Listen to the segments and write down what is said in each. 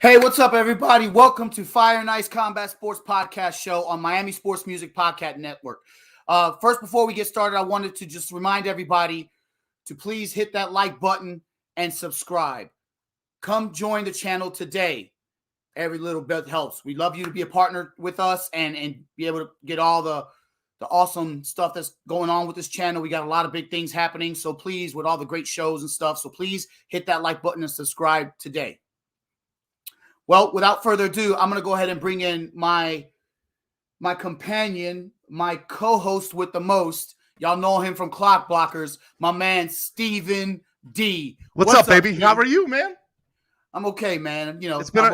Hey, what's up, everybody? Welcome to Fire and Ice Combat Sports Podcast Show on Miami Sports Music Podcast Network. First, before we get started, I wanted to just remind everybody to please hit that like button and subscribe. Come join the channel today. Every little bit helps. We'd love you to be a partner with us and be able to get all the awesome stuff that's going on with this channel. We got a lot of big things happening, so please, with all the great shows and stuff, so please hit that like button and subscribe today. Well, without further ado, I'm going to go ahead and bring in my companion, my co-host with the most. Y'all know him from Clock Blockers, my man, Stephen D. What's up, baby? How are you, man? I'm okay, man. You know, it's been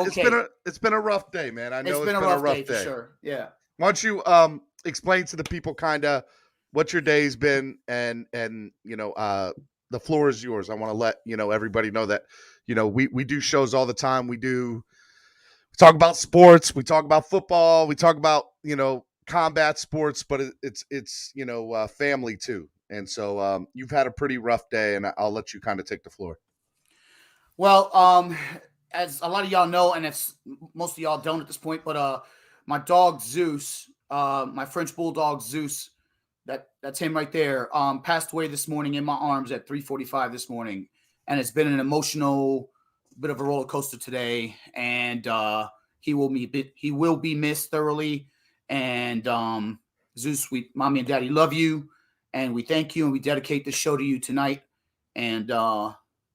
a rough day, man. I know it's been a rough day. For sure. Yeah. Why don't you explain to the people kind of what your day's been and you know, the floor is yours. I want to let, everybody know that, we do shows all the time. We talk about sports, we talk about football, we talk about, combat sports, but it's family too. And so you've had a pretty rough day, and I'll let you kind of take the floor. Well, as a lot of y'all know, and it's most of y'all don't at this point, but my dog Zeus, my French bulldog Zeus, that's him right there, passed away this morning in my arms at 3:45 this morning, and it's been an emotional bit of a roller coaster today, and he will be missed thoroughly. And Zeus, mommy and daddy love you, and we thank you, and we dedicate this show to you tonight, and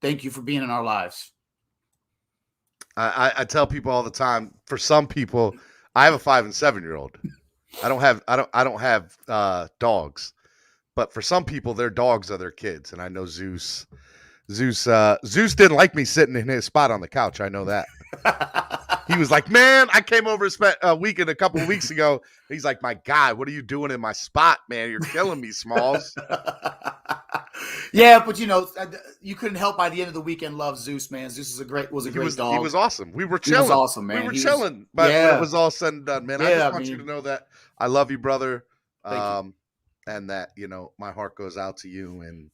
thank you for being in our lives. I tell people all the time, for some people, I have a 5 and 7-year-old. I don't have dogs, but for some people, their dogs are their kids. And I know Zeus didn't like me sitting in his spot on the couch. I know that. He was like, man, I came over a weekend a couple of weeks ago. He's like, my God, what are you doing in my spot, man? You're killing me, Smalls. Yeah, but you couldn't help by the end of the weekend love Zeus, man. Zeus was a great dog. He was awesome. We were chilling. He was awesome, man. We were chilling, but when it was all said and done, man. I just want you to know that I love you, brother. You. And that, my heart goes out to you, and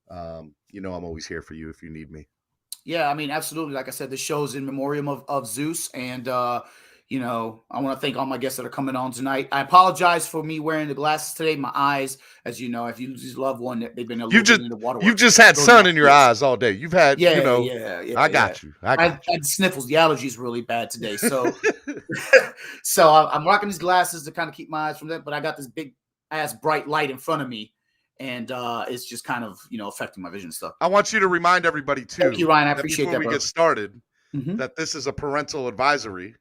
I'm always here for you if you need me. Yeah, I mean, absolutely. Like I said, the show's in memoriam of Zeus, and I want to thank all my guests that are coming on tonight. I apologize for me wearing the glasses today. My eyes, as you know, if you lose a loved one, they've been a little bit in the water. You've just had sun in your eyes all day. You've had, I got you. I had sniffles. The allergy's really bad today. So, so I'm rocking these glasses to kind of keep my eyes from that. But I got this big ass bright light in front of me, and it's just kind of, affecting my vision and stuff. I want you to remind everybody too. Thank you, Ryan. I appreciate that. Before we get started, that this is a parental advisory.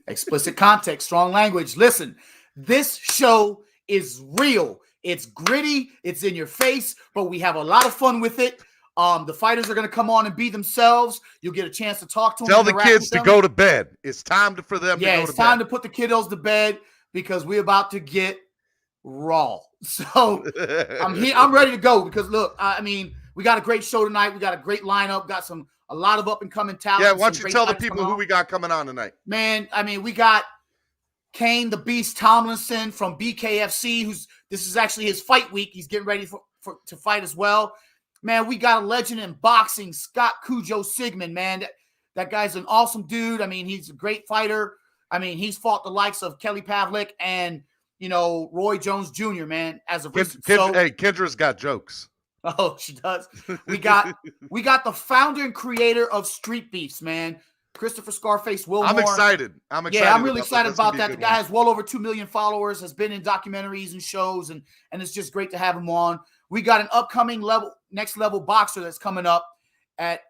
Explicit context, strong language. Listen, this show is real. It's gritty. It's in your face, but we have a lot of fun with it. The fighters are going to come on and be themselves. You'll get a chance to talk to them. Tell the kids to go to bed. It's time for them to go to bed. Yeah, it's time to put the kiddos to bed because we're about to get raw. So I'm ready to go because look, we got a great show tonight. We got a great lineup. Got a lot of up and coming talent. Yeah, why don't you tell the people who we got coming on tonight? Man, we got Kane the Beast Tomlinson from BKFC. This is actually his fight week. He's getting ready to fight as well. Man, we got a legend in boxing, Scott Cujo Sigmund. Man, that guy's an awesome dude. He's a great fighter. He's fought the likes of Kelly Pavlik and Roy Jones Jr. Man, Kendra's got jokes. Oh, she does. We got the founder and creator of Streetbeefs, man, Christopher Scarface Wilmore. I'm excited. Yeah, I'm really excited about that. The guy has well over 2 million followers, has been in documentaries and shows, and it's just great to have him on. We got an upcoming next level boxer that's coming up at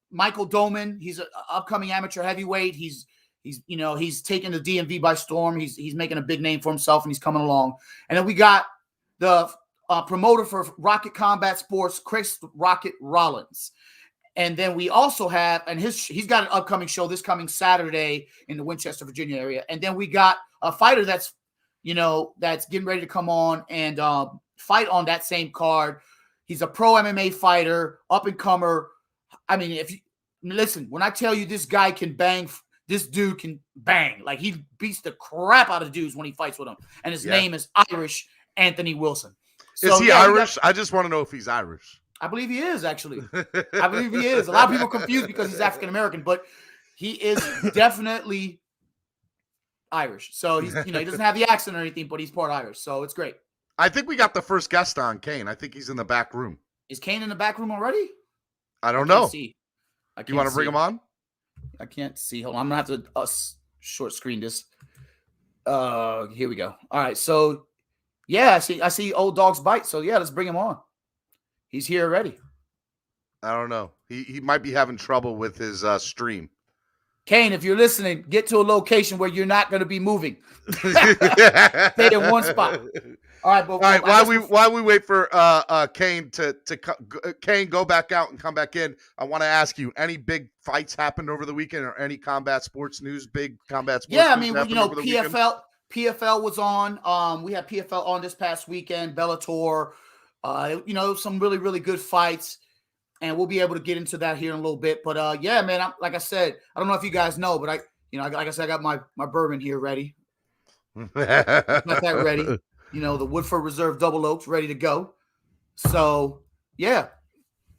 Michael Doman. He's an upcoming amateur heavyweight. He's taking the DMV by storm. He's making a big name for himself, and he's coming along. And then we got the promoter for Rocket Combat Sports, Chris Rollins. And then we also have, and he's got an upcoming show this coming Saturday in the Winchester, Virginia area. And then we got a fighter that's getting ready to come on and fight on that same card. He's a pro MMA fighter, up and comer. Listen, when I tell you this guy can bang, this dude can bang. Like, he beats the crap out of dudes when he fights with them. And his name is Irish Anthony Wilson. Is he Irish? I just want to know if he's Irish. I believe he is, actually. I believe he is. A lot of people are confused because he's African-American, but He is definitely Irish. So he's, he doesn't have the accent or anything, but he's part Irish. So it's great. I think we got the first guest on, Kane. I think he's in the back room. Is Kane in the back room already? I don't know. See. You want to bring him on? I can't see. Hold on. I'm going to have to short screen this. Here we go. All right. So, yeah, I see Old Dog's Bite. So, yeah, let's bring him on. He's here already. I don't know. He might be having trouble with his stream. Kane, if you're listening, get to a location where you're not going to be moving. Stay in one spot. All right, but while we wait for Kane Kane go back out and come back in, I want to ask you: any big fights happened over the weekend, or any combat sports news? Big combat sports. Yeah, I mean, PFL was on. We had PFL on this past weekend. Bellator. Some really, really good fights. And we'll be able to get into that here in a little bit. But, yeah, man, like I said, I don't know if you guys know, but like I said, I got my bourbon here ready. Got that ready. The Woodford Reserve Double Oaks ready to go. So, yeah.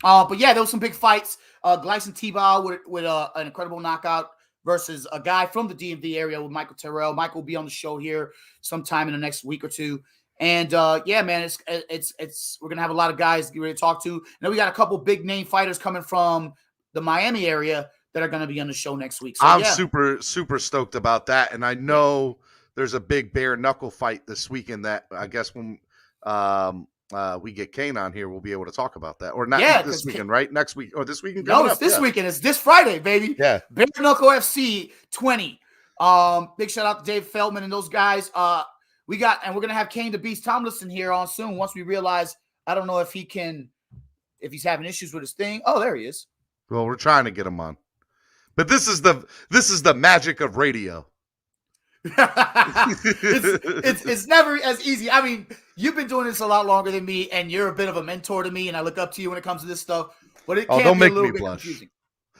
But, yeah, there was some big fights. Gleison Tebow with an incredible knockout versus a guy from the DMV area with Michael Terrell. Michael will be on the show here sometime in the next week or two. And yeah, man, it's we're gonna have a lot of guys get ready to talk to. And we got a couple big name fighters coming from the Miami area that are gonna be on the show next week. So, I'm super stoked about that, and I know there's a big bare knuckle fight this weekend that I guess when we get Kane on here, we'll be able to talk about that. Or not this weekend, right? Next week or this weekend? No, it's this weekend. It's this Friday, baby. Yeah, Bare Knuckle FC 20. Big shout out to Dave Feldman and those guys. We're going to have Kane the Beast Tomlinson here on soon once we realize, I don't know if he's having issues with his thing. Oh, there he is. Well, we're trying to get him on. But this is the magic of radio. it's never as easy. I mean, you've been doing this a lot longer than me, and you're a bit of a mentor to me, and I look up to you when it comes to this stuff. But it can be a little bit confusing.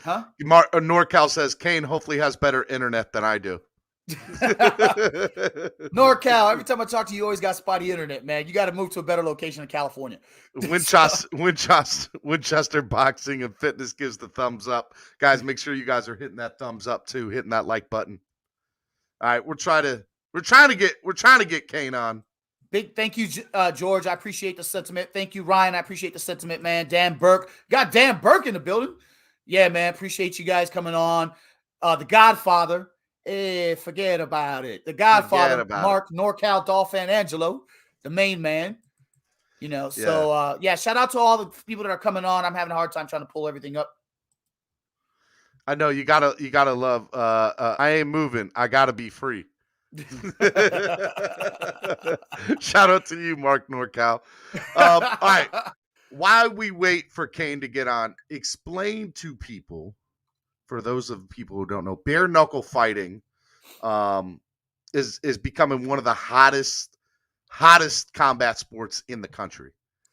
Huh? NorCal says Kane hopefully has better internet than I do. NorCal, every time I talk to you, you always got spotty internet, man. You got to move to a better location in California. Winchester Boxing and Fitness gives the thumbs up. Guys, make sure you guys are hitting that thumbs up too, hitting that like button. All right, we're trying to get Kane on. Big thank you, George. I appreciate the sentiment. Thank you, Ryan. I appreciate the sentiment, man. Dan Burke. Got Dan Burke in the building. Yeah, man. Appreciate you guys coming on. The Godfather. Forget about it. The Godfather, Mark NorCal Dolphin Angelo, the main man. So shout out to all the people that are coming on. I'm having a hard time trying to pull everything up. I know you gotta love I ain't moving. I gotta be free. Shout out to you, Mark NorCal. All right. While we wait for Kane to get on, explain to people, for those of people who don't know, bare knuckle fighting is becoming one of the hottest combat sports in the country.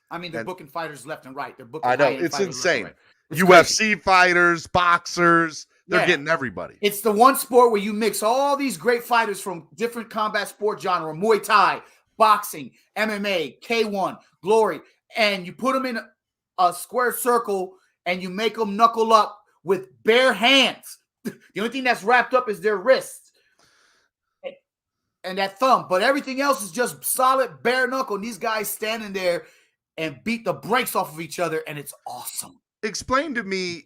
I mean, they're booking fighters left and right. They're booking. I know, it's insane. It's UFC crazy. Fighters, boxers, they're getting everybody. It's the one sport where you mix all these great fighters from different combat sport genre, Muay Thai, boxing, MMA, K1, Glory, and you put them in a square circle and you make them knuckle up with bare hands. The only thing that's wrapped up is their wrists and that thumb, but everything else is just solid bare knuckle. And these guys standing there and beat the brakes off of each other, and it's awesome. Explain to me,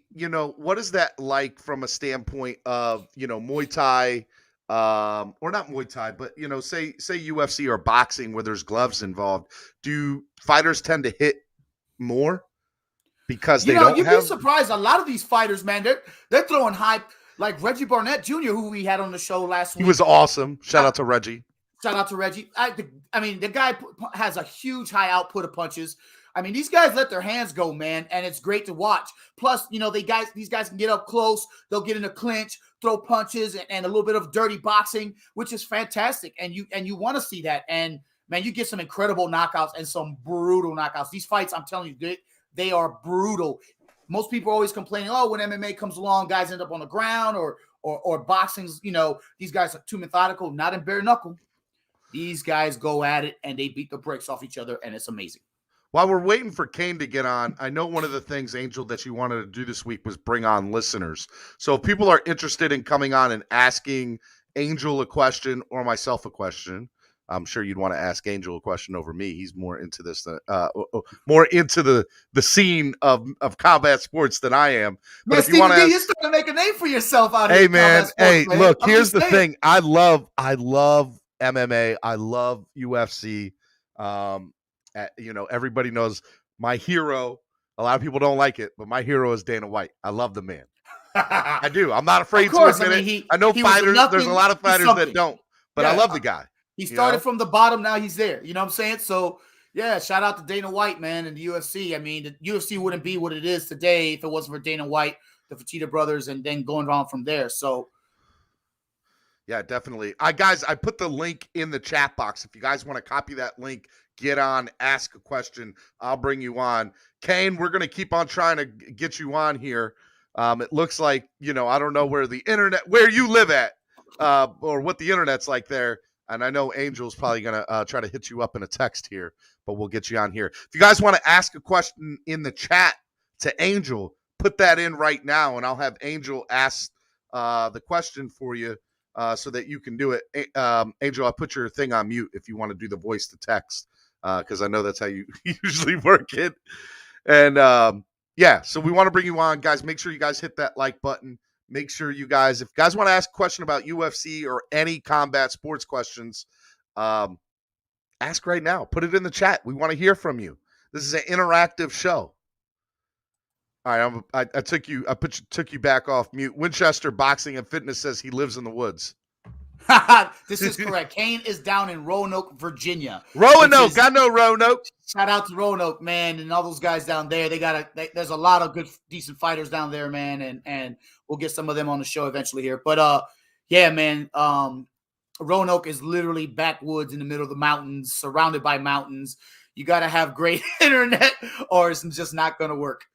what is that like from a standpoint of, Muay Thai, or not Muay Thai, but, say UFC or boxing where there's gloves involved. Do fighters tend to hit more because they don't you'd be surprised. A lot of these fighters, man, they're throwing high, like Reggie Barnett Jr., who we had on the show last week. He was awesome. Shout out to Reggie. Shout out to Reggie. I mean, the guy has a huge high output of punches. I mean, these guys let their hands go, man, and it's great to watch. Plus, these guys can get up close. They'll get in a clinch, throw punches, and a little bit of dirty boxing, which is fantastic. And you want to see that. And, man, you get some incredible knockouts and some brutal knockouts. These fights, I'm telling you, they are brutal. Most people are always complaining, when MMA comes along, guys end up on the ground or boxing's, these guys are too methodical. Not in bare knuckle. These guys go at it, and they beat the brakes off each other, and it's amazing. While we're waiting for Kane to get on, I know one of the things, Angel, that you wanted to do this week was bring on listeners. So if people are interested in coming on and asking Angel a question or myself a question, I'm sure you'd want to ask Angel a question over me. He's more into this than more into the scene of combat sports than I am. But man, if you want to, you're starting to make a name for yourself out here. Hey man, sports, hey, man. look, here's the thing. I love MMA. I love UFC. Everybody knows my hero. A lot of people don't like it, but my hero is Dana White. I love the man. I do. I'm not afraid to admit it. I know fighters. There's a lot of fighters that don't, but I love the guy. He started from the bottom. Now he's there. You know what I'm saying? So, yeah, shout out to Dana White, man, and the UFC. I mean, the UFC wouldn't be what it is today if it wasn't for Dana White, the Fertitta brothers, and then going on from there. So, yeah, definitely. Guys, I put the link in the chat box. If you guys want to copy that link, get on, ask a question. I'll bring you on. Kane, we're going to keep on trying to get you on here. It looks like, I don't know where you live at, or what the internet's like there. And I know Angel's probably going to try to hit you up in a text here, but we'll get you on here. If you guys want to ask a question in the chat to Angel, put that in right now, and I'll have Angel ask the question for you so that you can do it. Angel, I'll put your thing on mute if you want to do the voice to text, because I know that's how you usually work it. And, so we want to bring you on. Guys, make sure you guys hit that like button. Make sure if you guys want to ask a question about UFC or any combat sports questions, ask right now. Put it in the chat. We want to hear from you. This is an interactive show. All right, I took you back off mute. Winchester Boxing and Fitness says he lives in the woods. This is correct. Kane is down in Roanoke, Virginia. Roanoke, I know Roanoke. Shout out to Roanoke, man, and all those guys down there. There's a lot of good, decent fighters down there, man, and we'll get some of them on the show eventually here. But yeah, man, Roanoke is literally backwoods in the middle of the mountains, surrounded by mountains. You got to have great internet, or it's just not going to work.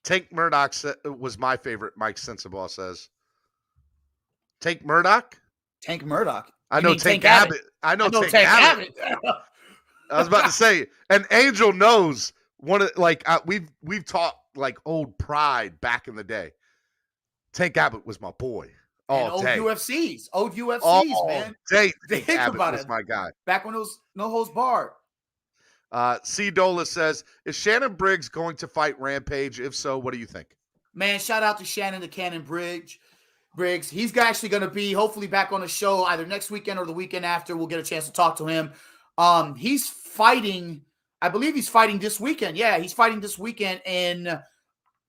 Tank Murdoch was my favorite. Mike Sensabaugh says. Tank Murdoch. Tank Murdoch. I know Tank Abbott. I know Tank Abbott. I was about to say, and Angel knows we've talked like old Pride back in the day. Tank Abbott was my boy. Old UFCs, man. Tank Abbott was my guy. Back when it was no holds barred. C. Dola says, is Shannon Briggs going to fight Rampage? If so, what do you think? Man, shout out to Shannon the Cannon Briggs. He's actually going to be hopefully back on the show either next weekend or the weekend after. We'll get a chance to talk to him. He's fighting, I believe he's fighting this weekend. Yeah, he's fighting this weekend in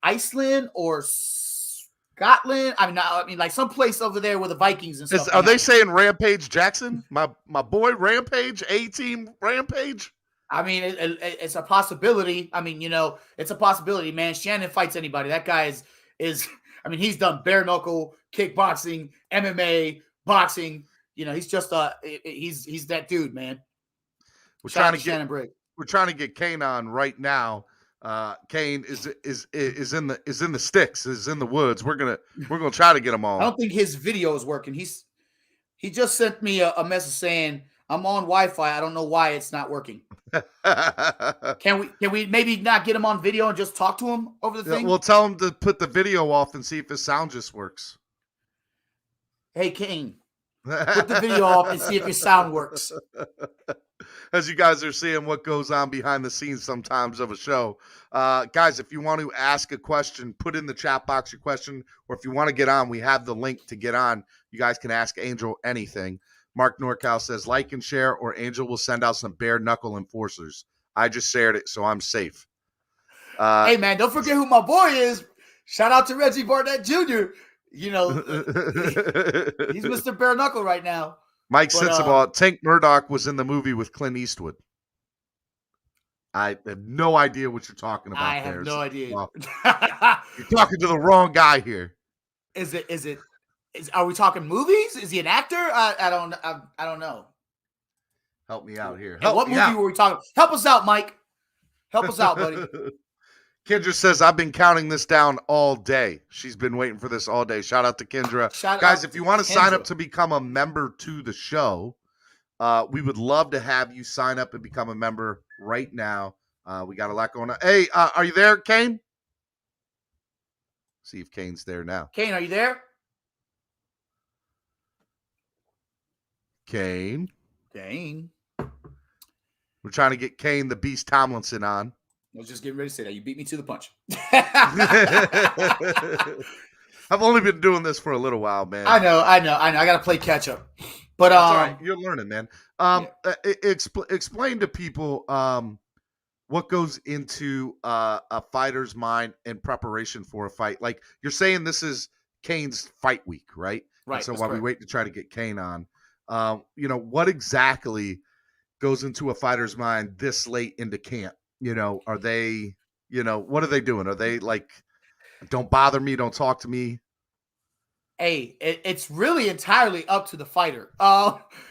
Iceland or Scotland. I mean, like someplace over there with the Vikings and stuff. Are they saying Rampage Jackson? My boy Rampage, A-Team Rampage? I mean, it's a possibility. I mean, it's a possibility, man. Shannon fights anybody. That guy is I mean, he's done bare knuckle, kickboxing, MMA, boxing. He's just he's that dude, man. We're trying to get Kane on right now. Kane is in the sticks, is in the woods. We're gonna try to get him on. I don't think his video is working. He just sent me a message saying, I'm on Wi-Fi. I don't know why it's not working. Can we maybe not get him on video and just talk to him over the thing? We'll tell him to put the video off and see if his sound just works. Hey, Kane, put the video off and see if your sound works. As you guys are seeing what goes on behind the scenes sometimes of a show. Guys, if you want to ask a question, put in the chat box your question, or if you want to get on, we have the link to get on. You guys can ask Angel anything. Mark Norcal says, like and share, or Angel will send out some bare knuckle enforcers. I just shared it, so I'm safe. Hey, man, don't forget who my boy is. Shout out to Reggie Barnett Jr. He's Mr. Bare Knuckle right now. Mike Sensabaugh, Tank Murdoch was in the movie with Clint Eastwood. I have no idea what you're talking about. I have no idea. You're talking to the wrong guy here. Are we talking movies? Is he an actor? I don't know. Help me out here. What movie were we talking? Help us out, Mike. Help us out, buddy. Kendra says, I've been counting this down all day. She's been waiting for this all day. Shout out to Kendra. Guys, if you want to sign up to become a member to the show, we would love to have you sign up and become a member right now. We got a lot going on. Hey, are you there, Kane? See if Kane's there now. Kane, are you there? Kane. We're trying to get Kane the Beast Tomlinson on. I was just getting ready to say that. You beat me to the punch. I've only been doing this for a little while, man. I know. I got to play catch up. But that's all right. You're learning, man. Explain to people what goes into a fighter's mind in preparation for a fight. Like, you're saying this is Kane's fight week, right? Right. And so while we wait to try to get Kane on, what exactly goes into a fighter's mind this late into camp? Are they, what are they doing? Are they like, don't bother me, don't talk to me? Hey, it's really entirely up to the fighter.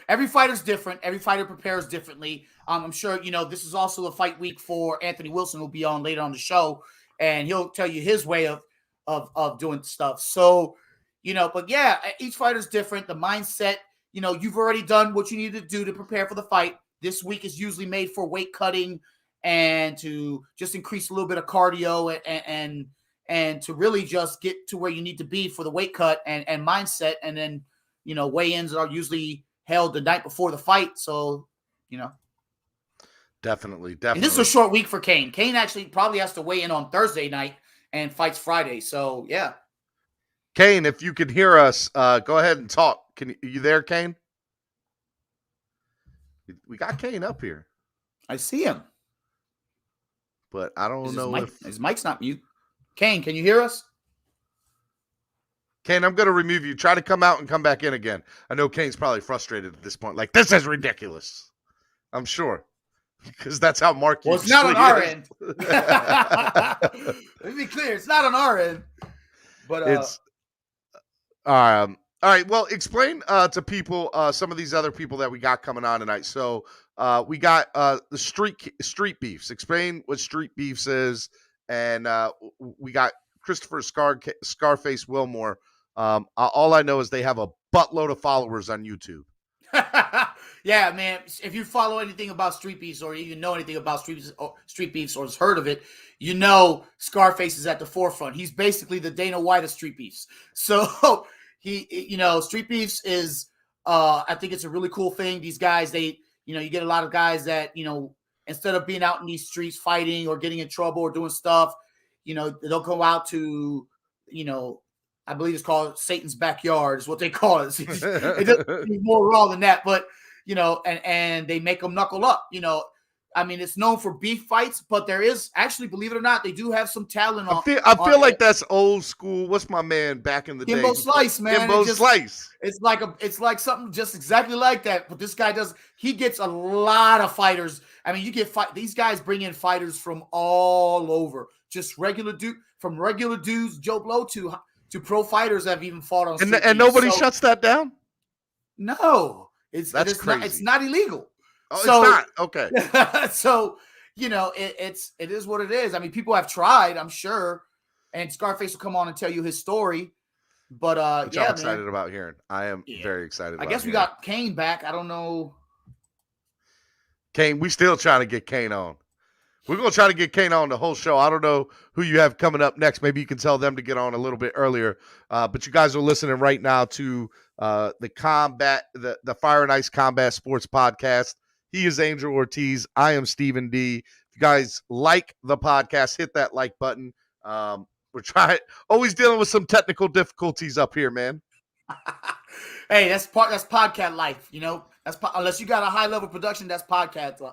Every fighter's different. Every fighter prepares differently. I'm sure, this is also a fight week for Anthony Wilson, who'll be on later on the show, and he'll tell you his way of doing stuff. So, but yeah, each fighter's different. The mindset, you've already done what you need to do to prepare for the fight. This week is usually made for weight cutting and to just increase a little bit of cardio and to really just get to where you need to be for the weight cut and mindset. And then, weigh-ins are usually held the night before the fight. So, Definitely. And this is a short week for Kane. Kane actually probably has to weigh in on Thursday night and fights Friday. So, yeah. Kane, if you can hear us, go ahead and talk. Are you there, Kane? We got Kane up here. I see him. But I don't know if his mic's not mute. Kane, can you hear us? Kane, I'm going to remove you. Try to come out and come back in again. I know Kane's probably frustrated at this point. Like, this is ridiculous. I'm sure. Because that's how Mark Well, it's not on our end. Let me be clear. It's not on our end. But it's all right. Well, explain to people some of these other people that we got coming on tonight. So we got the Street Beefs. Explain what Street Beefs is. And we got Christopher Scarface Wilmore. All I know is they have a buttload of followers on YouTube. Yeah, man. If you follow anything about Street Beefs or even know anything about Street Beefs or has heard of it, Scarface is at the forefront. He's basically the Dana White of Street Beefs. So Street Beefs is, I think it's a really cool thing. These guys, you get a lot of guys that, instead of being out in these streets fighting or getting in trouble or doing stuff, they'll go out to, I believe it's called Satan's backyard is what they call it. It doesn't more raw than that, but, and they make them knuckle up, I mean, it's known for beef fights, but there is actually, believe it or not, they do have some talent on. I feel like that's old school. What's my man back in the day? Kimbo Slice, man. Kimbo Slice. It's like something just exactly like that. But this guy he gets a lot of fighters. I mean, these guys bring in fighters from all over, just from regular dudes, Joe Blow to pro fighters that have even fought on. And nobody shuts that down? No, it's crazy. It's not illegal. Oh, so, it's not okay. So it is what it is. I mean, people have tried, I'm sure, and Scarface will come on and tell you his story. But which I'm excited about hearing. I am very excited. I guess we got Kane back. I don't know. Kane, we still trying to get Kane on. We're gonna try to get Kane on the whole show. I don't know who you have coming up next. Maybe you can tell them to get on a little bit earlier. But you guys are listening right now to the Fire and Ice Combat Sports Podcast. He is Angel Ortiz. I am Stephen D. If you guys like the podcast, hit that like button. We're always dealing with some technical difficulties up here, man. Hey, that's podcast life. Unless you got a high level production, that's podcast life.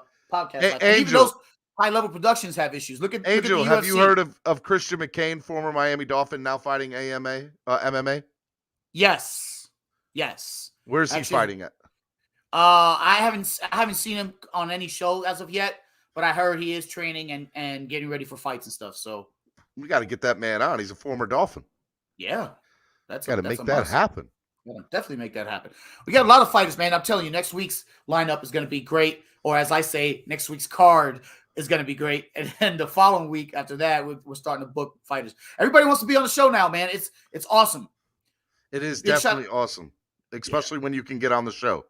Even those high level productions have issues. Look at Angel. Have you heard of Christian McCain, former Miami Dolphin, now fighting MMA? Yes. Where's he fighting at? I haven't seen him on any show as of yet, but I heard he is training and getting ready for fights and stuff. So we got to get that man on. He's a former Dolphin. Yeah, got to make that happen. Yeah, definitely make that happen. We got a lot of fighters, man. I'm telling you, next week's lineup is going to be great, or as I say, next week's card is going to be great, and then the following week after that, we're starting to book fighters. Everybody wants to be on the show now, man. It's awesome. It is definitely awesome, especially when you can get on the show.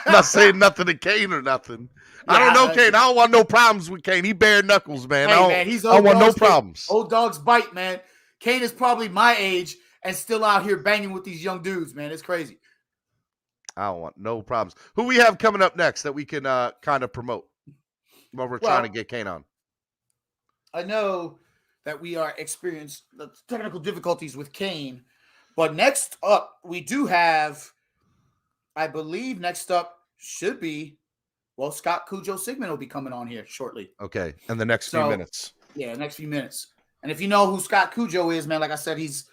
Not saying nothing to Kane or nothing. I don't know Kane. I don't want no problems with Kane. He bare knuckles, man. Hey, man, he's I don't want no problems. Old dogs bite, man. Kane is probably my age and still out here banging with these young dudes, man. It's crazy. I don't want no problems. Who we have coming up next that we can kind of promote while we're trying to get Kane on? I know that we are experiencing the technical difficulties with Kane, but next up we do have, I believe next up should be, well, Scott Cujo Sigmund will be coming on here shortly. Okay, in the next few minutes. Yeah, next few minutes. And if you know who Scott Cujo is, man, like I said, he's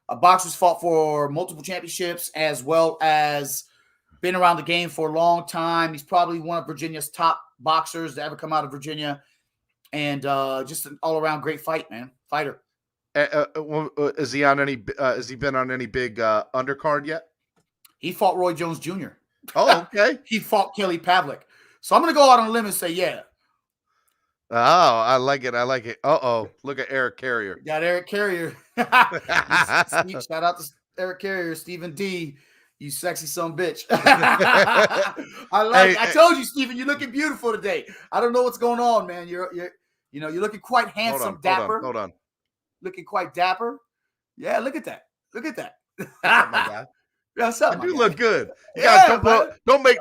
a boxer who's fought for multiple championships as well as been around the game for a long time. He's probably one of Virginia's top boxers to ever come out of Virginia. And just an all-around great fighter. Is he on any? Has he been on any big undercard yet? He fought Roy Jones Jr. Oh, okay. He fought Kelly Pavlik. So I'm going to go out on a limb and say, yeah. Oh, I like it. Uh-oh. Look at Eric Carrier. Got Eric Carrier. Shout out to Eric Carrier, Stephen D. You sexy son bitch. I told you, Stephen, you're looking beautiful today. I don't know what's going on, man. You're looking quite handsome, dapper. Hold on. Looking quite dapper. Yeah, look at that. Oh my God. Yeah, what's up, I do look good.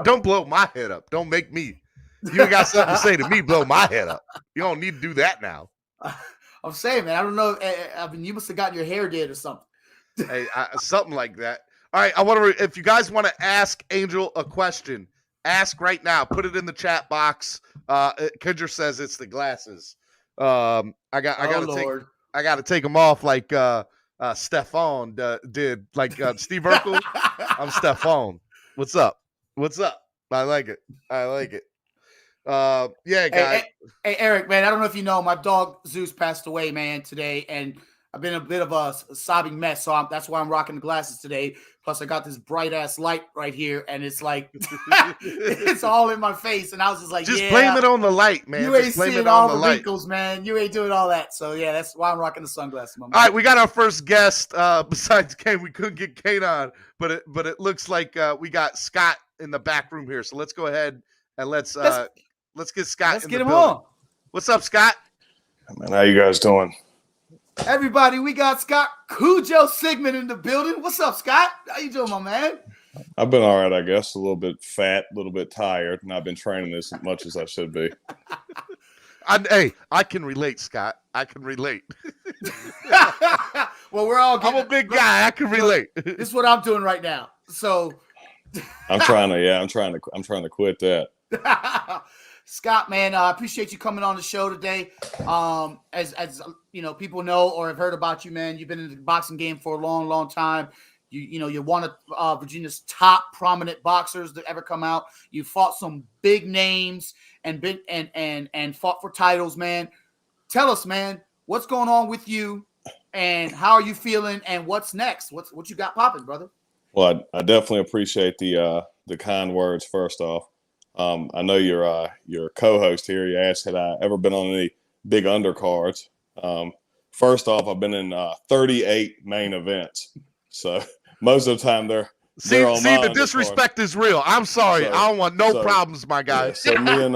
Don't blow my head up. Don't make me. You ain't got something to say to me, blow my head up. You don't need to do that now. I'm saying, man, I don't know. I mean, you must have gotten your hair did or something. Hey, something like that. All right, I want to. If you guys want to ask Angel a question, ask right now. Put it in the chat box. Kendra says it's the glasses. I got to take them off like Stefan did, like Steve Urkel. I'm Stefan. What's up? I like it. Yeah, guys. Hey, Eric, man, I don't know if you know, my dog Zeus passed away, man, today, and I've been a bit of a sobbing mess, so that's why I'm rocking the glasses today. Plus, I got this bright-ass light right here, and it's like, it's all in my face, and I was just like, just blame it on the light, man. You ain't seeing all the wrinkles, man. You ain't doing all that. So, yeah, that's why I'm rocking the sunglasses, my man. All right, we got our first guest. Besides Kane, we couldn't get Kane on, but it looks like we got Scott in the back room here. So let's go ahead and let's get Scott. Let's get him on. What's up, Scott? Man, how you guys doing? Everybody, we got Scott Cujo Sigmund in the building. What's up, Scott? How you doing, my man? I've been all right, I guess. A little bit fat, a little bit tired, and I've been training as much as I should be. I can relate, Scott. I can relate. Well, we're all. I'm a big guy. I can relate. This is what I'm doing right now. So I'm trying to quit that. Scott, man, I appreciate you coming on the show today. As you know, people know or have heard about you, man. You've been in the boxing game for a long, long time. You're one of Virginia's top prominent boxers that ever come out. You fought some big names and fought for titles, man. Tell us, man, what's going on with you, and how are you feeling, and what's next? What you got popping, brother? Well, I definitely appreciate the kind words. First off, I know your co-host here. You asked, had I ever been on any big undercards? First off, I've been in 38 main events, so most of the time they're on the disrespect is real. I'm sorry, I don't want no problems, my guy. Yeah, so me and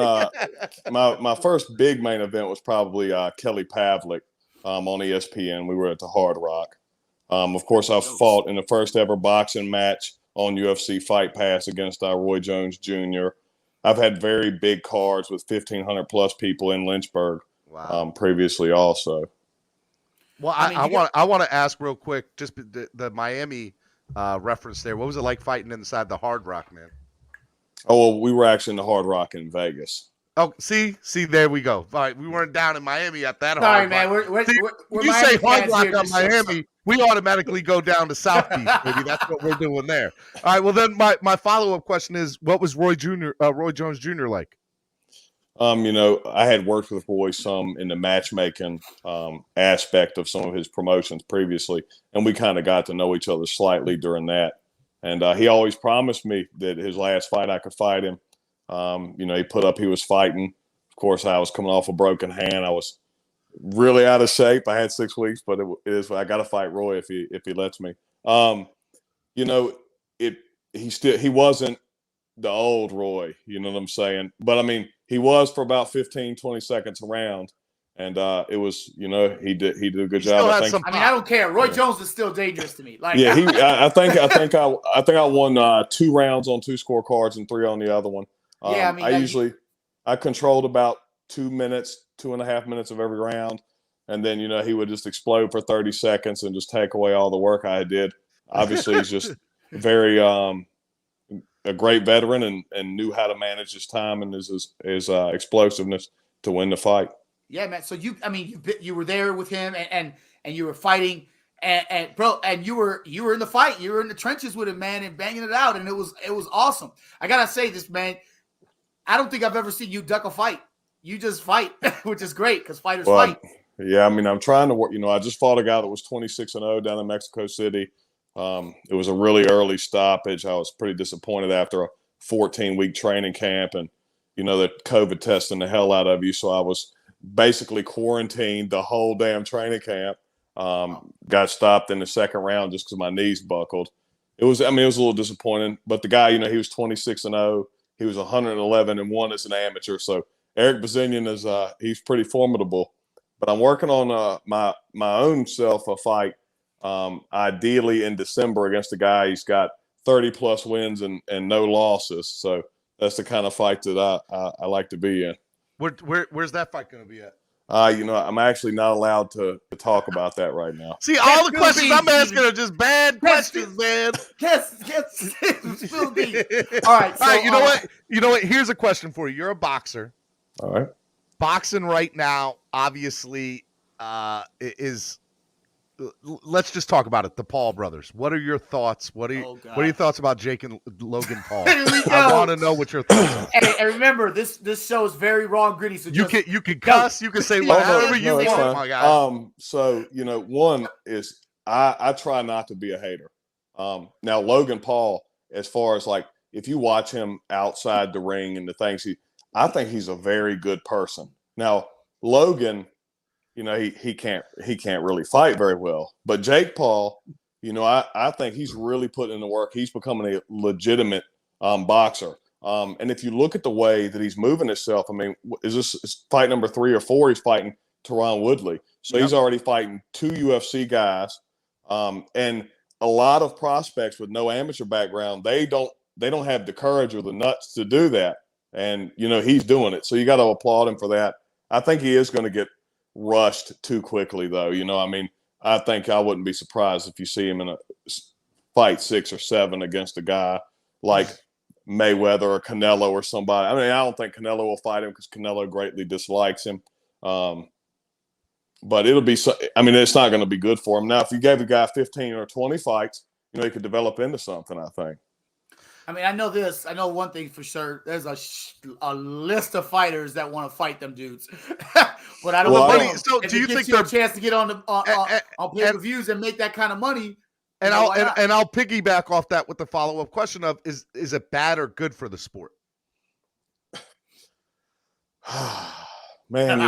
my first big main event was probably Kelly Pavlik on ESPN. We were at the Hard Rock. Of course, I fought in the first ever boxing match on UFC Fight Pass against Roy Jones Jr. I've had very big cards with 1,500 plus people in Lynchburg. Wow. Previously also. Well, I want to ask real quick, just the Miami reference there. What was it like fighting inside the Hard Rock, man? Oh, well, we were actually in the Hard Rock in Vegas. Oh, see, there we go. All right, we weren't down in Miami at that. Sorry, Hard man. Rock. We're you say Hard Rock on Miami, we automatically go down to South Beach. Maybe that's what we're doing there. All right. Well, then my follow-up question is, what was Roy Jones Jr. like? I had worked with Roy some in the matchmaking aspect of some of his promotions previously, and we kind of got to know each other slightly during that. And he always promised me that his last fight I could fight him. He was fighting. Of course, I was coming off a broken hand. I was really out of shape. I had 6 weeks, but I got to fight Roy if he lets me. He wasn't the old Roy, you know what I'm saying? But I mean, he was for about 15, 20 seconds around. And it was, he did a good job. I don't care. Roy Jones is still dangerous to me. Like, yeah, I think I won 2 rounds on 2 scorecards and 3 on the other one. I controlled about 2 minutes, 2.5 minutes of every round, and then he would just explode for 30 seconds and just take away all the work I did. Obviously, he's just very a great veteran and knew how to manage his time and his explosiveness to win the fight. Yeah, man. So you were there with him and you were fighting and bro, and you were in the fight. You were in the trenches with him, man, and banging it out, and it was awesome. I gotta say this, man. I don't think I've ever seen you duck a fight. You just fight, which is great because fighters fight. Yeah, I'm trying to work. I just fought a guy that was 26-0 down in Mexico City. It was a really early stoppage. I was pretty disappointed after a 14-week training camp, and the COVID testing the hell out of you. So I was basically quarantined the whole damn training camp. Got stopped in the second round just because my knees buckled. It was a little disappointing. But the guy, he was 26-0. He was 111-1 as an amateur. So Eric Bazinian is he's pretty formidable. But I'm working on my own self a fight. Ideally in December against a guy he's got 30+ wins and no losses. So that's the kind of fight that I like to be in. Where's that fight going to be at? I'm actually not allowed to talk about that right now. See, all the questions I'm asking are just bad questions, man. Yes. All right. You know what? Here's a question for you. You're a boxer. All right. Boxing right now, obviously, is. Let's just talk about it. The Paul brothers. What are your thoughts? What are your thoughts about Jake and Logan Paul? I want to know what your thoughts are. And remember, this show is very raw and gritty. So you can cuss. You can say whatever you want, my guy. So one is I try not to be a hater. Now Logan Paul, as far as like if you watch him outside the ring and the things I think he's a very good person. Now Logan. He can't really fight very well. But Jake Paul, I think he's really putting in the work. He's becoming a legitimate boxer. And if you look at the way that he's moving himself, is this fight number 3 or 4? He's fighting Tyron Woodley. So He's already fighting 2 UFC guys. And a lot of prospects with no amateur background, they don't have the courage or the nuts to do that. And, he's doing it. So you got to applaud him for that. I think he is going to get rushed too quickly, though. I think I wouldn't be surprised if you see him in a fight 6 or 7 against a guy like Mayweather or Canelo or somebody. I don't think Canelo will fight him because Canelo greatly dislikes him. But it'll be it's not going to be good for him. Now, if you gave a guy 15 or 20 fights, he could develop into something, I think. I know this. I know one thing for sure. There's a list of fighters that want to fight them dudes, but I don't know. So, do you think there's a chance to get on pay-per-views and make that kind of money? And I'll piggyback off that with the follow-up question of is it bad or good for the sport? Man,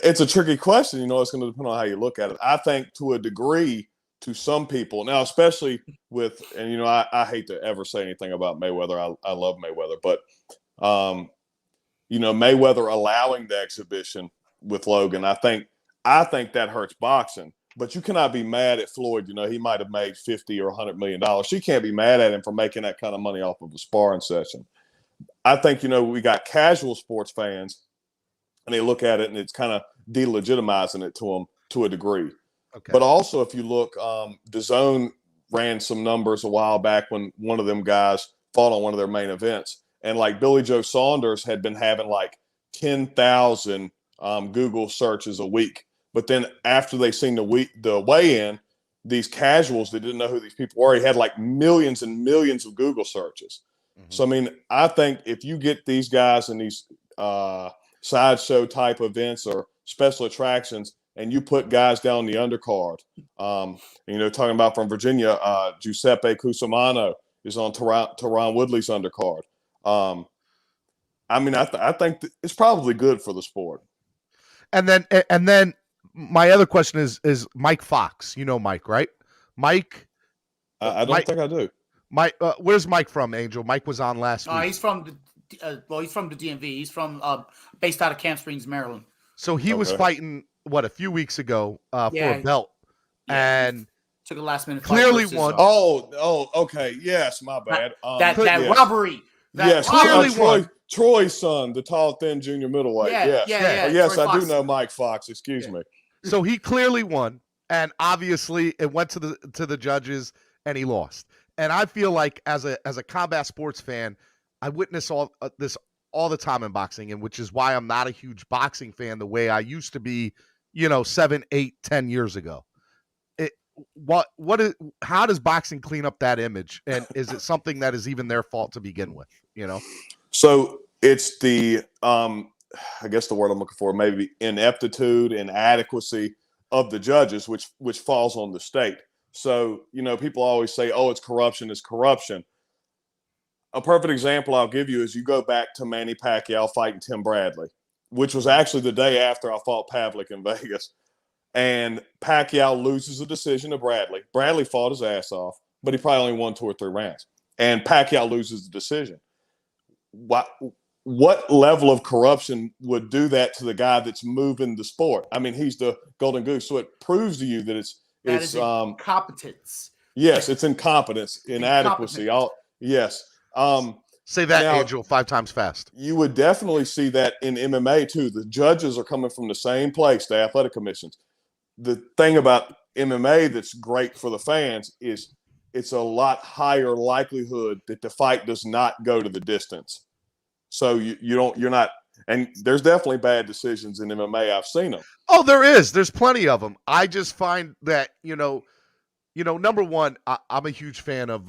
it's a tricky question. It's going to depend on how you look at it. I think to a degree. To some people now, especially with, and I hate to ever say anything about Mayweather. I love Mayweather, but Mayweather allowing the exhibition with Logan, I think that hurts boxing. But you cannot be mad at Floyd. He might have made $50 or $100 million. You can't be mad at him for making that kind of money off of a sparring session. I think we got casual sports fans, and they look at it and it's kind of delegitimizing it to them to a degree. Okay. But also, if you look, DAZN ran some numbers a while back when one of them guys fought on one of their main events. And like Billy Joe Saunders had been having like 10,000 Google searches a week. But then after they seen the weigh-in, these casuals that didn't know who these people were, he had like millions and millions of Google searches. Mm-hmm. So, I think if you get these guys in these sideshow type events or special attractions, and you put guys down the undercard, talking about from Virginia, Giuseppe Cusimano is on Tyron Woodley's undercard. I think it's probably good for the sport. And then my other question is Mike Fox. Mike, right? Mike. I don't think I do. Mike, where's Mike from, Angel? Mike was on last week. He's from well, he's from the DMV. He's from based out of Camp Springs, Maryland. So he was fighting a few weeks ago for a belt, and took a last minute. Clearly won. Okay. Yes, my bad. That robbery. Yes, clearly won. Troy's son, the tall, thin junior middleweight. Yes, I do know Mike Fox. Excuse me. So he clearly won, and obviously it went to the judges, and he lost. And I feel like as a combat sports fan, I witness all this all the time in boxing, and which is why I'm not a huge boxing fan the way I used to be, 7, 8, 10 years ago. How does boxing clean up that image? And is it something that is even their fault to begin with? So it's the, I guess the word I'm looking for, maybe ineptitude, inadequacy of the judges, which falls on the state. So, people always say, oh, it's corruption. A perfect example I'll give you is you go back to Manny Pacquiao fighting Tim Bradley, which was actually the day after I fought Pavlik in Vegas. And Pacquiao loses a decision to Bradley. Bradley fought his ass off, but he probably only won 2 or 3 rounds. And Pacquiao loses the decision. What level of corruption would do that to the guy that's moving the sport? I mean, he's the golden goose. So it proves to you that it's incompetence. Yes, it's incompetence, inadequacy. Yes. Say that, Angel, 5 times fast. You would definitely see that in MMA too. The judges are coming from the same place, the athletic commissions. The thing about MMA that's great for the fans is it's a lot higher likelihood that the fight does not go to the distance. So you're not, and there's definitely bad decisions in MMA. I've seen them. Oh, there's plenty of them. I just find that, number one, I'm a huge fan of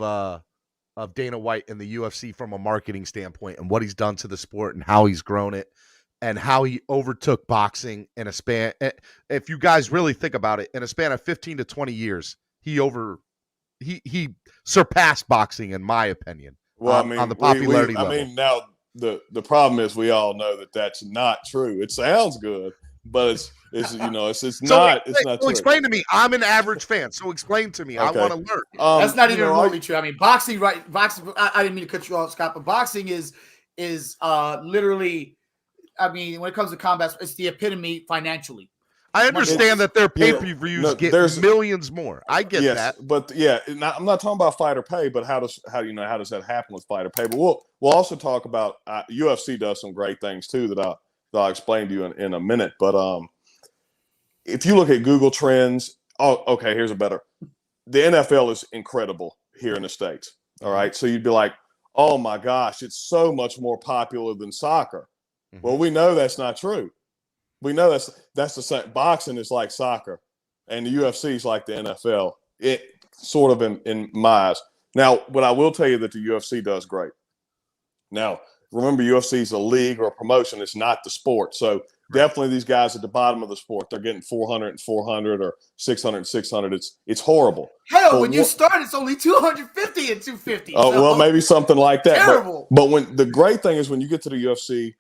Dana White and the UFC from a marketing standpoint and what he's done to the sport and how he's grown it and how he overtook boxing in a span. If you guys really think about it, in a span of 15 to 20 years, he surpassed boxing, in my opinion. Well, on the popularity level. I mean, now the problem is we all know that that's not true. It sounds good, but it's not true. Explain to me. I'm an average fan, so explain to me. Okay. I want to learn. That's not even remotely true. I mean, boxing, right? Boxing. I didn't mean to cut you off, Scott, but boxing is literally. I mean, when it comes to combat, it's the epitome financially. I understand that their pay-per-views get millions more. I get that, but I'm not talking about fighter pay. But how does that happen with fighter pay? But we'll also talk about UFC does some great things too that I'll explain to you in a minute. But if you look at Google Trends, here's a better. The NFL is incredible here in the States. All right, so you'd be like, oh my gosh, it's so much more popular than soccer. Mm-hmm. Well, we know that's not true. We know that's the same. Boxing is like soccer, and the UFC is like the NFL. It sort of in my eyes. Now, what I will tell you that the UFC does great. Now, remember, UFC is a league or a promotion. It's not the sport. So definitely these guys at the bottom of the sport, they're getting 400 and 400 or 600 and 600. It's horrible. Hell, when you start, it's only 250 and 250. Oh, so. Well, maybe something like that. Terrible. But when the great thing is when you get to the UFC,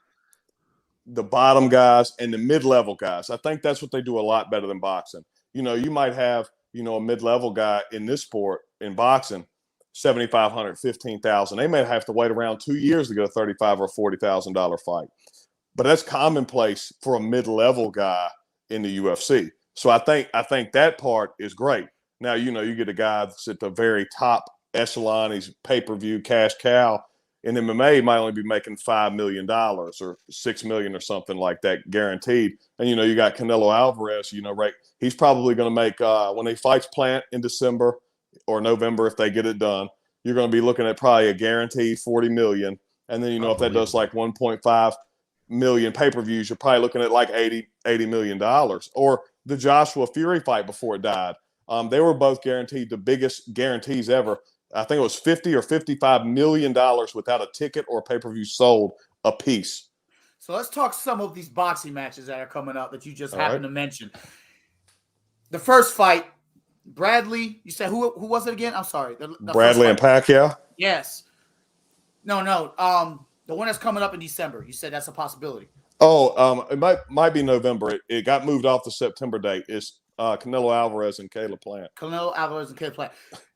the bottom guys and the mid-level guys, I think that's what they do a lot better than boxing. You might have, a mid-level guy in this sport, in boxing, $7,500, $15,000. They may have to wait around 2 years to get a $35,000 or $40,000 fight. But that's commonplace for a mid-level guy in the UFC. So I think that part is great. Now, you get a guy that's at the very top echelon, he's pay-per-view, cash cow. In MMA, he might only be making $5 million or $6 million or something like that guaranteed. And, you got Canelo Alvarez, right? He's probably going to make, when he fights Plant in December or November, if they get it done, you're going to be looking at probably a guaranteed $40 million. And then, if that does like 1.5 million pay-per-views, you're probably looking at like $80 million. Or the Joshua Fury fight before it died. They were both guaranteed the biggest guarantees ever. I think it was $50 or $55 million without a ticket or pay-per-view sold a piece. So let's talk some of these boxing matches that are coming up that you just happened to mention. The first fight, Bradley, you said who was it again? I'm sorry. The Bradley and Pacquiao? Yes. No. The one that's coming up in December. You said that's a possibility. It might be November. It got moved off the September date. It's Canelo Alvarez and Caleb Plant.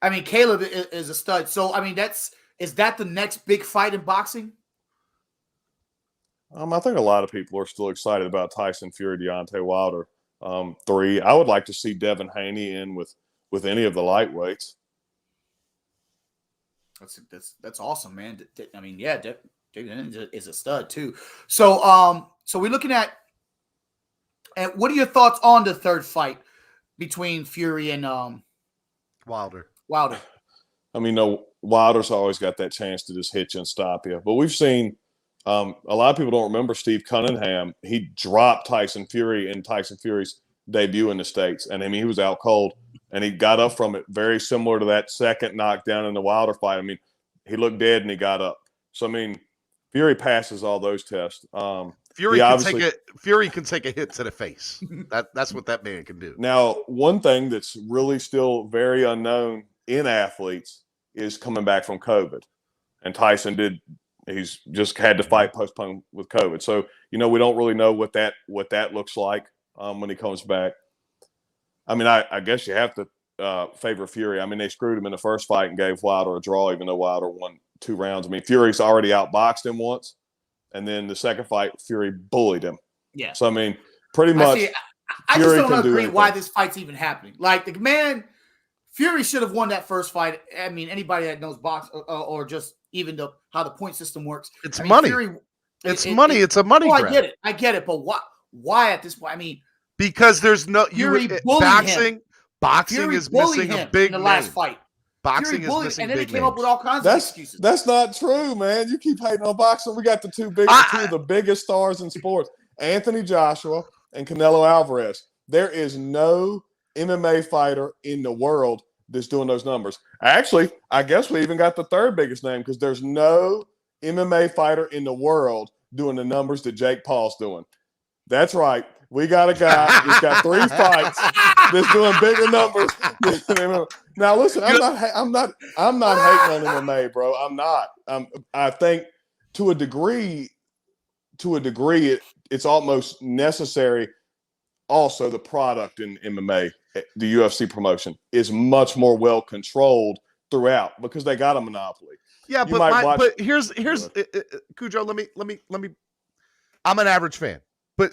I mean, Caleb is a stud. So, I mean, is that the next big fight in boxing? I think a lot of people are still excited about Tyson Fury, Deontay Wilder. 3. I would like to see Devin Haney in with any of the lightweights. That's awesome, man. I mean, yeah, David is a stud too. So we're looking at, and what are your thoughts on the third fight between Fury and Wilder? I mean, no, Wilder's always got that chance to just hit you and stop you. But we've seen a lot of people don't remember Steve Cunningham. He dropped Tyson Fury in Tyson Fury's debut in the States. And I mean, he was out cold and he got up from it, very similar to that second knockdown in the Wilder fight. I mean, he looked dead and he got up. So, I mean, Fury passes all those tests. Fury can take a hit to the face. That's what that man can do. Now, one thing that's really still very unknown in athletes is coming back from COVID. And Tyson he's just had to fight postponed with COVID. So, we don't really know what that looks like when he comes back. I mean, I guess you have to favor Fury. I mean, they screwed him in the first fight and gave Wilder a draw, even though Wilder won 2 rounds. I mean, Fury's already outboxed him once. And then the second fight, Fury bullied him. Yeah. So, I mean, pretty much. I just don't agree why this fight's even happening. Like, the man, Fury should have won that first fight. I mean, anybody that knows box or just even how the point system works. It's money. Fury, it's money. It's a money grab. I get it. But why at this point? I mean, because there's no boxing. Boxing Fury is missing a big in the last fight. Boxing is missing and then big he came up with all kinds of excuses. That's not true, man. You keep hating on boxing. We got the two of the biggest stars in sports, Anthony Joshua and Canelo Alvarez. There is no MMA fighter in the world that's doing those numbers. Actually, I guess we even got the third biggest name because there's no MMA fighter in the world doing the numbers that Jake Paul's doing. That's right. We got a guy who's got 3 fights that's doing bigger numbers. Now, listen, I'm not hating on MMA, bro. I'm not. I think to a degree, it's almost necessary. Also, the product in MMA, the UFC promotion, is much more well controlled throughout because they got a monopoly. Yeah, but here's Cujo. Let me. I'm an average fan. But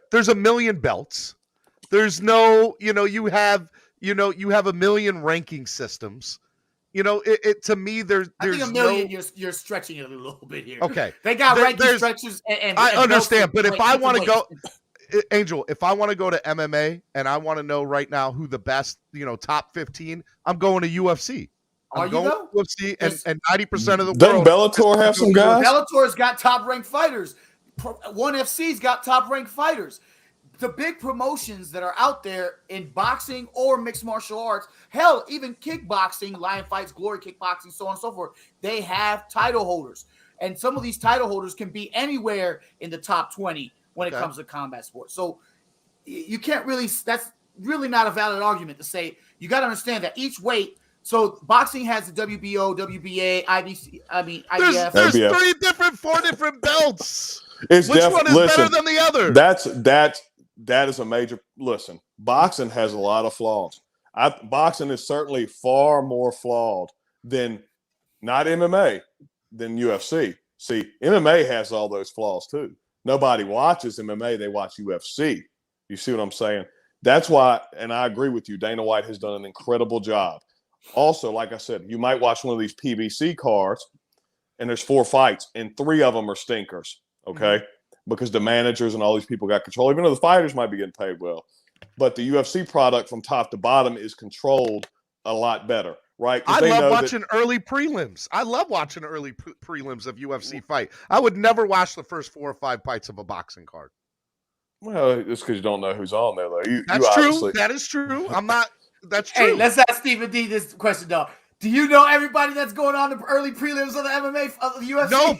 There's a million belts. There's no, you have a million ranking systems. To me, there's I think a million. You're stretching it a little bit here. Okay, they got ranking stretches. And I understand, but if I want to go, Angel, if I want to go to MMA and I want to know right now who the best, top 15, I'm going to UFC. I'm going to UFC, and 90% of the world. Doesn't Bellator have some guys? Bellator's got top ranked fighters. ONE FC's got top-ranked fighters. The big promotions that are out there in boxing or mixed martial arts, hell, even kickboxing, Lion Fights, Glory Kickboxing, so on and so forth, they have title holders. And some of these title holders can be anywhere in the top 20 when it comes to combat sports. So you can't really – that's really not a valid argument to say. You got to understand that each weight – so boxing has the WBO, WBA, IBF. There's 4 different belts. Which one is better than the other? That is a major listen. Boxing has a lot of flaws. Boxing is certainly far more flawed than not MMA than UFC. See, MMA has all those flaws too. Nobody watches MMA; they watch UFC. You see what I'm saying? That's why, and I agree with you. Dana White has done an incredible job. Also, like I said, you might watch one of these PBC cards, and there's 4 fights, and 3 of them are stinkers. Okay, because the managers and all these people got control, even though the fighters might be getting paid well. But the UFC product from top to bottom is controlled a lot better, right? I love watching early prelims. I love watching early prelims of UFC fight. I would never watch the first 4 or 5 fights of a boxing card. Well, it's because you don't know who's on there, though. That's true. That is true. I'm not. That's true. Hey, let's ask Stephen D this question, though. Do you know everybody that's going on the early prelims of the MMA of the UFC? No,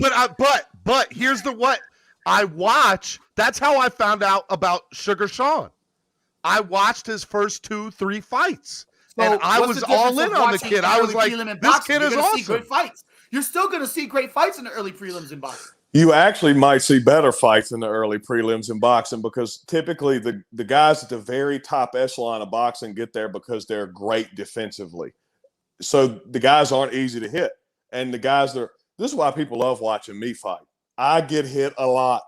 but here's what I watch. That's how I found out about Sugar Sean. I watched his first 2-3 fights, and I was all in on the kid. I was like, this kid is awesome. Great fights. You're still going to see great fights in the early prelims in boxing. You actually might see better fights in the early prelims in boxing because typically the guys at the very top echelon of boxing get there because they're great defensively. So the guys aren't easy to hit. And the guys this is why people love watching me fight. I get hit a lot.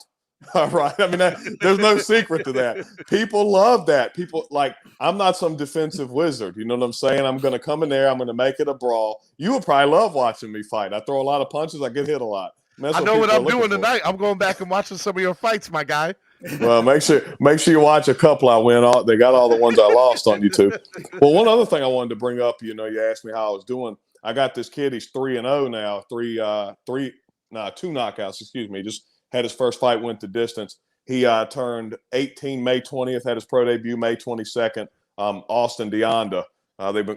All right. I mean, there's no secret to that. People love that. People like, I'm not some defensive wizard. You know what I'm saying? I'm going to come in there. I'm going to make it a brawl. You would probably love watching me fight. I throw a lot of punches. I get hit a lot. I know what I'm doing tonight. I'm going back and watching some of your fights, my guy. Well, make sure you watch a couple I win. They got all the ones I lost on YouTube. Well, one other thing I wanted to bring up, you asked me how I was doing. I got this kid. He's 3-0 now. 2 knockouts. Excuse me. Just had his first fight, went the distance. He turned 18 May 20th. Had his pro debut May 22nd. Austin Deonda.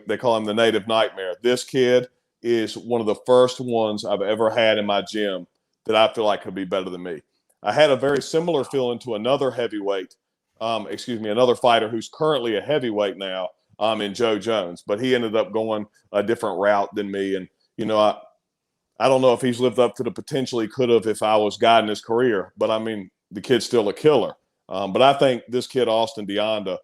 They call him the Native Nightmare. This kid is one of the first ones I've ever had in my gym that I feel like could be better than me. I had a very similar feeling to another heavyweight, another fighter who's currently a heavyweight now, in Joe Jones, but he ended up going a different route than me. And, I don't know if he's lived up to the potential he could have if I was guiding his career, but I mean, the kid's still a killer. But I think this kid, Austin Deonda,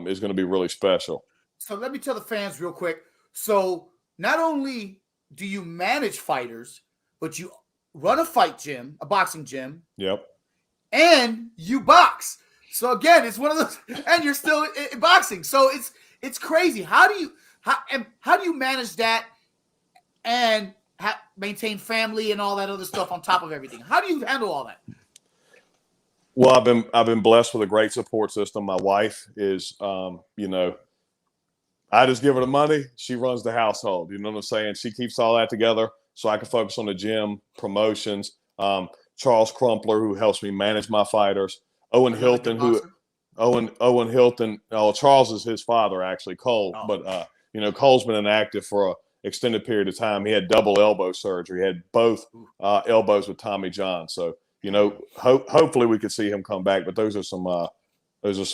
is going to be really special. So let me tell the fans real quick. So not only do you manage fighters, but you run a fight gym, a boxing gym. Yep. And you box. So again, it's one of those, and you're still in boxing. So it's crazy. How do you manage that and maintain family and all that other stuff on top of everything? How do you handle all that? Well, I've been blessed with a great support system. My wife is, I just give her the money. She runs the household. You know what I'm saying? She keeps all that together so I can focus on the gym, promotions. Charles Crumpler, who helps me manage my fighters. Owen Hilton, Charles is his father, actually, Cole. Oh. But, Cole's been inactive for an extended period of time. He had double elbow surgery. He had both elbows with Tommy John. So, hopefully we could see him come back. But those are some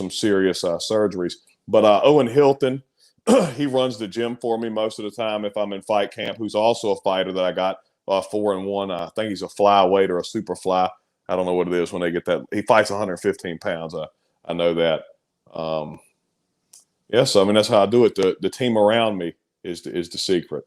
serious surgeries. But Owen Hilton, he runs the gym for me most of the time if I'm in fight camp, who's also a fighter that I got 4-1. I think he's a flyweight or a super fly. I don't know what it is when they get that. He fights 115 pounds. I know that. So I mean, that's how I do it. The team around me is the secret.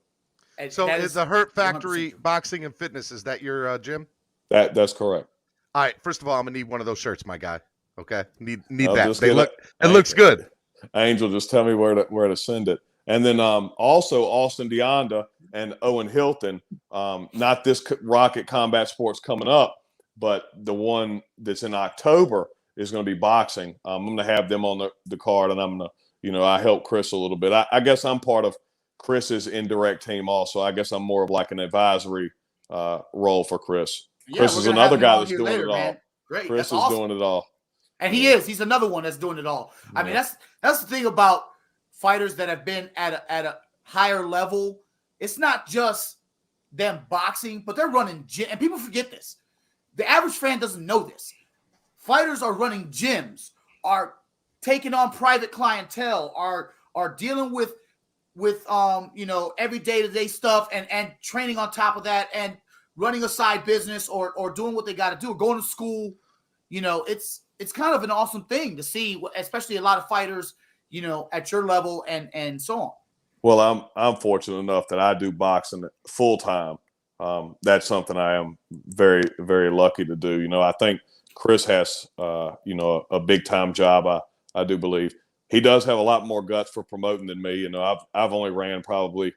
So is the Hurt Factory 100%. Boxing and Fitness, is that your gym? That's correct. All right. First of all, I'm gonna need one of those shirts, my guy. Okay. Need that. It looks good. Angel, just tell me where to send it. And then also Austin Deonda and Owen Hilton, not this Rocket Combat Sports coming up, but the one that's in October is going to be boxing. I'm going to have them on the card, and I'm going to, I help Chris a little bit. I guess I'm part of Chris's indirect team also. I guess I'm more of like an advisory role for Chris. Yeah, Chris is another guy that's doing it all. Great. Chris is doing it all. And he is. He's another one that's doing it all. Yeah. I mean, that's the thing about fighters that have been at a higher level. It's not just them boxing, but they're running gym. And people forget this. The average fan doesn't know this. Fighters are running gyms, are taking on private clientele, are dealing with every day-to-day stuff and training on top of that and running a side business or doing what they got to do, going to school. It's kind of an awesome thing to see, especially a lot of fighters, at your level and so on. Well, I'm fortunate enough that I do boxing full time. That's something I am very, very lucky to do. I think Chris has, a big time job. I do believe he does have a lot more guts for promoting than me. I've only ran probably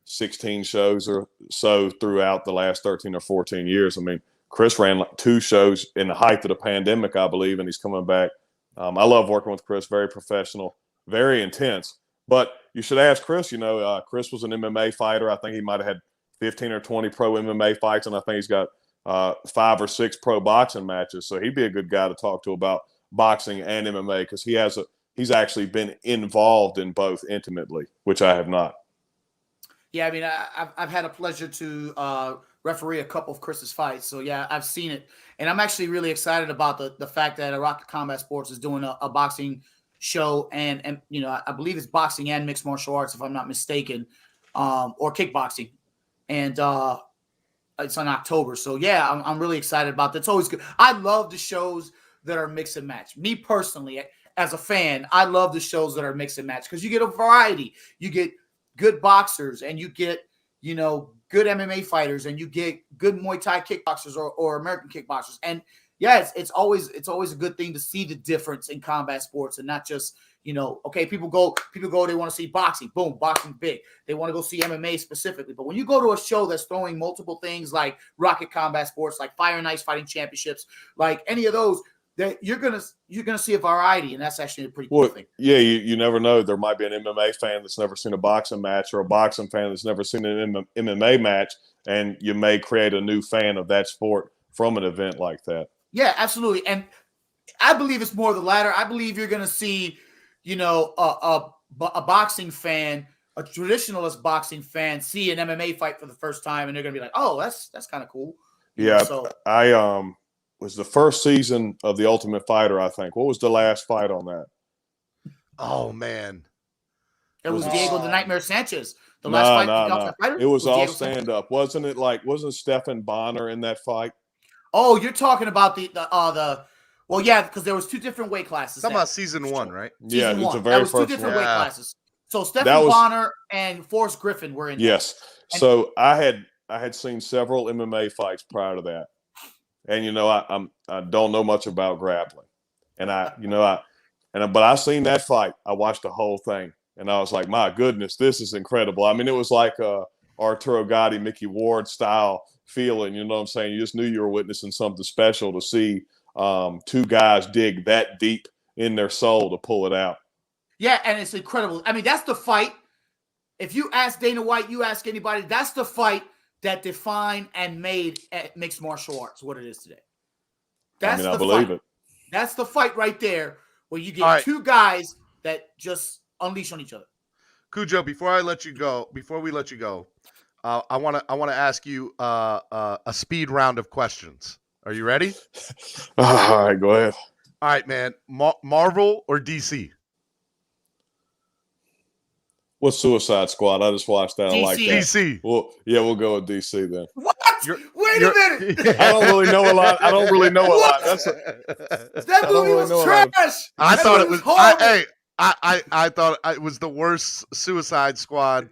16 shows or so throughout the last 13 or 14 years. I mean, Chris ran 2 shows in the height of the pandemic, I believe, and he's coming back. I love working with Chris. Very professional, very intense. But you should ask Chris. Chris was an MMA fighter. I think he might have had 15 or 20 pro MMA fights, and I think he's got 5 or 6 pro boxing matches. So he'd be a good guy to talk to about boxing and MMA because he's actually been involved in both intimately, which I have not. Yeah, I mean, I've had a pleasure to referee a couple of Chris's fights. So, yeah, I've seen it. And I'm actually really excited about the fact that Rocket Combat Sports is doing a boxing show. And I believe it's boxing and mixed martial arts, if I'm not mistaken, or kickboxing. And it's in October. So, yeah, I'm really excited about that. It's always good. I love the shows that are mix and match. Me personally, as a fan, I love the shows that are mix and match because you get a variety. You get good boxers and you get, good MMA fighters and you get good Muay Thai kickboxers or American kickboxers. And yeah, it's always a good thing to see the difference in combat sports and not just, okay, people go, they want to see boxing, boom, boxing big. They want to go see MMA specifically. But when you go to a show that's throwing multiple things like Rocket Combat Sports, like Fire and Ice Fighting Championships, like any of those, that you're gonna see a variety, and that's actually a pretty cool thing. Yeah, you never know. There might be an MMA fan that's never seen a boxing match, or a boxing fan that's never seen an MMA match, and you may create a new fan of that sport from an event like that. Yeah, absolutely. And I believe it's more the latter. I believe you're gonna see, a boxing fan, a traditionalist boxing fan, see an MMA fight for the first time, and they're gonna be like, "Oh, that's kind of cool." Yeah, so I was the first season of The Ultimate Fighter, I think. What was the last fight on that? Oh, man. It was Diego the Nightmare Sanchez. The last fight. No. Fighter? It was all stand-up. Wasn't it wasn't Stephan Bonner in that fight? Oh, you're talking about well, yeah, because there was two different weight classes. Talking about season 1, right? Yeah, season 1. The very was two different weight classes. So Stephan Bonner and Forrest Griffin were in. Yes. So I had seen several MMA fights prior to that. And I don't know much about grappling, and but I seen that fight. I watched the whole thing, and I was like, my goodness, this is incredible. I mean, it was like Arturo Gatti, Mickey Ward style feeling. You know what I'm saying? You just knew you were witnessing something special to see two guys dig that deep in their soul to pull it out. Yeah, and it's incredible. I mean, that's the fight. If you ask Dana White, you ask anybody, that's the fight that defined and made mixed martial arts what it is today. That's I believe fight. It. That's the fight right there where you get two guys that just unleash on each other. Cujo, before we let you go, I want to ask you a speed round of questions. Are you ready? All right, go ahead. All right, man. Marvel or DC? What's Suicide Squad? I just watched that. I like that. DC. Well, yeah, we'll go with DC then. What? Wait a minute. I don't really know a lot. That movie was trash. I thought it was horrible. I thought it was the worst Suicide Squad.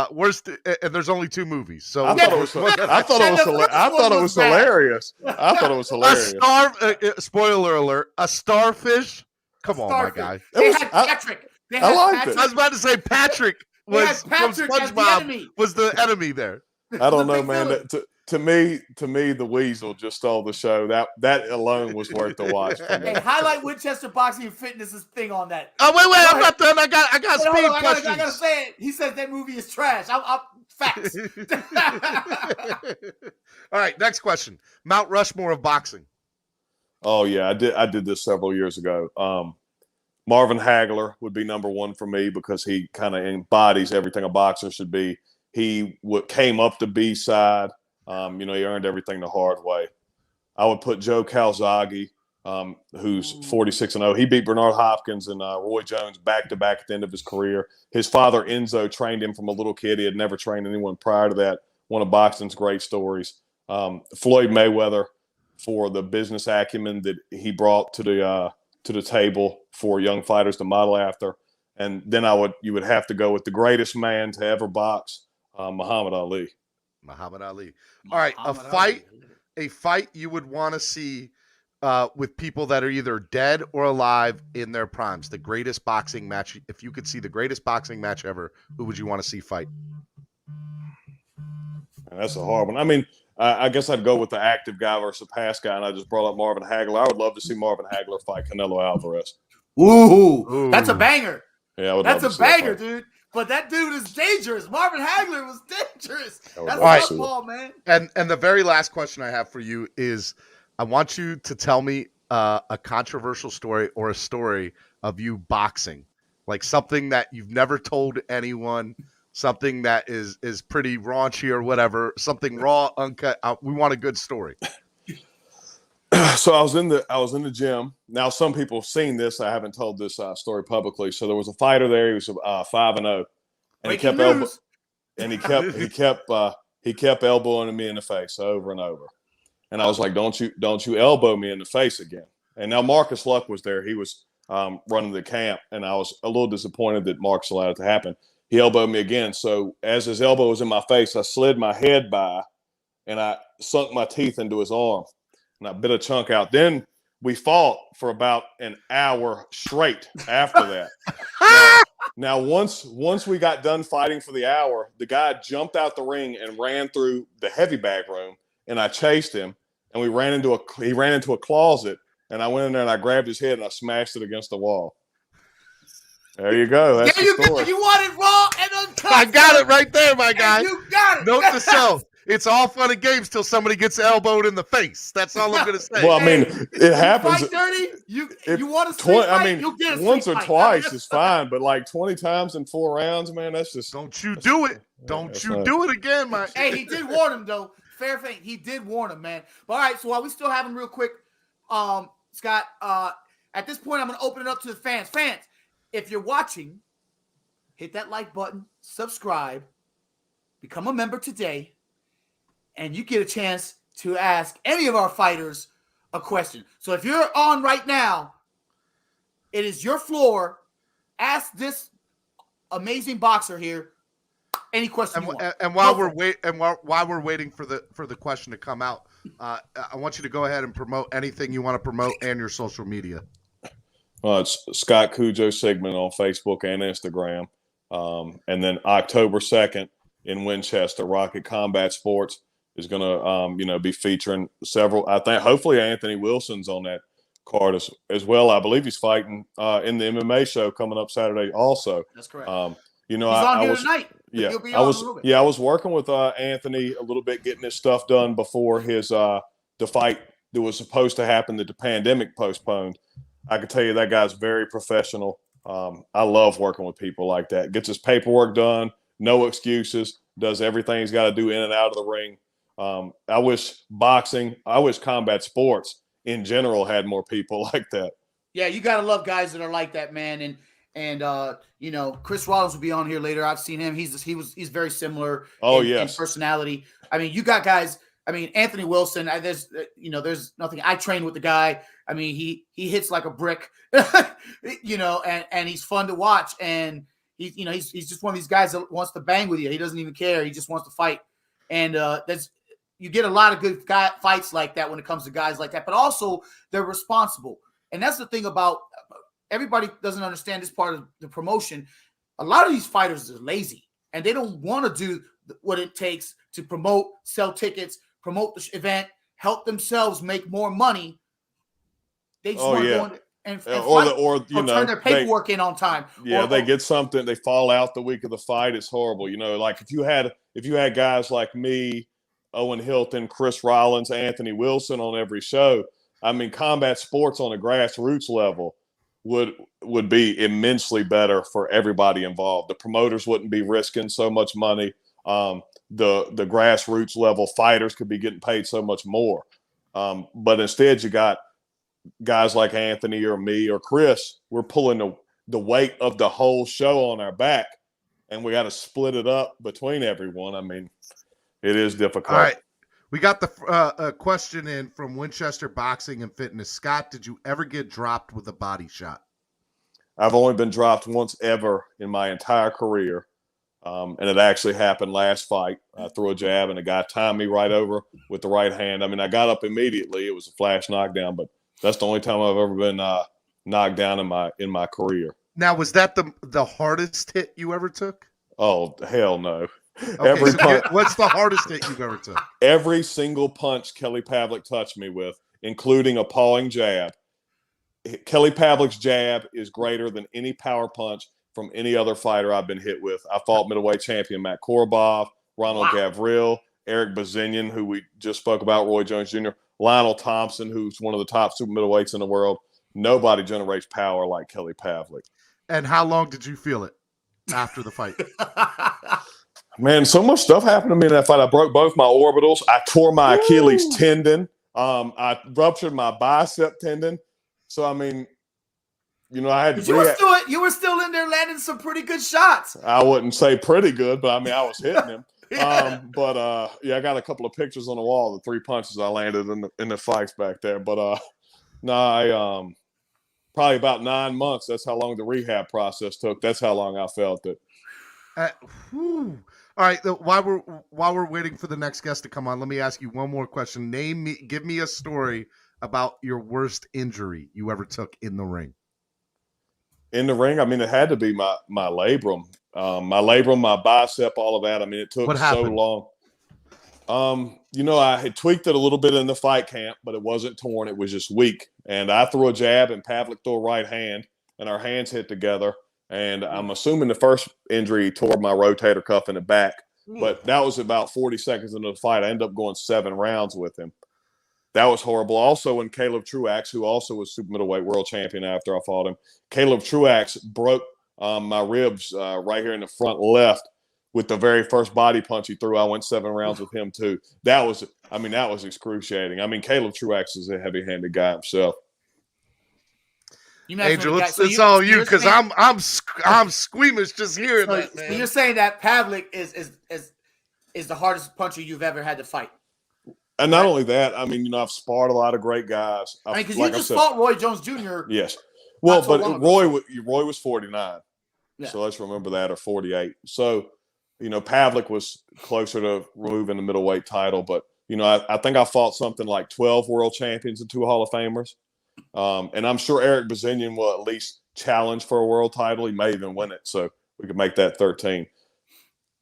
Worst, and there's only 2 movies. So I thought it was hilarious. I thought it was hilarious. Spoiler alert: a starfish. Come on, my guy. They had Patrick. I liked it. I was about to say Patrick was from SpongeBob was the enemy there. I don't know, man. To me, the Weasel just stole the show. That alone was worth the watch. Hey, highlight Winchester Boxing and Fitness's thing on that. Oh wait, I'm not done. I got speed questions. I gotta say it. He says that movie is trash. I'm facts. All right, next question. Mount Rushmore of boxing. Oh yeah, I did this several years ago. Marvin Hagler would be number 1 for me because he kind of embodies everything a boxer should be. He came up the B side. He earned everything the hard way. I would put Joe Calzaghe, who's 46-0. He beat Bernard Hopkins and Roy Jones back-to-back at the end of his career. His father, Enzo, trained him from a little kid. He had never trained anyone prior to that. One of boxing's great stories. Floyd Mayweather for the business acumen that he brought to the table for young fighters to model after. And then you would have to go with the greatest man to ever box, Muhammad Ali. Muhammad Ali. All right, a fight you would want to see with people that are either dead or alive in their primes. The greatest boxing match. If you could see the greatest boxing match ever, who would you want to see fight? That's a hard one. I mean, I guess I'd go with the active guy versus the past guy, and I just brought up Marvin Hagler. I would love to see Marvin Hagler fight Canelo Alvarez. Ooh. That's a banger. Yeah, that's a banger, dude. But that dude is dangerous. Marvin Hagler was dangerous. That's a ball, man. And the very last question I have for you is, I want you to tell me a controversial story or a story of you boxing, like something that you've never told anyone, something that is pretty raunchy or whatever, something raw, uncut. We want a good story. So I was in the gym. Now some people have seen this. I haven't told this story publicly. So there was a fighter there. He was 5-0, and he kept elbowing me in the face over and over. And I was like, "Don't you elbow me in the face again?" And now Marcus Luck was there. He was running the camp, and I was a little disappointed that Marcus allowed it to happen. He elbowed me again. So as his elbow was in my face, I slid my head by, and I sunk my teeth into his arm. and I bit a chunk out. Then we fought for about an hour straight after that. Now, once we got done fighting for the hour, the guy jumped out the ring and ran through the heavy bag room, and I chased him, and he ran into a closet, and I went in there and I grabbed his head and I smashed it against the wall. There you go. That's the story. You want it raw and uncut. I got it right there, my guy. You got it. Note to self. It's all fun and games till somebody gets elbowed in the face. That's all I'm gonna say. Well, I mean, it happens. Fight dirty. You want to fight? I mean, you'll get a once or fight. twice is fine, but like 20 times in 4 rounds, man, that's just. Don't you do it? Don't you do it again, man. Hey, he did warn him though. Fair thing. He did warn him, man. But all right, so while we still have him real quick, Scott, at this point, I'm gonna open it up to the fans. Fans, if you're watching, hit that like button, subscribe, become a member today. And you get a chance to ask any of our fighters a question. So if you're on right now, it is your floor. Ask this amazing boxer here any question you want. And while we're waiting for the question to come out, I want you to go ahead and promote anything you want to promote and your social media. It's Scott Cujo Sigmund on Facebook and Instagram. And then October 2nd in Winchester, Rocket Combat Sports is going to, be featuring several. I think hopefully Anthony Wilson's on that card as well. I believe he's fighting in the MMA show coming up Saturday also. That's correct. He's on here tonight. Yeah, I was working with Anthony a little bit, getting his stuff done before his the fight that was supposed to happen that the pandemic postponed. I can tell you that guy's very professional. I love working with people like that. Gets his paperwork done, no excuses, does everything he's got to do in and out of the ring. I wish combat sports in general had more people like that. Yeah, you got to love guys that are like that, man. And Chris Rollins will be on here later. I've seen him. He's very similar in personality. I mean, you got guys. I mean, Anthony Wilson, there's nothing. I train with the guy. I mean, he hits like a brick, and he's fun to watch. And he's just one of these guys that wants to bang with you. He doesn't even care. He just wants to fight. And you get a lot of good fights like that when it comes to guys like that. But also, they're responsible. And that's the thing about everybody doesn't understand this part of the promotion. A lot of these fighters are lazy, and they don't want to do what it takes to promote, sell tickets, promote the event, help themselves make more money. They just want to go in and fight, or turn their paperwork in on time. Yeah, they get something, they fall out the week of the fight. It's horrible. Like if you had guys like me, Owen Hilton, Chris Rollins, Anthony Wilson on every show, I mean, combat sports on a grassroots level would be immensely better for everybody involved. The promoters wouldn't be risking so much money. The grassroots level fighters could be getting paid so much more. But instead you got guys like Anthony or me or Chris, we're pulling the weight of the whole show on our back, and we got to split it up between everyone. I mean, it is difficult. All right. We got the question in from Winchester Boxing and Fitness. Scott, did you ever get dropped with a body shot? I've only been dropped once ever in my entire career. And it actually happened last fight. I threw a jab and the guy timed me right over with the right hand. I mean, I got up immediately. It was a flash knockdown, but that's the only time I've ever been knocked down in my career. Now, was that the hardest hit you ever took? Oh, hell no. Okay, what's the hardest hit you've ever took? Every single punch Kelly Pavlik touched me with, including a pawing jab. Kelly Pavlik's jab is greater than any power punch from any other fighter I've been hit with. I fought middleweight champion Matt Korobov, Ronald Gavril, Eric Bazinian, who we just spoke about, Roy Jones Jr., Lionel Thompson, who's one of the top super middleweights in the world. Nobody generates power like Kelly Pavlik. And how long did you feel it after the fight? Man, so much stuff happened to me in that fight. I broke both my orbitals. I tore my Achilles tendon. I ruptured my bicep tendon. So, I mean, I had to you were still in there landing some pretty good shots. I wouldn't say pretty good, but I mean, I was hitting him. I got a couple of pictures on the wall, the 3 punches I landed in the fights back there. But I probably about 9 months. That's how long the rehab process took. That's how long I felt it. All right. While we're waiting for the next guest to come on, let me ask you one more question. Give me a story about your worst injury you ever took in the ring. In the ring, I mean, it had to be my labrum. My labrum, my bicep, all of that. I mean, it took so long. I had tweaked it a little bit in the fight camp, but it wasn't torn. It was just weak. And I threw a jab and Pavlik threw a right hand, and our hands hit together. And I'm assuming the first injury tore my rotator cuff in the back. But that was about 40 seconds into the fight. I ended up going 7 rounds with him. That was horrible. Also, when Caleb Truax, who also was super middleweight world champion after I fought him, Caleb Truax broke my ribs right here in the front left with the very first body punch he threw. I went 7 rounds with him too. That was excruciating. I mean, Caleb Truax is a heavy-handed guy himself. Angel, it's all you because I'm squeamish just hearing that, man. So you're saying that Pavlik is the hardest puncher you've ever had to fight? And not only that, I mean, I've sparred a lot of great guys. Because you just fought Roy Jones Jr. Yes. Well, but Roy was 49. Yeah. So let's remember that, or 48. So, Pavlik was closer to removing the middleweight title. But, I think I fought something like 12 world champions and 2 Hall of Famers. And I'm sure Eric Bazinian will at least challenge for a world title. He may even win it. So we could make that 13.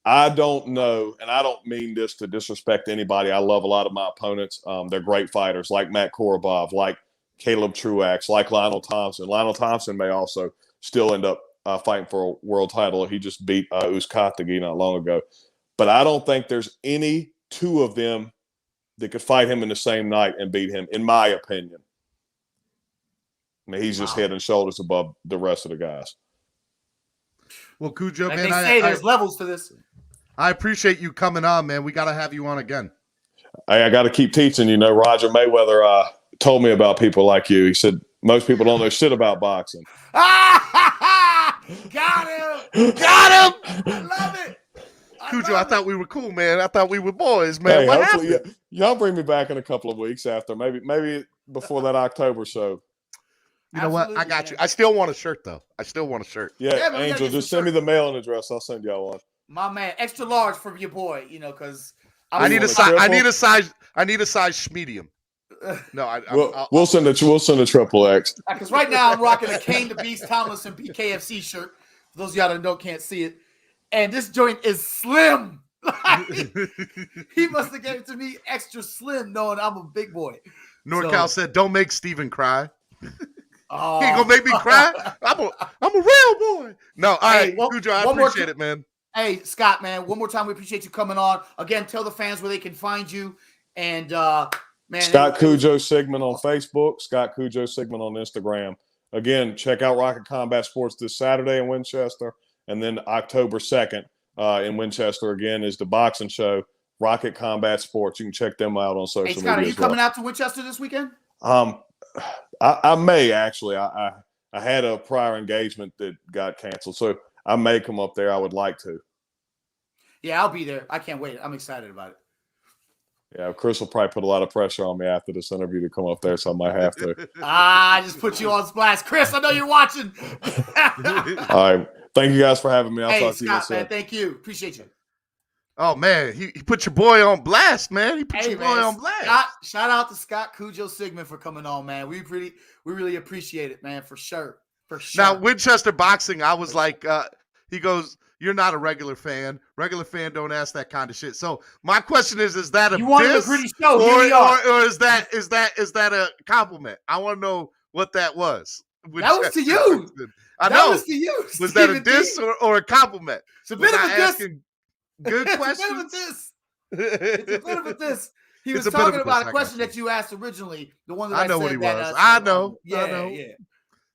I don't know, and I don't mean this to disrespect anybody. I love a lot of my opponents. They're great fighters, like Matt Korobov, like Caleb Truax, like Lionel Thompson. Lionel Thompson may also still end up fighting for a world title. He just beat Uzcategui not long ago. But I don't think there's any 2 of them that could fight him in the same night and beat him, in my opinion. I mean, he's just head and shoulders above the rest of the guys. Well, Cujo, man, there's levels to this. I appreciate you coming on, man. We got to have you on again. I got to keep teaching. Roger Mayweather told me about people like you. He said most people don't know shit about boxing. Got him! Got him! I love it. Cujo, I thought we were cool, man. I thought we were boys, man. Hey, what happened? Y'all bring me back in a couple of weeks after, maybe before that October show. You know what? I got you. I still want a shirt, though. Yeah, Angel, just send me the mailing address. I'll send y'all one. My man, extra large for your boy. Because I need a size medium. No, we'll send a triple X. Because right now I'm rocking a Kane the Beast Tomlinson BKFC shirt. For those of y'all that can't see it, and this joint is slim. He must have given it to me extra slim, knowing I'm a big boy. NorCal said, "Don't make Steven cry." Oh. He ain't gonna make me cry. I'm a real boy. No, all right, Cujo, I appreciate it, man. Hey, Scott, man, one more time, we appreciate you coming on. Again, tell the fans where they can find you. And, man. Scott Cujo Sigmund on Facebook, Scott Cujo Sigmund on Instagram. Again, check out Rocket Combat Sports this Saturday in Winchester. And then October 2nd in Winchester, again, is the boxing show, Rocket Combat Sports. You can check them out on social media. Scott, are you coming out to Winchester this weekend? I may actually. I had a prior engagement that got canceled, so I may come up there. I would like to. Yeah, I'll be there. I can't wait. I'm excited about it. Yeah, Chris will probably put a lot of pressure on me after this interview to come up there, so I might have to. I just put you on splash. Chris, I know you're watching. All right. Thank you guys for having me. I'll talk to you Scott, man, thank you. Appreciate you. Oh, man. He put your boy on blast, man. He put your boy on blast. Shout out to Scott Cujo Sigmund for coming on, man. We really appreciate it, man, for sure. For sure. Now, Winchester Boxing, I was like, he goes, "You're not a regular fan. Regular fan don't ask that kind of shit." So my question is that a diss, a gritty show? or is that a compliment? I want to know what that was. That was to you. I know. That was to you. Was that a diss or a compliment? It's a bit of a diss. Good question. It's a bit of a diss. He was talking about a question that you asked originally. The one that I know what he was. I know. Yeah.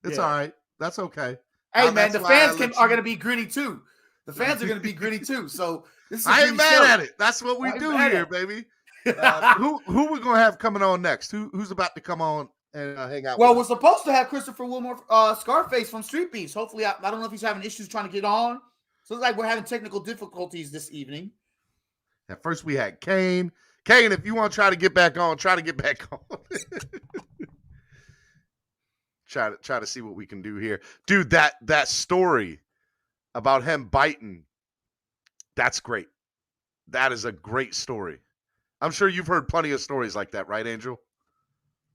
It's all right. That's okay. Hey, man, the fans are going to be gritty too. The fans are going to be gritty too. So this is I ain't mad at it. That's what we do here, baby. Who we gonna have coming on next? Who's about to come on and hang out? Well, we're supposed to have Christopher Wilmore, Scarface from Streetbeefs. Hopefully, I don't know if he's having issues trying to get on. So it's like we're having technical difficulties this evening. At first, we had Kane. Kane, if you want to try to get back on, try to get back on. try to see what we can do here, dude. That story about him biting, that's great. That is a great story. I'm sure you've heard plenty of stories like that, right, Angel?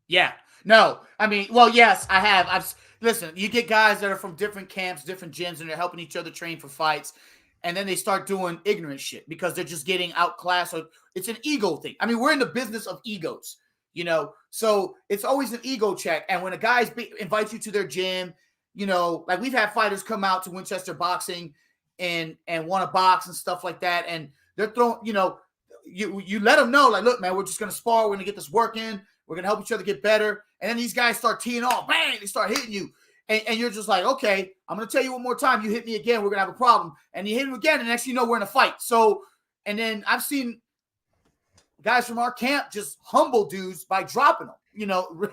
Yeah. No, I mean, well, yes, I have. Listen, you get guys that are from different camps, different gyms, and they're helping each other train for fights. And then they start doing ignorant shit because they're just getting outclassed. Or it's an ego thing. I mean, we're in the business of egos, you know, so it's always an ego check. And when a guy invites you to their gym, you know, like we've had fighters come out to Winchester boxing and want to box and stuff like that. And they're throwing, you know, you let them know, like, look, man, we're just going to spar. We're going to get this work in. We're going to help each other get better. And then these guys start teeing off. Bang, they start hitting you. And you're just like, okay, I'm going to tell you one more time. You hit me again, we're going to have a problem. And you hit him again, and next thing you know, we're in a fight. So, and then I've seen guys from our camp just humble dudes by dropping them, you know,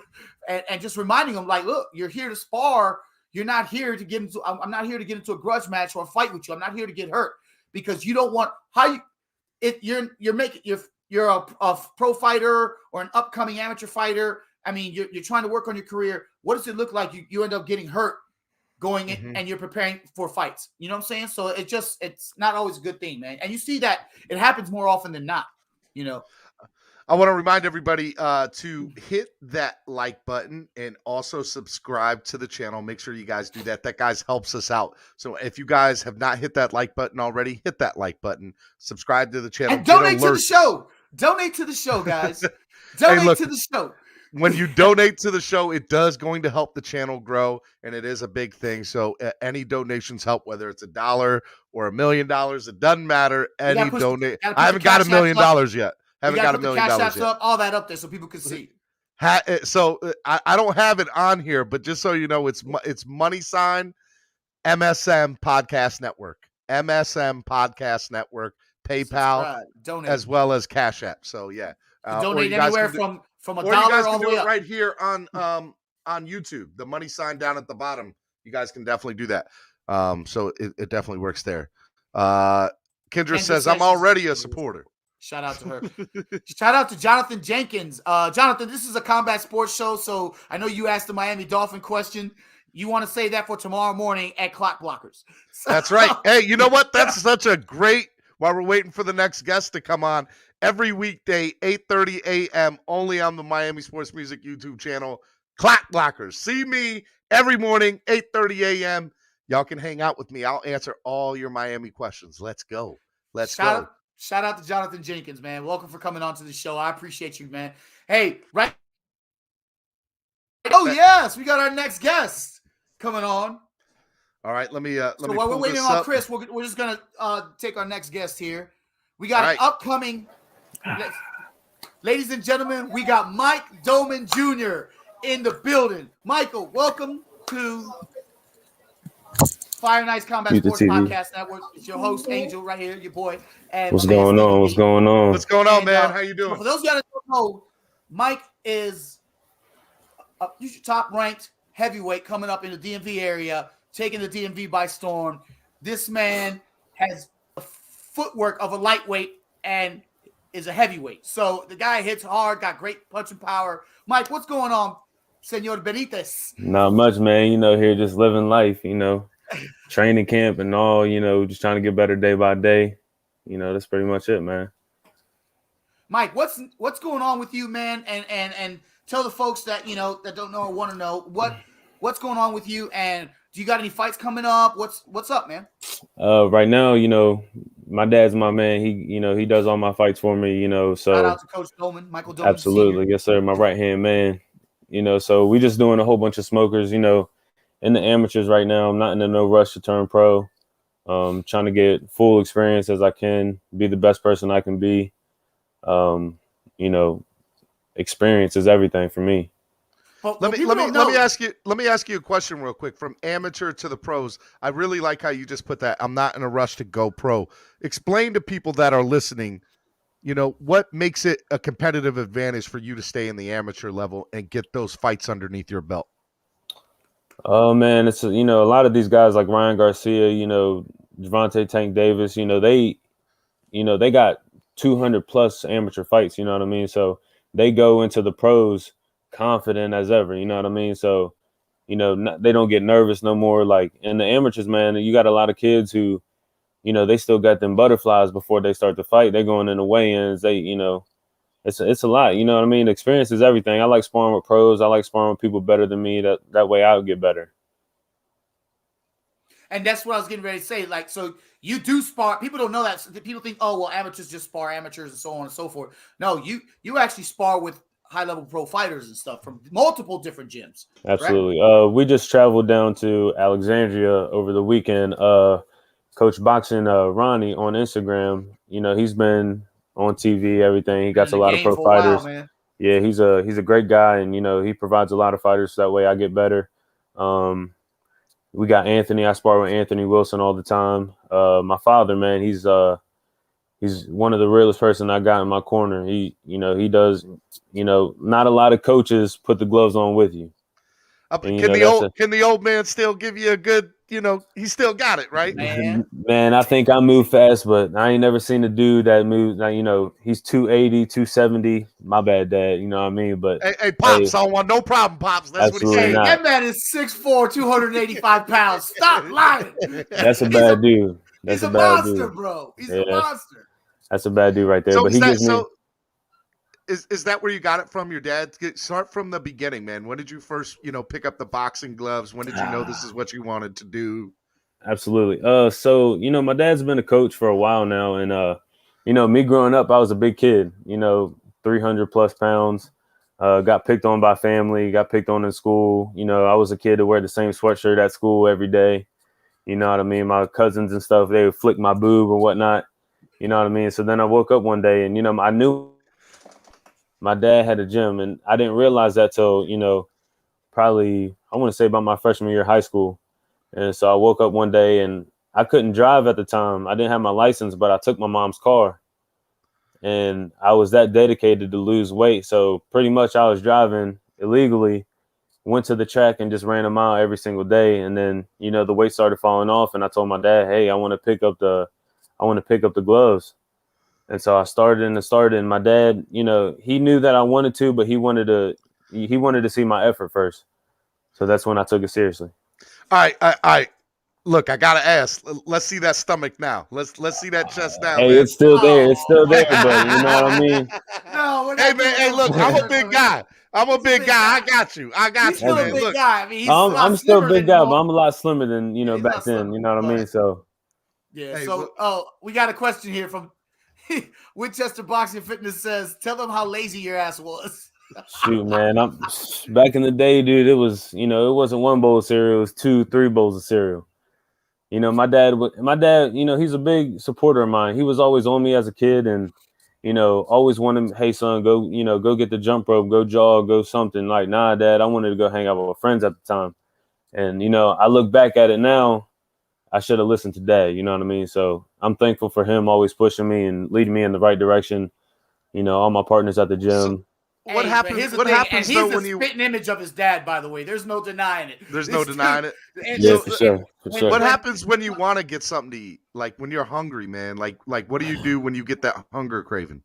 and just reminding them, like, look, you're here to spar. You're not here to get into, I'm not here to get into a grudge match or a fight with you. I'm not here to get hurt because you don't want, you're a pro fighter or an upcoming amateur fighter. I mean, you're trying to work on your career. What does it look like? You end up getting hurt going in and you're preparing for fights. You know what I'm saying? So it's not always a good thing, man. And you see that it happens more often than not, you know. I want to remind everybody to hit that like button and also subscribe to the channel. Make sure you guys do that. That, guys, helps us out. So if you guys have not hit that like button already, hit that like button, subscribe to the channel. And donate to the show. Donate to the show, guys. Donate to the show. When you donate to the show, it does going to help the channel grow, and it is a big thing. So any donations help, whether it's $1 or $1 million. It doesn't matter. Any donate. I haven't got $1 million yet. Haven't got $1 million yet. Up, all that up there so people can see. So I don't have it on here, but just so you know, it's money sign MSM Podcast Network, MSM Podcast Network, PayPal, as well as Cash App. So yeah, donate anywhere from $1 or you guys all can the do way it up. right here on YouTube. The money sign down at the bottom. You guys can definitely do that. So it definitely works there. Kendra says I'm already a supporter. Shout out to her. Shout out to Jonathan Jenkins. Jonathan, this is a combat sports show, so I know you asked the Miami Dolphin question. You want to say that for tomorrow morning at Clock Blockers. So, that's right. Hey, you know what? That's such a great, while we're waiting for the next guest to come on, every weekday, 8:30 a.m., only on the Miami Sports Music YouTube channel, Clock Blockers. See me every morning, 8:30 a.m. Y'all can hang out with me. I'll answer all your Miami questions. Let's go. Let's go. Shout out to Jonathan Jenkins, man. Welcome for coming on to the show. I appreciate you, man. Hey, right. Oh, yes. We got our next guest coming on. All right. Let me while we're waiting on Chris, we're just going to take our next guest here. We got an upcoming, ladies and gentlemen, we got Mike Doleman Jr. in the building. Michael, welcome to Fire Nights Combat Sports Podcast Network. It's your host, Angel, right here, your boy. And What's going on? What's going on? What's going on, man? How you doing? For those of y'all that don't know, Mike is a top ranked heavyweight coming up in the DMV area, taking the DMV by storm. This man has the footwork of a lightweight and is a heavyweight. So the guy hits hard, got great punching power. Mike, what's going on, Senor Benitez? Not much, man. You know, here just living life, you know. Training camp and all, you know, just trying to get better day by day. You know, that's pretty much it, man. Mike, what's going on with you, man? And tell the folks that, you know, that don't know or want to know what's going on with you, and do you got any fights coming up? What's up, man? Right now, you know, my dad's my man. He does all my fights for me, you know. So shout out to Coach Doleman, Michael Doman. Absolutely, Sr. Yes, sir. My right hand man. You know, so we just doing a whole bunch of smokers, you know. In the amateurs right now, I'm not in no rush to turn pro. Trying to get full experience as I can, be the best person I can be. You know, experience is everything for me. Well, let me ask you a question real quick. From amateur to the pros, I really like how you just put that. I'm not in a rush to go pro. Explain to people that are listening, you know, what makes it a competitive advantage for you to stay in the amateur level and get those fights underneath your belt. Oh man, it's you know, a lot of these guys like Ryan Garcia, you know, Gervonta Tank Davis, you know, they got 200 plus amateur fights, you know what I mean? So they go into the pros confident as ever, you know what I mean? So, you know, they don't get nervous no more. Like in the amateurs, man, you got a lot of kids who, they still got them butterflies before they start to fight. They're going in the weigh-ins. It's a lot. You know what I mean? Experience is everything. I like sparring with pros. I like sparring with people better than me. That way I'll get better. And that's what I was getting ready to say. Like, so you do spar. People don't know that. People think, oh, well, amateurs just spar amateurs and so on and so forth. No, you actually spar with high-level pro fighters and stuff from multiple different gyms. Absolutely. We just traveled down to Alexandria over the weekend. Coach Boxing Ronnie on Instagram, he's been on TV, everything. He got a lot of pro fighters. While, yeah, he's a great guy, and he provides a lot of fighters, so that way I get better. We got Anthony. I spar with Anthony Wilson all the time. My father, man, he's one of the realest person I got in my corner. He does, not a lot of coaches put the gloves on with you. And, can the old man still give you a good, he still got it, right? Man, I think I move fast, but I ain't never seen a dude that moves. He's 280, 270. My bad, Dad. You know what I mean? But hey, Pops, I don't want no problem, Pops. That's what he's saying. That man is 6'4", 285 pounds. Stop lying. That's a bad dude. That's a monster, bro. He's a monster. That's a bad dude right there. So but is that where you got it from? Your dad? Start from the beginning, man. When did you first, pick up the boxing gloves? When did you know this is what you wanted to do? Absolutely. So my dad's been a coach for a while now, and me growing up, I was a big kid. 300 plus pounds. Got picked on by family. Got picked on in school. I was a kid to wear the same sweatshirt at school every day. You know what I mean? My cousins and stuff, they would flick my boob or whatnot. You know what I mean? So then I woke up one day, and I knew my dad had a gym, and I didn't realize that till, probably, I want to say about my freshman year of high school. And so I woke up one day, and I couldn't drive at the time. I didn't have my license, but I took my mom's car. And I was that dedicated to lose weight. So pretty much I was driving illegally, went to the track and just ran a mile every single day. And then, the weight started falling off, and I told my dad, hey, I want to pick up the gloves. And so I started, and my dad, he knew that I wanted to, but he wanted to see my effort first. So that's when I took it seriously. All right. Look, I gotta ask. Let's see that stomach now. Let's see that chest now. Hey, man. it's still there. It's still there, but you know what I mean? No, hey man, hey, look, I'm a big guy. I got you. He's still a big guy. I mean, I'm still a big guy, but I'm a lot slimmer than back then. You know what I mean? So yeah. So we got a question here from Winchester Boxing Fitness. Says, tell them how lazy your ass was. Shoot, man. I'm back in the day, dude. It was, it wasn't one bowl of cereal. It was 2-3 bowls of cereal. My dad, he's a big supporter of mine. He was always on me as a kid, and, always wanted, hey, son, go get the jump rope, go jog, go something. Like, nah, Dad, I wanted to go hang out with my friends at the time. And, I look back at it now, I should have listened to Dad, you know what I mean? So I'm thankful for him always pushing me and leading me in the right direction. All my partners at the gym. What happens though when you spitting image of his dad, by the way? There's no denying it. Yeah, for sure. What happens when you want to get something to eat? Like when you're hungry, man. Like what do you do when you get that hunger craving?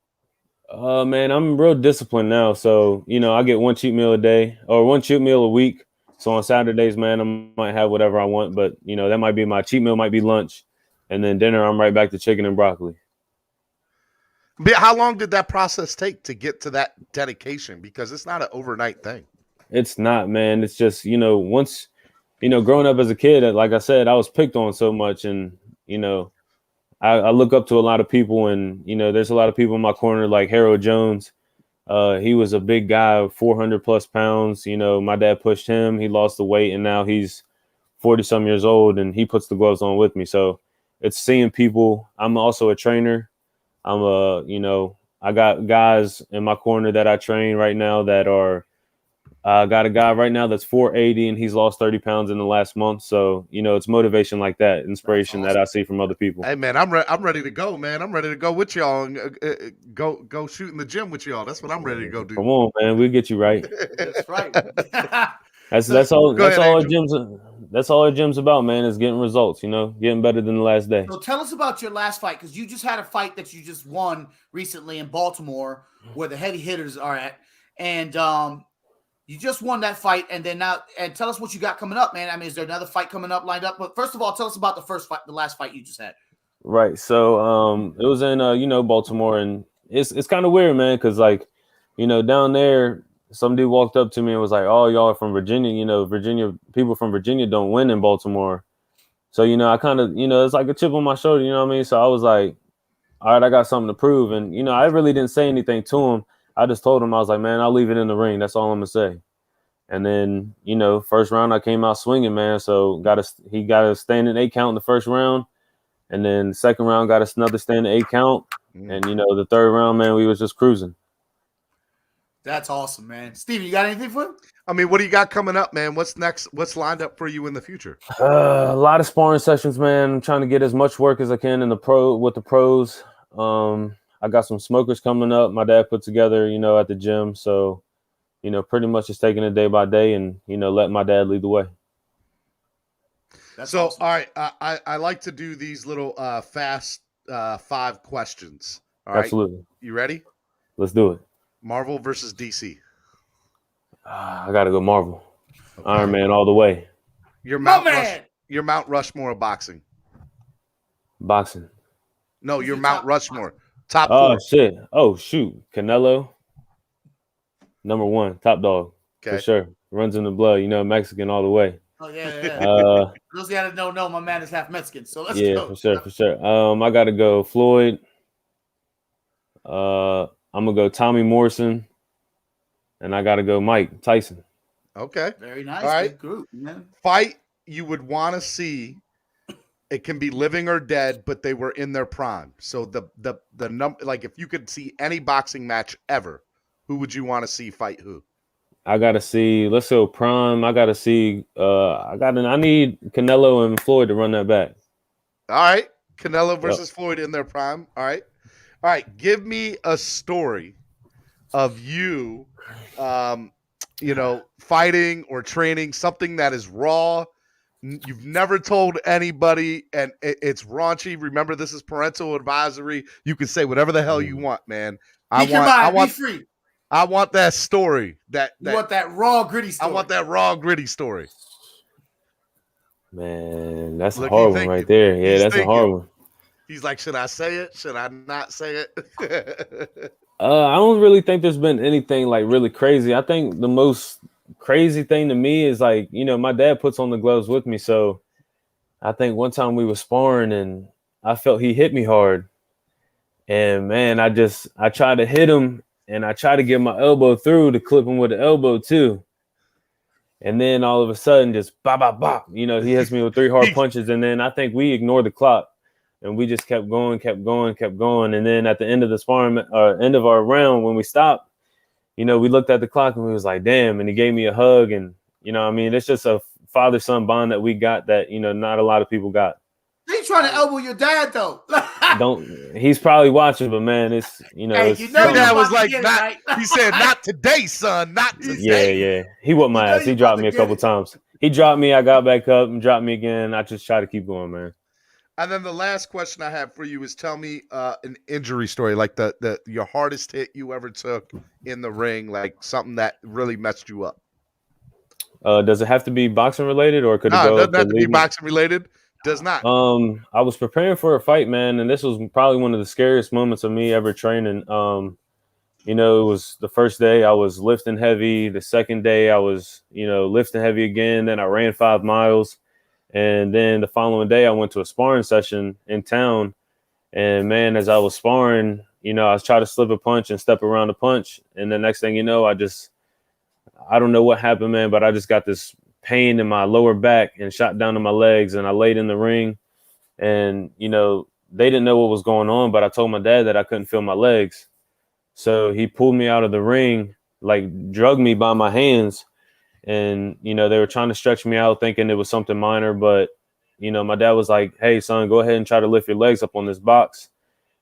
Man, I'm real disciplined now. So, I get one cheat meal a day or one cheat meal a week. So on Saturdays, man, I might have whatever I want, but that might be my cheat meal, might be lunch, and then dinner I'm right back to chicken and broccoli. But how long did that process take to get to that dedication? Because it's not an overnight thing. It's not, man. It's just, once, growing up as a kid, like I said, I was picked on so much. And, I look up to a lot of people, and, there's a lot of people in my corner like Harold Jones. He was a big guy, 400 plus pounds. My dad pushed him. He lost the weight, and now he's 40 some years old, and he puts the gloves on with me. So it's seeing people. I'm also a trainer. I got guys in my corner that I train right now that are, got a guy right now that's 480 and he's lost 30 pounds in the last month. So, it's motivation like that, inspiration that I see from other people. Hey man, I'm ready to go, man. I'm ready to go with y'all and go shoot in the gym with y'all. That's what I'm ready to go do. Come on, man. We'll get you right. That's right. That's all our gym's about, man, is getting results, getting better than the last day. So tell us about your last fight, because you just had a fight that you just won recently in Baltimore where the heavy hitters are at. And you just won that fight, and tell us what you got coming up, man. I mean, is there another fight coming up lined up? But first of all, tell us about the last fight you just had. Right. So it was in Baltimore, and it's kind of weird, man, because like, down there, some dude walked up to me and was like, "Oh, y'all are from Virginia. Virginia people from Virginia don't win in Baltimore." So, I kind of, it's like a chip on my shoulder, you know what I mean? So I was like, all right, I got something to prove. And, I really didn't say anything to him. I just told him, I was like, man, I'll leave it in the ring. That's all I'm gonna say. And then, first round I came out swinging, man. So he got a standing 8 count in the first round. And then second round got us another standing 8 count. And, the third round, man, we was just cruising. That's awesome, man. Steven, you got anything for him? I mean, what do you got coming up, man? What's next? What's lined up for you in the future? A lot of sparring sessions, man. I'm trying to get as much work as I can with the pros. I got some smokers coming up. My dad put together, at the gym. So, pretty much just taking it day by day and, letting my dad lead the way. That's so, awesome. All right. I like to do these little fast 5 questions. All right. Absolutely. You ready? Let's do it. Marvel versus DC. I got to go Marvel. Okay. Iron Man all the way. Your Mount Rushmore of boxing. Boxing. No, your Mount Rushmore. Top 4. Oh, shit. Oh, shoot. Canelo. Number 1. Top dog. Okay. For sure. Runs in the blood. Mexican all the way. Oh, yeah. Those guys don't know my man is half Mexican. So let's go. For sure. I got to go Floyd. I'm going to go Tommy Morrison. And I got to go Mike Tyson. Okay. Very nice. All right. Good group, man. Fight you would want to see. It can be living or dead, but they were in their prime. So the number, like if you could see any boxing match ever, who would you want to see fight who? I got to see, let's go prime. I got to see, I need Canelo and Floyd to run that back. All right. Canelo versus Floyd in their prime. All right. All right. Give me a story of you, fighting or training, something that is raw. You've never told anybody, and it's raunchy. Remember, this is parental advisory. You can say whatever the hell you want, man. Be free. I want that story. You want that raw, gritty story. I want that raw, gritty story. Man, that's a hard one right there. Yeah, that's a hard one. He's like, should I say it? Should I not say it? I don't really think there's been anything like really crazy. I think the most crazy thing to me is like, my dad puts on the gloves with me. So I think one time we were sparring and I felt he hit me hard. And man, I tried to hit him and I tried to get my elbow through to clip him with the elbow too. And then all of a sudden just bop, bop, bop. He hits me with 3 hard punches. And then I think we ignored the clock. And we just kept going. And then at the end of the sparring, end of our round, when we stopped, we looked at the clock and we was like, damn. And he gave me a hug. And, it's just a father-son bond that we got that, not a lot of people got. They trying to elbow your dad, though. He's probably watching, but man, it's, your dad was like, he said, not today, son, not today. Yeah. He whooped my ass. He dropped me a couple times. He dropped me. I got back up and dropped me again. I just try to keep going, man. And then the last question I have for you is tell me an injury story, like your hardest hit you ever took in the ring, like something that really messed you up. Does it have to be boxing related or could it go? No, it doesn't have to be boxing related. Does not. I was preparing for a fight, man, and this was probably one of the scariest moments of me ever training. It was the first day I was lifting heavy. The second day I was, lifting heavy again. Then I ran 5 miles. And then the following day, I went to a sparring session in town. And, man, as I was sparring, I was trying to slip a punch and step around the punch. And the next thing you know, I don't know what happened, man, but I just got this pain in my lower back and shot down to my legs. And I laid in the ring. And, they didn't know what was going on, but I told my dad that I couldn't feel my legs. So he pulled me out of the ring, like drugged me by my hands. And, they were trying to stretch me out thinking it was something minor. But, my dad was like, hey, son, go ahead and try to lift your legs up on this box.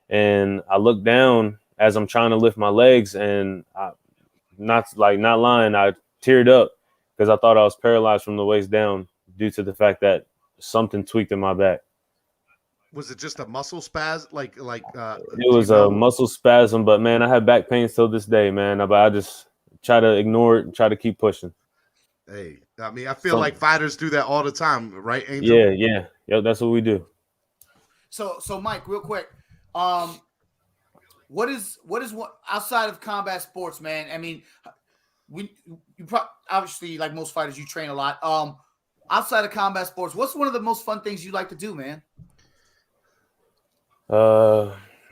And I looked down as I'm trying to lift my legs and not lying, I teared up because I thought I was paralyzed from the waist down due to the fact that something tweaked in my back. Was it just a muscle spasm? It was a muscle spasm, but man, I have back pain till this day, man. But I just try to ignore it and try to keep pushing. Hey, I mean, I feel like fighters do that all the time, right, Angel? Yeah. Yep, that's what we do. So Mike, real quick, what is outside of combat sports, man? I mean, obviously, like most fighters, you train a lot. Outside of combat sports, what's one of the most fun things you like to do, man?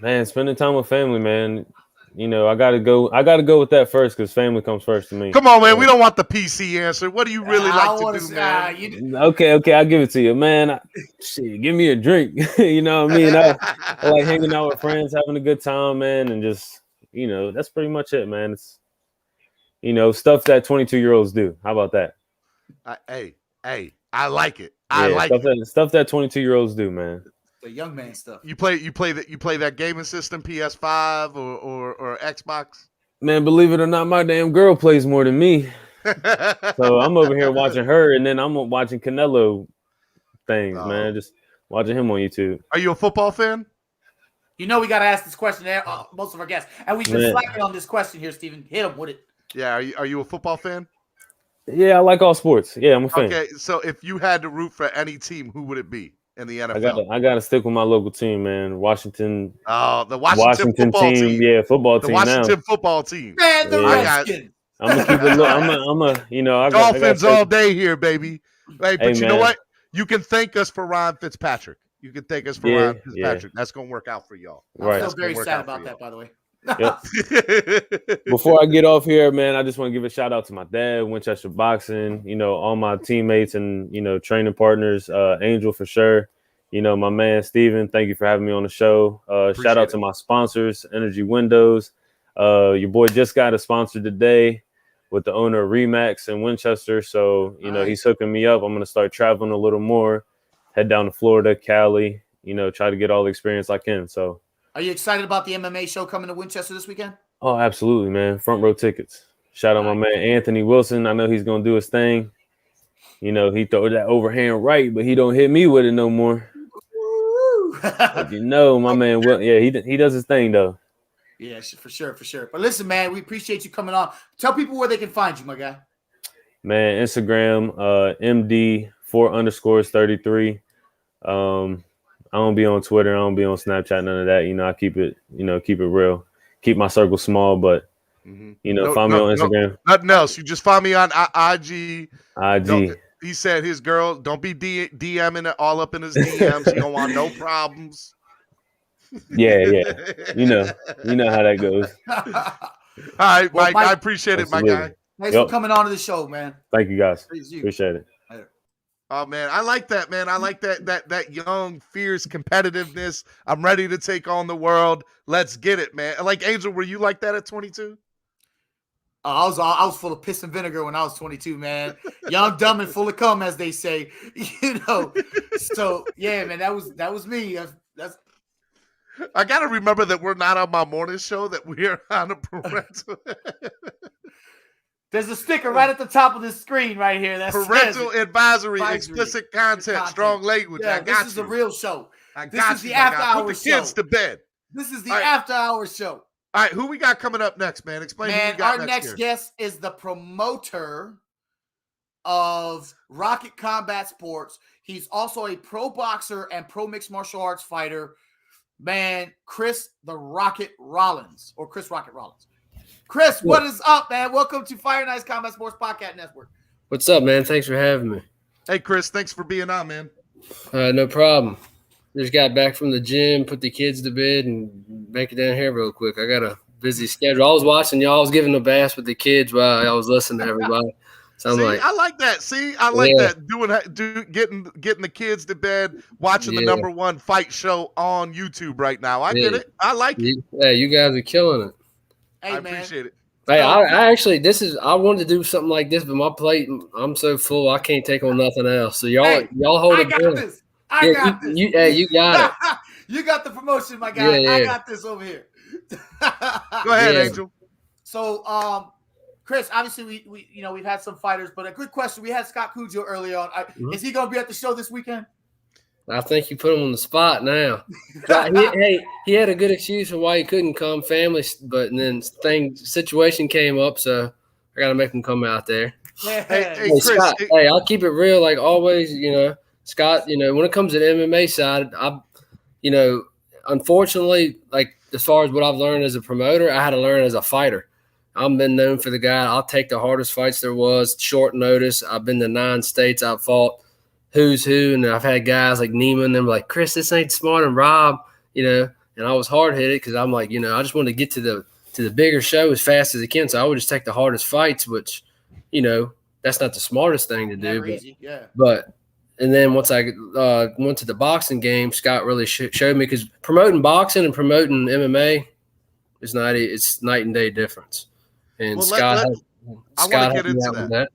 Man, spending time with family, man. You know, I gotta go with that first because family comes first to me. Come on, man. We don't want the PC answer. What do you really like to do, man? Okay, I'll give it to you, man. Shit, give me a drink. You know what I mean? I like hanging out with friends, having a good time, man, and just, you know, that's pretty much it, man. It's, you know, stuff that 22-year-olds do. How about that? Hey, I like it. I like stuff that 22-year-olds do, man. The young man stuff. You play that gaming system, PS5 or Xbox? Man, believe it or not, my damn girl plays more than me. So I'm over here watching her, and then I'm watching Canelo things, man. Just watching him on YouTube. Are you a football fan? You know we got to ask this question there, most of our guests. And we've been slacking on this question here, Steven. Hit him with it. Yeah, are you a football fan? Yeah, I like all sports. Yeah, I'm a fan. Okay, so if you had to root for any team, who would it be in the NFL? I gotta stick with my local team, man. Washington. Oh, the Washington football team. Yeah, football team. The Washington football team. Man, the Redskins. I'm gonna keep it low. I'm a you know, Dolphins all day here, baby. Hey, but you know what? You can thank us for Ryan Fitzpatrick. You can thank us for Ryan Fitzpatrick. That's gonna work out for y'all. Right. I'm still very sad about that, by the way. Yep. Before I get off here, man, I just want to give a shout out to my dad, Winchester Boxing, you know, all my teammates and, you know, training partners, Angel for sure. You know, my man, Steven, thank you for having me on the show. Shout out to my sponsors, Energy Windows. Your boy just got a sponsor today with the owner of Remax in Winchester. So, you know, he's hooking me up. I'm going to start traveling a little more, head down to Florida, Cali, you know, try to get all the experience I can. So, are you excited about the MMA show coming to Winchester this weekend? Oh, absolutely, man. Front row tickets. Shout out my man, Anthony Wilson. I know he's going to do his thing. You know, he throws that overhand right, but he don't hit me with it no more. But you know, my man, he does his thing, though. Yeah, for sure. But listen, man, we appreciate you coming on. Tell people where they can find you, my guy. Man, Instagram, MD4_33. I don't be on Twitter. I don't be on Snapchat. None of that. You know, I keep it real. Keep my circle small, but you know, find me on Instagram. Nothing else. You just find me on IG. He said his girl, don't be DMing it all up in his DMs. You don't want no problems. Yeah. You know how that goes. All right, Mike, I appreciate it, my guy. Thanks for coming on to the show, man. Thank you, guys. Appreciate it. Oh man, I like that, man. I like that young, fierce competitiveness. I'm ready to take on the world. Let's get it, man. Like Angel, were you like that at 22? I was full of piss and vinegar when I was 22, man. Young, dumb, and full of cum, as they say. You know. So yeah, man, that was me. That's. I gotta remember that we're not on my morning show. That we're on a parental. There's a sticker right at the top of the screen right here. That's parental advisory, explicit content, strong language. Yeah, this is the real show. This is the after-hour show. Put the kids to bed. This is the after-hour show. All right, who we got coming up next, man? Explain who we got our next guest is the promoter of Rocket Combat Sports. He's also a pro boxer and pro mixed martial arts fighter. Man, Chris Rocket Rollins. Chris, what is up, man? Welcome to Fire Nice Combat Sports Podcast Network. What's up, man? Thanks for having me. Hey, Chris, thanks for being on, man. No problem. Just got back from the gym, put the kids to bed, and make it down here real quick. I got a busy schedule. I was watching y'all. I was giving a bath with the kids while I was listening to everybody. So I'm I like that. See, I like that. Getting the kids to bed, watching the #1 fight show on YouTube right now. I get it. I like it. You guys are killing it. Hey, I appreciate it. Hey, I actually, I wanted to do something like this, but my plate, I'm so full, I can't take on nothing else. So y'all hold it down. I got this. You got it. You got the promotion, my guy. Yeah. I got this over here. Go ahead, Angel. So, Chris, obviously we've had some fighters, but a good question. We had Scott Cujo early on. Is he going to be at the show this weekend? I think you put him on the spot now. He had a good excuse for why he couldn't come, family, but then situation came up, so I got to make him come out there. Hey, Chris. Scott, I'll keep it real like always, Scott, when it comes to the MMA side, unfortunately, like as far as what I've learned as a promoter, I had to learn as a fighter. I've been known for the guy. I'll take the hardest fights there was, short notice. I've been to 9 states. I've fought who's who, and I've had guys like Neiman and them like, Chris, this ain't smart, and Rob, and I was hard-headed because I'm like, I just wanted to get to the bigger show as fast as I can. So I would just take the hardest fights, which, that's not the smartest thing to do. But and then once I went to the boxing game, Scott really showed me, because promoting boxing and promoting MMA is it's night and day difference. And Scott I want to get into that.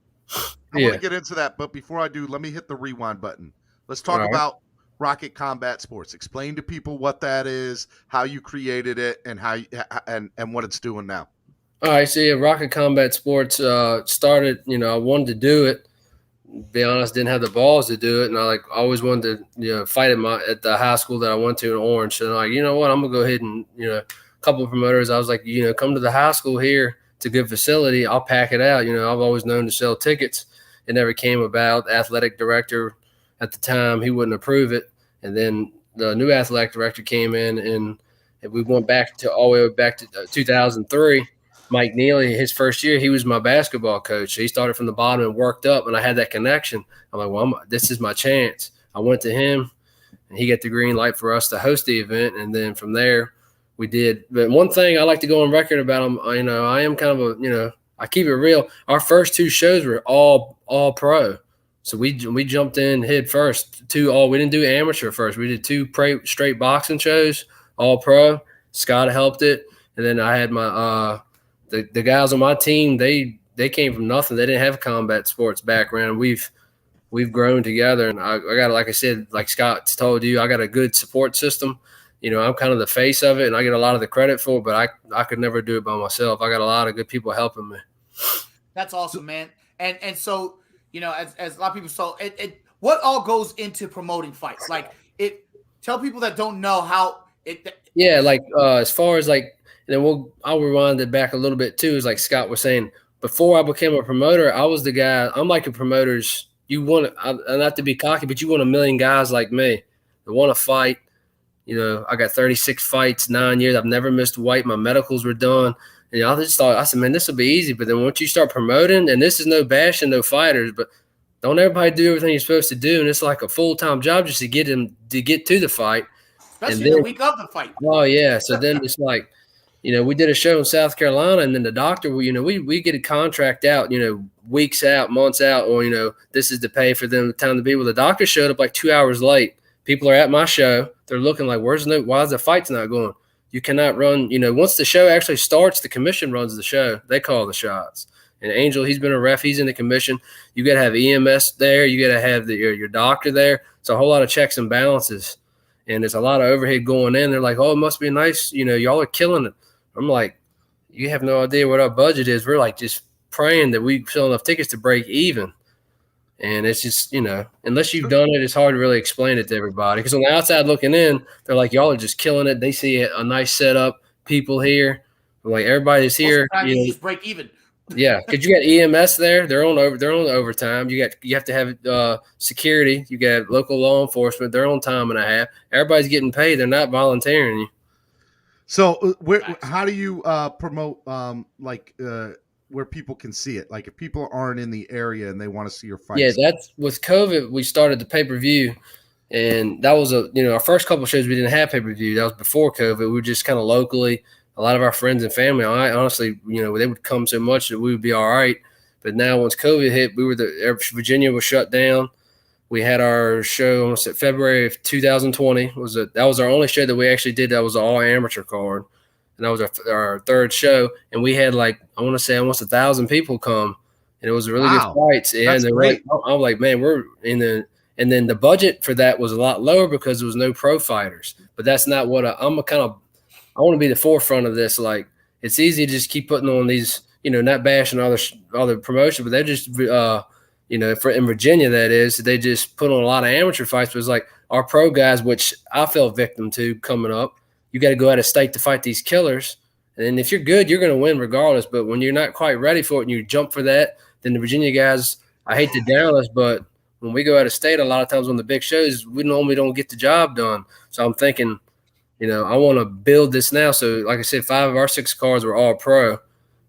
I want to get into that, but before I do, let me hit the rewind button. Let's talk about Rocket Combat Sports. Explain to people what that is, how you created it, and and what it's doing now. All right, so Rocket Combat Sports started. I wanted to do it. Be honest, didn't have the balls to do it, and I always wanted to fight at the high school that I went to in Orange. So I'm like, what, I'm gonna go ahead and a couple of promoters. I was like, come to the high school here. It's a good facility. I'll pack it out. I've always known to sell tickets. It never came about. The athletic director at the time, he wouldn't approve it. And then the new athletic director came in, and we went all the way back to 2003. Mike Neely, his first year, he was my basketball coach. So he started from the bottom and worked up, and I had that connection. I'm like, well, this is my chance. I went to him, and he got the green light for us to host the event. And then from there, we did. But one thing I like to go on record about him, I am kind of I keep it real. Our first 2 shows were all pro. So we jumped in head first. We didn't do amateur first. We did 2 straight boxing shows, all pro. Scott helped it. And then I had my the guys on my team, they came from nothing. They didn't have a combat sports background. We've grown together, and I got, like I said, like Scott told you, I got a good support system. I'm kind of the face of it, and I get a lot of the credit for it, but I could never do it by myself. I got a lot of good people helping me. That's awesome, man. And so, as a lot of people, so what all goes into promoting fights? Tell people that don't know how it. Yeah, as far as then I'll rewind it back a little bit too. Is like Scott was saying, before I became a promoter, I was the guy. I'm like a promoter's. You want not to be cocky, but you want a million guys like me that want to fight. I got 36 fights, 9 years. I've never missed a weight. My medicals were done. And I just thought, I said, man, this will be easy. But then once you start promoting, and this is no bashing, no fighters, but don't everybody do everything you're supposed to do. And it's like a full-time job just to get to the fight. Especially the week of the fight. Oh, yeah. So then it's like, we did a show in South Carolina, and then the doctor, we get a contract out, weeks out, months out, or, this is to pay for them the time to be. Well, the doctor showed up like 2 hours late. People are at my show. They're looking like, why is the fight's not going? You cannot run, once the show actually starts, the commission runs the show. They call the shots. And Angel, he's been a ref. He's in the commission. You got to have EMS there. You got to have your doctor there. It's a whole lot of checks and balances. And there's a lot of overhead going in. They're like, oh, it must be nice. Y'all are killing it. I'm like, you have no idea what our budget is. We're like just praying that we sell enough tickets to break even. And it's just, unless you've done it, it's hard to really explain it to everybody. Because on the outside looking in, they're like, y'all are just killing it. They see a nice setup, people here. I'm like, everybody's here. You just break even. Yeah, because you got EMS there. They're on overtime. You have to have security. You got local law enforcement. They're on time and a half. Everybody's getting paid. They're not volunteering you. So how do you promote where people can see it? Like if people aren't in the area and they want to see your fights. Yeah, that's with COVID. We started the pay-per-view, and that was our first couple of shows. We didn't have pay-per-view. That was before COVID. We were just kind of locally. A lot of our friends and family, I honestly, they would come so much that we would be all right. But now once COVID hit, Virginia was shut down. We had our show almost at February of 2020. That was our only show that we actually did. That was an all amateur card. And that was our third show. And we had I want to say almost 1,000 people come. And it was a really good fights. Yeah, and great. I'm like, man, we're in the – and then the budget for that was a lot lower because there was no pro fighters. But that's not what I want to be the forefront of this. Like, it's easy to just keep putting on these, not bashing other promotions, but they're just, in Virginia, that is, they just put on a lot of amateur fights. But it's like our pro guys, which I fell victim to coming up, you got to go out of state to fight these killers. And if you're good, you're going to win regardless. But when you're not quite ready for it and you jump for that, then the Virginia guys, I hate to down us, but when we go out of state, a lot of times on the big shows, we normally don't get the job done. So I'm thinking, I want to build this now. So like I said, 5 of our 6 cars were all pro.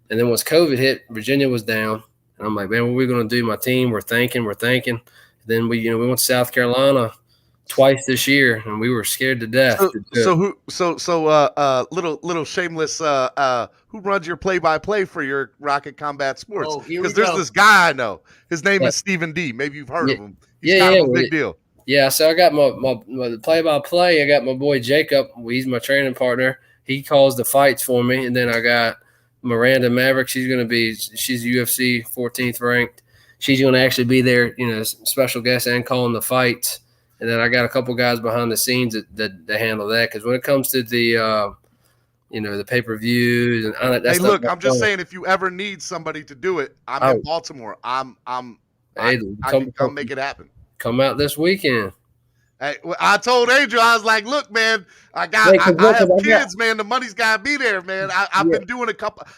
And then once COVID hit, Virginia was down. And I'm like, man, what are we going to do? My team, we're thinking. Then we went to South Carolina twice this year, and we were scared to death. Little shameless. Who runs your play-by-play for your Rocket Combat Sports? Because there's this guy I know. His name is Stephen D. Maybe you've heard of him. He's kind of a big deal. Yeah, so I got my play-by-play. I got my boy Jacob. He's my training partner. He calls the fights for me, and then I got Miranda Maverick. She's UFC 14th ranked. She's going to actually be there, special guest and calling the fights. And then I got a couple guys behind the scenes that handle that. Because when it comes to the, the pay-per-views and hey, look, I'm just saying, if you ever need somebody to do it, I'm in Baltimore. I can make it happen. Come out this weekend. Hey, I told Angel, I was like, look, man, I have kids, man. The money's got to be there, man. I've been doing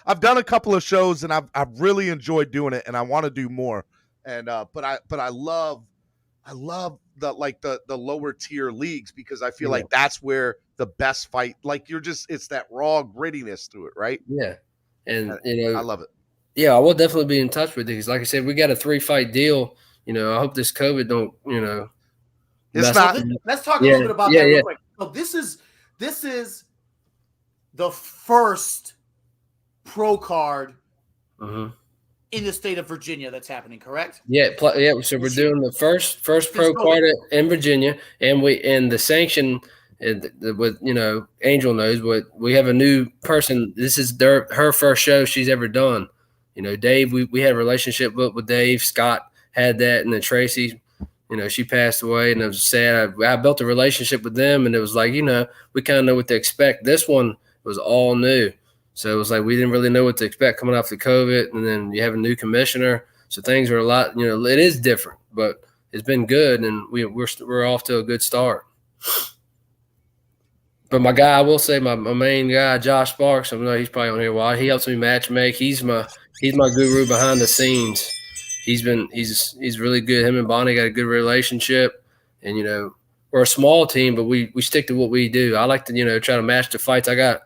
I've done a couple of shows, and I've really enjoyed doing it, and I want to do more. And but I love the lower tier leagues, because I feel like that's where the best fight, like it's that raw grittiness to it, right? Yeah. And I love it. Yeah, I will definitely be in touch with you, because like I said, we got a 3-fight deal. I hope this COVID don't, it's not. Let's talk a little bit about that real quick. So this is the first pro card in the state of Virginia that's happening, correct? Yeah. So we're doing the first pro card in Virginia, and the sanction with Angel knows, but we have a new person. This is her first show she's ever done. Dave, we had a relationship built with Dave. Scott had that, and then Tracy, she passed away, and it was sad. I built a relationship with them, and it was like, we kind of know what to expect. This one was all new. So it was like we didn't really know what to expect coming off the COVID, and then you have a new commissioner. So things are a lot, it is different, but it's been good, and we're off to a good start. But my guy, I will say my main guy, Josh Sparks, I know he's probably on here a while. He helps me match make. He's my guru behind the scenes. He's really good. Him and Bonnie got a good relationship, and we're a small team, but we stick to what we do. I like to try to match the fights. I got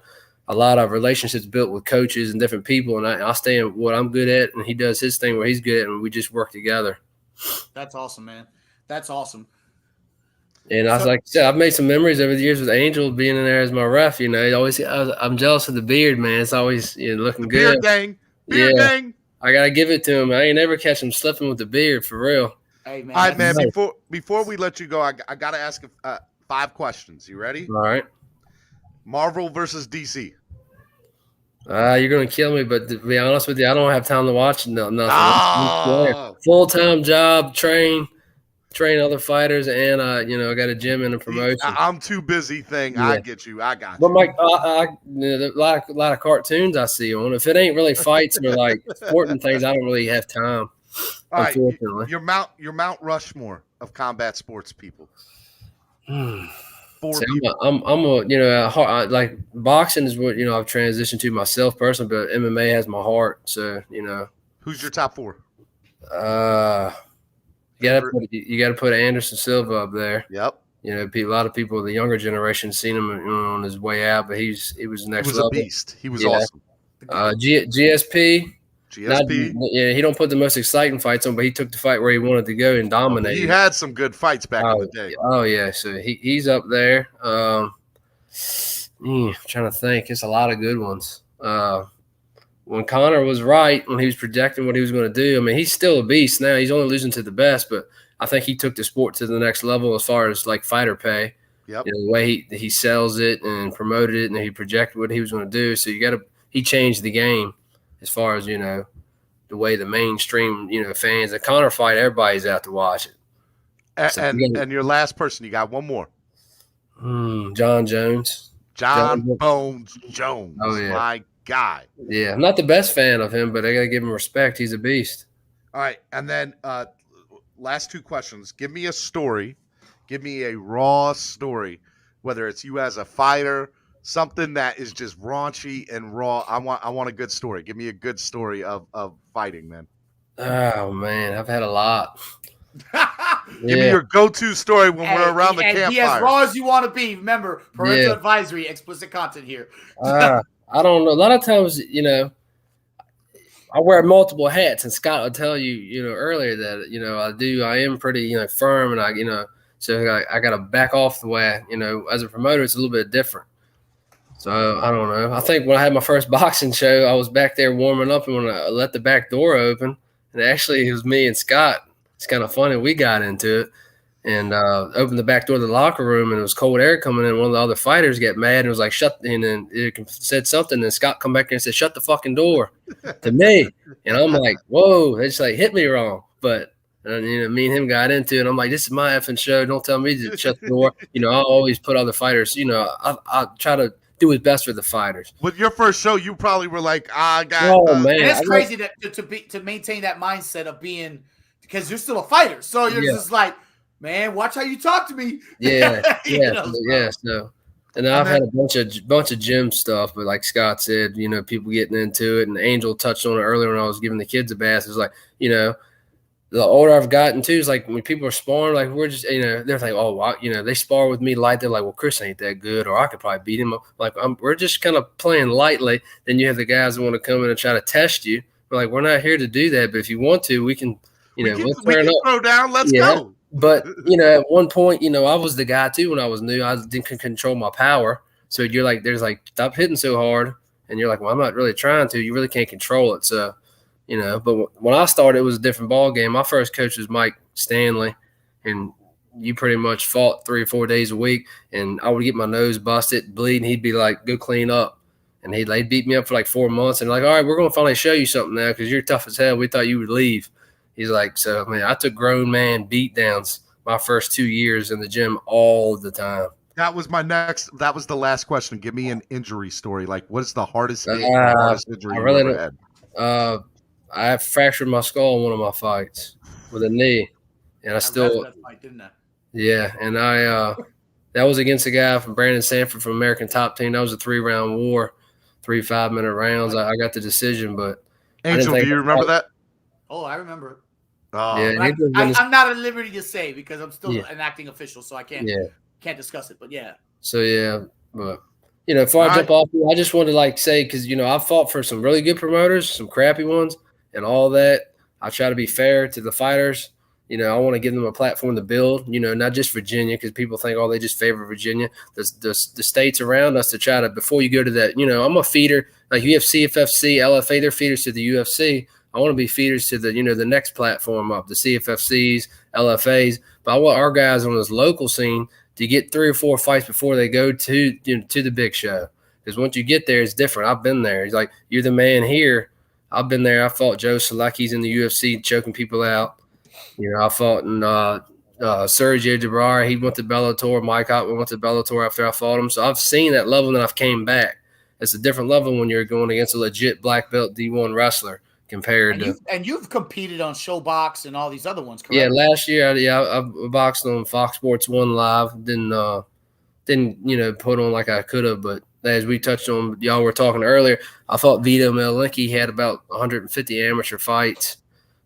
a lot of relationships built with coaches and different people, and I stay in what I'm good at, and he does his thing where he's good at, and we just work together. That's awesome, man. That's awesome. And I was like I said, I've made some memories over the years with Angel being in there as my ref. I'm jealous of the beard, man. It's always looking good. Beard gang. I gotta give it to him. I ain't never catch him slipping with the beard for real. Hey man. All right, man. Before we let you go, I gotta ask 5 questions. You ready? All right. Marvel versus DC. You're gonna kill me, but to be honest with you, I don't have time to watch nothing. Oh. Full-time job, train other fighters, and I got a gym and a promotion. I'm too busy. I get you. I got you. But Mike, a lot of cartoons I see on. If it ain't really fights or like sporting things, I don't really have time. All right, your Mount Rushmore of combat sports people. Like boxing is what I've transitioned to myself personally, but MMA has my heart. So who's your top 4? You got to put Anderson Silva up there. Yep. A lot of people, the younger generation, seen him on his way out, but he was next level. He was a beast. He was awesome. GSP. He don't put the most exciting fights on, but he took the fight where he wanted to go and dominate. He had some good fights back in the day. Oh yeah, so he's up there. I'm trying to think. It's a lot of good ones. When Conor was right, when he was projecting what he was going to do, I mean, he's still a beast now. He's only losing to the best, but I think he took the sport to the next level as far as like fighter pay. Yep. The way he sells it and promoted it, and he projected what he was going to do. So he changed the game as far as the way the mainstream fans. The Conor fight, everybody's out to watch it. And your last person, you got one more. John Jones. John Bones Jones. Oh yeah, my guy. Yeah, I'm not the best fan of him, but I got to give him respect. He's a beast. All right, and then last 2 questions. Give me a story. Give me a raw story, whether it's you as a fighter, something that is just raunchy and raw. I want a good story. Give me a good story of fighting, man. Oh man, I've had a lot. Give me your go-to story when we're around the campfire. Be as raw as you want to be. Remember, parental advisory, explicit content here. I don't know. A lot of times, I wear multiple hats, and Scott will tell you, earlier that, I am pretty, firm, and so I got to back off the way, as a promoter, it's a little bit different. So I don't know. I think when I had my first boxing show, I was back there warming up, and when I let the back door open, and actually it was me and Scott. It's kind of funny. We got into it and opened the back door of the locker room, and it was cold air coming in. One of the other fighters got mad and was like, "Shut!" And then it said something, and Scott come back there and said, "Shut the fucking door," to me. And I'm like, "Whoa!" They just like hit me wrong, but. Me and him got into it. And I'm like, this is my effing show. Don't tell me to shut the door. I'll always put other fighters. I try to do what's best for the fighters. With your first show, you probably were like, man. And it's crazy to maintain that mindset of being, because you're still a fighter. So you're just like, man, watch how you talk to me. Yeah. So, and then I've had a bunch of gym stuff, but like Scott said, people getting into it, and Angel touched on it earlier when I was giving the kids a bath. It's like, the older I've gotten too, is like when people are sparring, like we're just, they're like, oh, wow, they spar with me light. They're like, well, Chris ain't that good, or I could probably beat him. Like, we're just kind of playing lightly. Then you have the guys that want to come in and try to test you. We're like, we're not here to do that, but if you want to, we can, we'll turn up. Throw down. Let's go. But at one point, I was the guy too when I was new. I didn't control my power. So you're like, there's like, stop hitting so hard, and you're like, well, I'm not really trying to. You really can't control it. So. But when I started, it was a different ball game. My first coach was Mike Stanley, and you pretty much fought 3 or 4 days a week. And I would get my nose busted, bleed, and he'd be like, "Go clean up." And he'd beat me up for like 4 months, and like, "All right, we're gonna finally show you something now because you're tough as hell. We thought you would leave." He's like, "So man, I took grown man beat downs my first 2 years in the gym all the time." That was the last question. Give me an injury story. Like, what is the hardest injury you ever had? I fractured my skull in one of my fights with a knee, and I still, that fight, didn't I? Yeah, and that was against a guy from Brandon Sanford from American Top Team. That was a 3-round war, 3 5-minute rounds. I got the decision, but Angel, do you remember that? Oh, I remember it. Oh. Yeah, I'm not at liberty to say because I'm still an acting official, so I can't discuss it. But yeah. So yeah, but. Before I jump off, I just wanted to say, because, I've fought for some really good promoters, some crappy ones, and all that. I try to be fair to the fighters. I want to give them a platform to build, not just Virginia, because people think, oh, they just favor Virginia. The states around us to try to, before you go to that, I'm a feeder. Like you have CFFC, LFA, they're feeders to the UFC. I want to be feeders to the, the next platform up, the CFFCs, LFAs. But I want our guys on this local scene to get 3 or 4 fights before they go to the big show. Because once you get there, it's different. I've been there. He's like, you're the man here. I've been there. I fought Joe Selecki's in the UFC, choking people out. I fought in Sergio Jabbar. He went to Bellator. Mike Ottman went to Bellator after I fought him. So I've seen that level, and then I've came back. It's a different level when you're going against a legit black belt D1 wrestler compared to. And you've competed on Showbox and all these other ones, correct? Yeah, last year, I boxed on Fox Sports 1 Live. Didn't put on like I could have, but as we touched on, y'all were talking earlier, I thought Vito Melinki had about 150 amateur fights.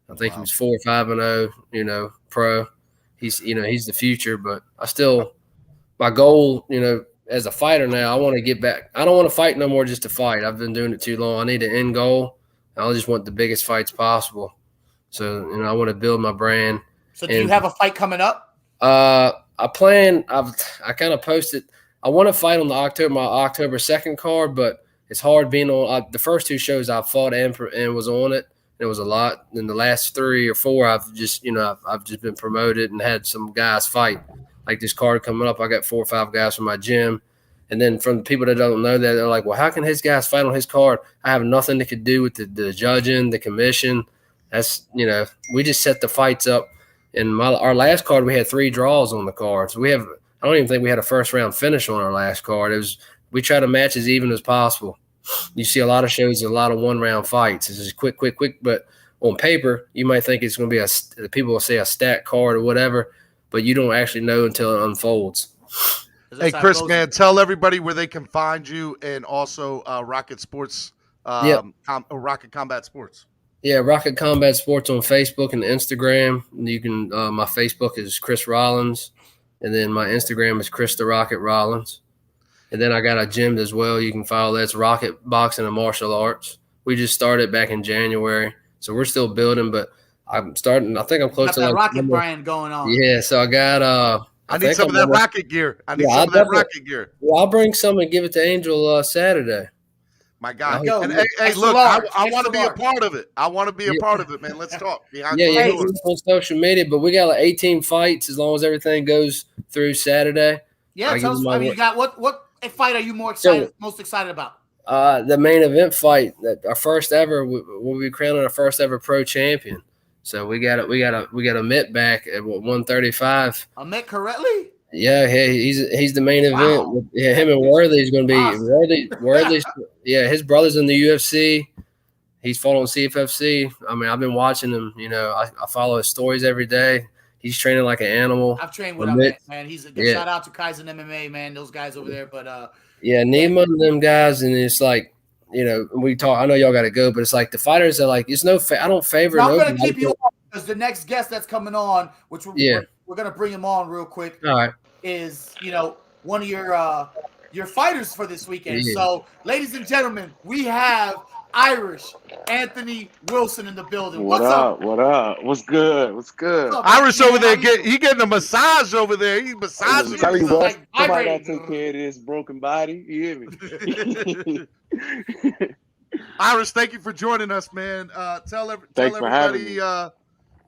I think he was 4 or 5-0, pro. He's the future, but my goal, as a fighter now, I want to get back. I don't want to fight no more just to fight. I've been doing it too long. I need an end goal. I just want the biggest fights possible. So, I want to build my brand. So do you have a fight coming up? I kind of posted. I want to fight on my October 2nd card, but it's hard being on the first 2 shows I fought and was on it. It was a lot. In the last 3 or 4, I've just been promoted and had some guys fight. Like this card coming up, I got 4 or 5 guys from my gym. And then from the people that don't know that, they're like, well, how can his guys fight on his card? I have nothing that could do with the judging, the commission. That's, we just set the fights up. In our last card, we had 3 draws on the card. So I don't even think we had a first round finish on our last card. We try to match as even as possible. You see a lot of shows, a lot of 1-round fights. It's just quick. But on paper, you might think it's going to be people will say a stacked card or whatever, but you don't actually know until it unfolds. Hey, Chris, man, tell everybody where they can find you and also Rocket Sports, Rocket Combat Sports. Yeah, Rocket Combat Sports on Facebook and Instagram. You can. My Facebook is Chris Rollins, and then my Instagram is Chris the Rocket Rollins. And then I got a gym as well. You can follow. That's Rocket Boxing and Martial Arts. We just started back in January, so we're still building. But I'm starting. I think I'm close to that Rocket brand going on. Yeah, so I got. I need some of that Rocket gear. I need some of that Rocket gear. Well, I'll bring some and give it to Angel Saturday. My God. Hey, look, I want to be a part of it. I want to be a part of it, man. Let's talk. On social media, but we got like 18 fights as long as everything goes through Saturday. Yeah, tell us. I mean, you got what fight are you most excited about? The main event fight, that our first ever. We'll be crowning our first ever pro champion. So we got a Mitt back at 135. A Mitt correctly? Yeah, he's the main event. Wow. Yeah, him and Worthy is going to be Worthy. Yeah, his brother's in the UFC. He's fought on CFFC. I mean, I've been watching him. You know, I follow his stories every day. He's training like an animal. I've trained with him, man. He's a good shout out to Kaizen MMA, man. Those guys over there, but Neiman and them guys, and it's like, you know, we talk. I know y'all got to go, but it's like the fighters are like, it's no. I don't favor. I'm going to keep you on because the next guest that's coming on, which we're going to bring him on real quick. All right. Is, you know, one of your fighters for this weekend. Yeah. So, ladies and gentlemen, we have Irish Anthony Wilson in the building. What's up? What up? What's good? What's good? Up, Irish over there getting a massage over there. He's massaging himself. Like, somebody got to take care of this broken body. You hear me? Irish, thank you for joining us, man. Tell everybody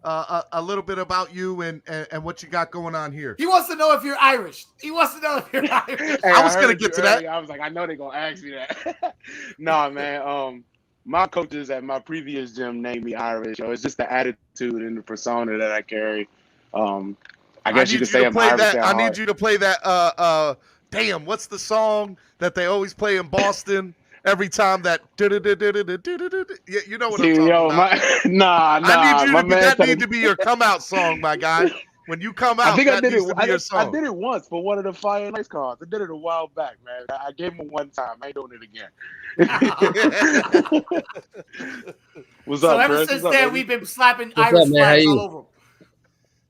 a little bit about you and what you got going on here. He wants to know if you're Irish. Hey, I was going to get to that. I was like, I know they're going to ask me that. Nah, man. My coaches at my previous gym named me Irish. It's just the attitude and the persona that I carry. I guess you could say I'm Irish. I need you to play that. Damn, what's the song that they always play in Boston? Every time that you know what I'm talking about. Nah. That need to be your come out song, my guy. When you come out, I think I did it. I did it once for one of the Fire and Ice cards. I did it a while back, man. I gave him one time. I ain't doing it again. What's up, ever Chris? since then, we've been slapping Irish flags all over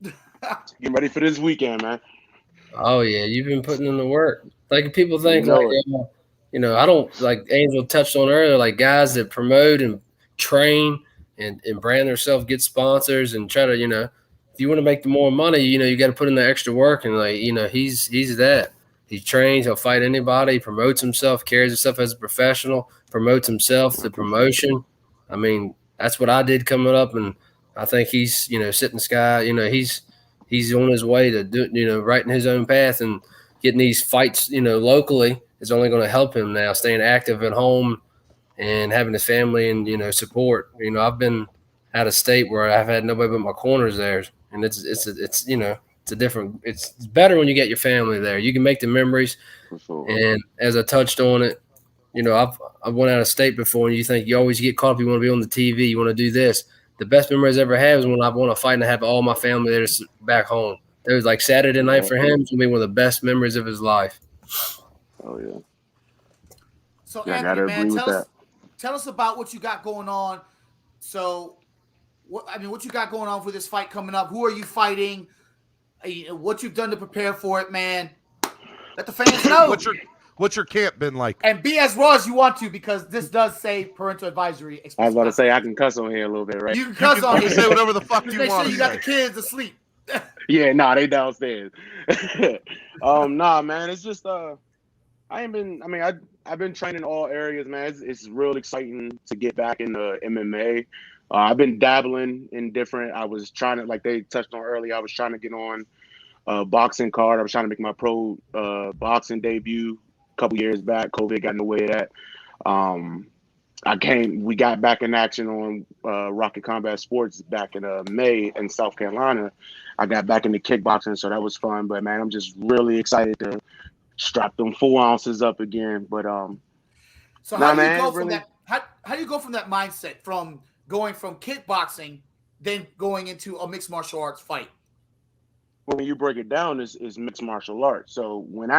him. Getting ready for this weekend, man. Oh yeah, you've been putting in the work. Like people think you know, I don't, like Angel touched on earlier, like guys that promote and train and brand themselves, get sponsors and try to, you know, if you want to make more money, you know, you got to put in the extra work. And like, you know, he's that. He trains, he'll fight anybody, he promotes himself, carries himself as a professional, promotes himself, the promotion. I mean, that's what I did coming up. And I think he's, you know, sitting sky, you know, he's on his way to do, you know, writing his own path and getting these fights, you know, locally. Is only going to help him now, staying active at home and having his family and, you know, support. You know, I've been out of state where I've had nobody but my corners there. And it's you know, it's better when you get your family there. You can make the memories. Sure. And as I touched on it, you know, I've went out of state before and you think you always get caught up. You want to be on the TV. You want to do this. The best memories I ever had was when I want to fight and have all my family there back home. It was like Saturday night for him. It's going to be one of the best memories of his life. Oh yeah. So Anthony, man, tell us about what you got going on. So, what you got going on for this fight coming up? Who are you fighting? What you've done to prepare for it, man? Let the fans know. What's your camp been like? And be as raw as you want to, because this does say parental advisory. I was about to say I can cuss on here a little bit, right? You can cuss on here. Say whatever the fuck you make want. Sure you got the kids asleep. Yeah, they downstairs. Nah, man, it's just I've been training all areas, man. It's real exciting to get back into MMA. I've been dabbling in different. I was trying to, like they touched on earlier, I was trying to get on a boxing card. I was trying to make my pro boxing debut a couple years back. COVID got in the way of that. We got back in action on Rocket Combat Sports back in May in South Carolina. I got back into kickboxing, so that was fun. But man, I'm just really excited to strap them 4 ounces up again. But so how do you go from that? How do you go from that mindset from going from kickboxing, then going into a mixed martial arts fight? When you break it down, is mixed martial arts. So when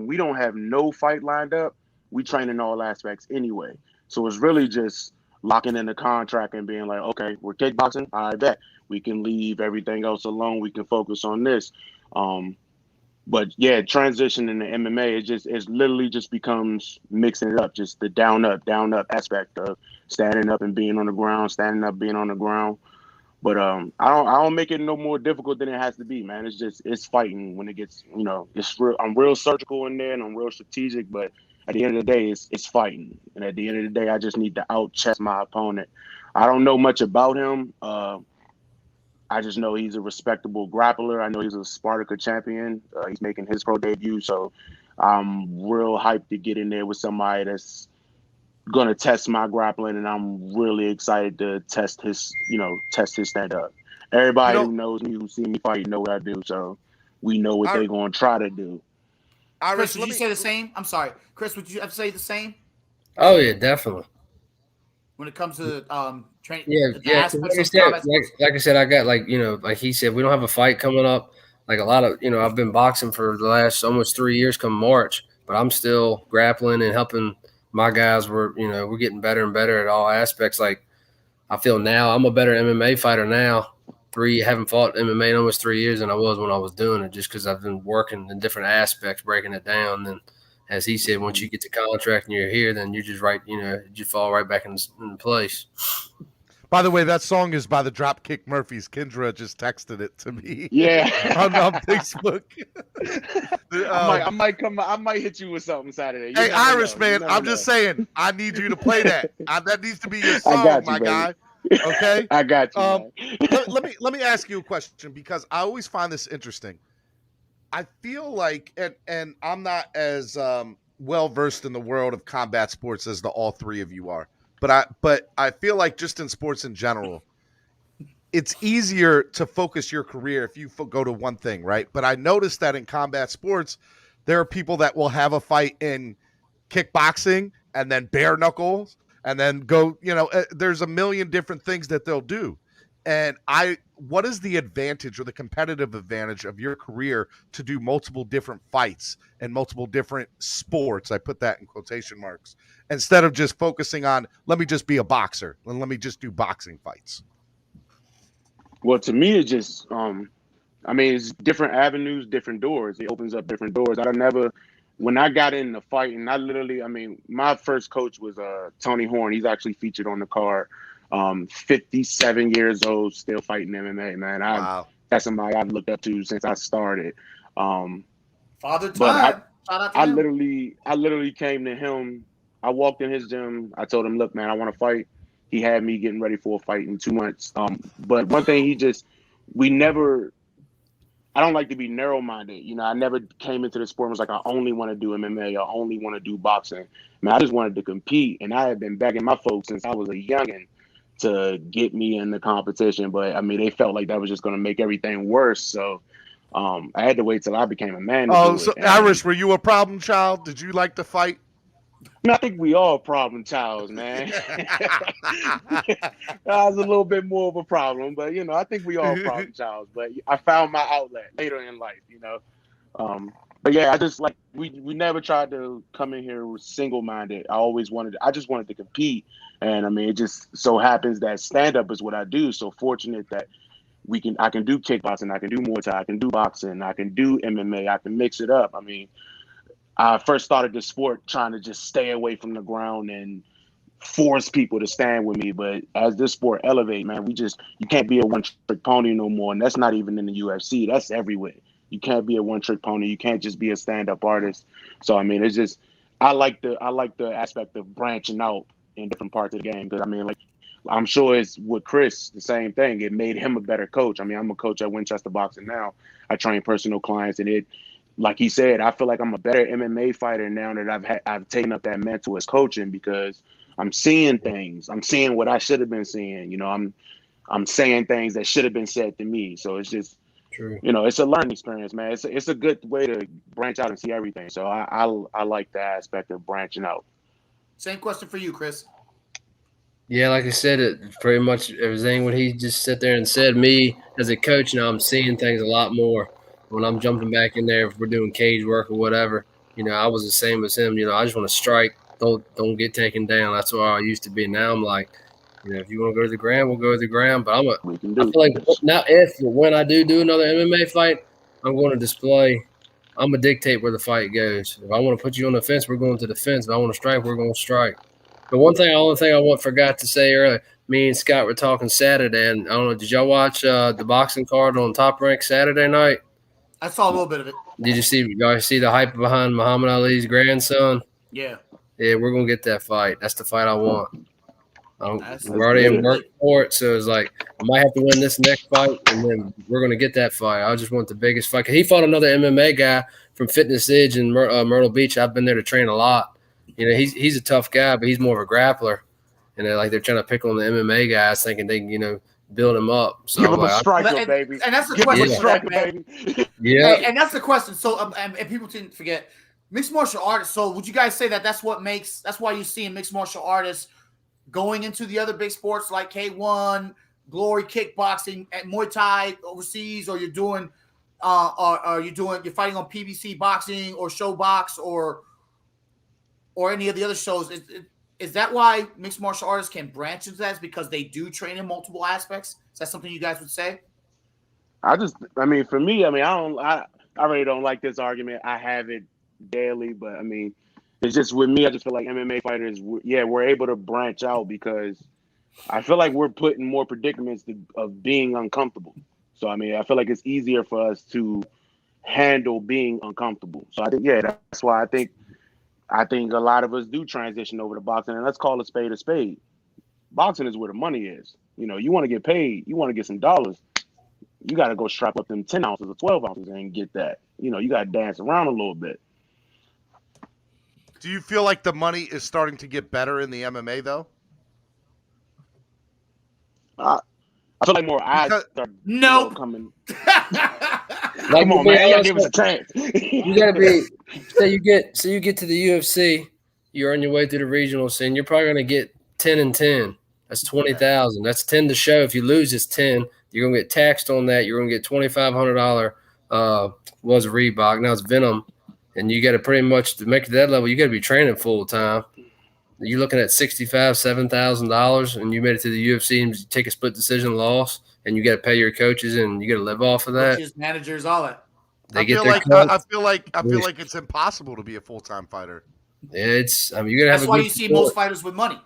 we don't have no fight lined up, we train in all aspects anyway. So it's really just locking in the contract and being like, okay, we're kickboxing. I bet we can leave everything else alone. We can focus on this. But yeah, transition in the MMA, it literally just becomes mixing it up, just the down up aspect of standing up and being on the ground, standing up, being on the ground. But I don't make it no more difficult than it has to be, man. It's fighting when it gets, it's real. I'm real surgical in there and I'm real strategic, but at the end of the day, it's fighting. And at the end of the day, I just need to out-chess my opponent. I don't know much about him. I just know he's a respectable grappler. I know he's a Spartica champion. He's making his pro debut, so I'm real hyped to get in there with somebody that's going to test my grappling, and I'm really excited to test his stand-up. Everybody who knows me, who see me fight, know what I do, so we know what they're going to try to do. Chris, would you say the same? I'm sorry. Chris, would you have to say the same? Oh, yeah, definitely. When it comes to training, like I said, I got like he said, we don't have a fight coming up. Like a lot of I've been boxing for the last almost 3 years come March, but I'm still grappling and helping my guys. We're getting better and better at all aspects. Like I feel now I'm a better MMA fighter now. Haven't fought MMA in almost 3 years than I was when I was doing it, just because I've been working in different aspects, breaking it down. And as he said, once you get the contract and you're here, then you're just right, you fall right back in place. By the way, that song is by the Dropkick Murphys. Kendra just texted it to me. Yeah, on Facebook. I might hit you with something Saturday. Hey, Irish man, I'm just saying, I need you to play that. That needs to be your song, my guy. Okay, I got you. Let me ask you a question, because I always find this interesting. I feel like, and I'm not as well versed in the world of combat sports as all three of you are, but I feel like just in sports in general, it's easier to focus your career if you go to one thing, right? But I noticed that in combat sports, there are people that will have a fight in kickboxing and then bare knuckles and then go, there's a million different things that they'll do. And what is the advantage or the competitive advantage of your career to do multiple different fights and multiple different sports? I put that in quotation marks, instead of just focusing on, let me just be a boxer and let me just do boxing fights. Well, to me, it's just, it's different avenues, different doors. It opens up different doors. When I got into fighting, my first coach was Tony Horn. He's actually featured on the card. 57 years old, still fighting MMA, man. Wow. That's somebody I've looked up to since I started. Father Time. I literally came to him. I walked in his gym. I told him, look, man, I want to fight. He had me getting ready for a fight in 2 months. But one thing I don't like to be narrow-minded. I never came into the sport and was like, I only want to do MMA. I only want to do boxing. Man, I just wanted to compete. And I had been begging my folks since I was a youngin' to get me in the competition. But, they felt like that was just going to make everything worse. So I had to wait till I became a man. Irish, were you a problem child? Did you like to fight? No, I think we all problem childs, man. That was a little bit more of a problem, but I think we all problem childs. But I found my outlet later in life, But yeah, I just we never tried to come in here single-minded. I just wanted to compete, and it just so happens that stand-up is what I do. So fortunate that I can do kickboxing, I can do Muay Thai, I can do boxing, I can do MMA, I can mix it up. I first started the sport trying to just stay away from the ground and force people to stand with me. But as this sport elevate, man, you can't be a one-trick pony no more. And that's not even in the UFC. That's everywhere. You can't be a one-trick pony. You can't just be a stand-up artist. So, it's just, I like the aspect of branching out in different parts of the game. Because, I'm sure it's with Chris, the same thing. It made him a better coach. I'm a coach at Winchester Boxing now. I train personal clients, and like he said, I feel like I'm a better MMA fighter now that I've taken up that mantle as coaching, because I'm seeing things. I'm seeing what I should have been seeing. I'm saying things that should have been said to me. So it's just, true. It's a learning experience, man. It's a good way to branch out and see everything. So I like the aspect of branching out. Same question for you, Chris. Yeah, like I said, it pretty much everything what he just sat there and said. Me as a coach now, I'm seeing things a lot more. When I'm jumping back in there, if we're doing cage work or whatever, I was the same as him. I just want to strike, don't get taken down. That's where I used to be. Now I'm like, If you want to go to the ground, we'll go to the ground. But I feel like now, when I do another MMA fight, I'm going to display. I'm going to dictate where the fight goes. If I want to put you on the fence, we're going to the fence. If I want to strike, we're going to strike. The only thing I forgot to say earlier, me and Scott were talking Saturday, and I don't know, did y'all watch the boxing card on Top Ranked Saturday night? I saw a little bit of it. Did you see the hype behind Muhammad Ali's grandson? Yeah. Yeah, we're going to get that fight. That's the fight I want. We're already in work for it, so it's like I might have to win this next fight, and then we're going to get that fight. I just want the biggest fight. He fought another MMA guy from Fitness Edge in Myrtle Beach. I've been there to train a lot. He's a tough guy, but he's more of a grappler. And they're trying to pick on the MMA guys, thinking they can, build him up. So give him a striker, baby. And that's the question. Striker, baby. Yeah. And that's the question. So, and people didn't forget mixed martial artists. So, would you guys say that's why you see mixed martial artists going into the other big sports like K1, Glory, kickboxing, and Muay Thai overseas, or you're doing, you're fighting on PBC boxing or Showbox or any of the other shows? Is that why mixed martial artists can branch into that? Because they do train in multiple aspects? Is that something you guys would say? For me, I really don't like this argument. I have it daily, but it's just with me. I just feel like MMA fighters, we're able to branch out because I feel like we're put in more predicaments of being uncomfortable. So, I feel like it's easier for us to handle being uncomfortable. So I think, that's why I think a lot of us do transition over to boxing, and let's call a spade a spade. Boxing is where the money is. You want to get paid, you want to get some dollars, you got to go strap up them 10 ounces or 12 ounces and get that. You got to dance around a little bit. Do you feel like the money is starting to get better in the MMA, though? I feel like more eyes are coming. Come on, man. You gotta give us a chance. You gotta be you get to the UFC, you're on your way through the regional scene, you're probably gonna get 10 and 10. That's 20,000. That's 10 to show. If you lose, it's 10. You're gonna get taxed on that. You're gonna get $2,500 was Reebok. Now it's Venom. And you gotta pretty much to make it to that level, you gotta be training full time. You're looking at $7,000, and you made it to the UFC and you take a split decision loss, and you got to pay your coaches, and you got to live off of that. Coaches, managers, all that. I feel like it's impossible to be a full-time fighter. It's you gotta have. That's why you see most fighters with money.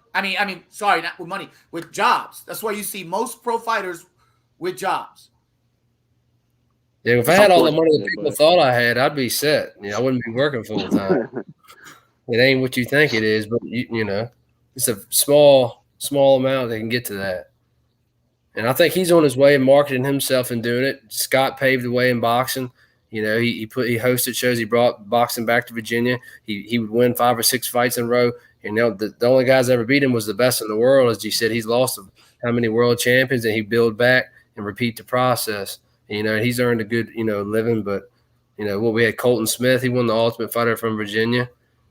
Sorry, not with money, with jobs. That's why you see most pro fighters with jobs. Yeah, if I had all the money that people thought I had, I'd be set. I wouldn't be working full time. It ain't what you think it is, but it's a small amount that can get to that. And I think he's on his way in marketing himself and doing it. Scott paved the way in boxing. He hosted shows. He brought boxing back to Virginia. He would win 5 or 6 fights in a row. The only guys that ever beat him was the best in the world. As he said, he's lost how many world champions, and he build back and repeat the process. He's earned a good living. But we had Colton Smith. He won the Ultimate Fighter from Virginia.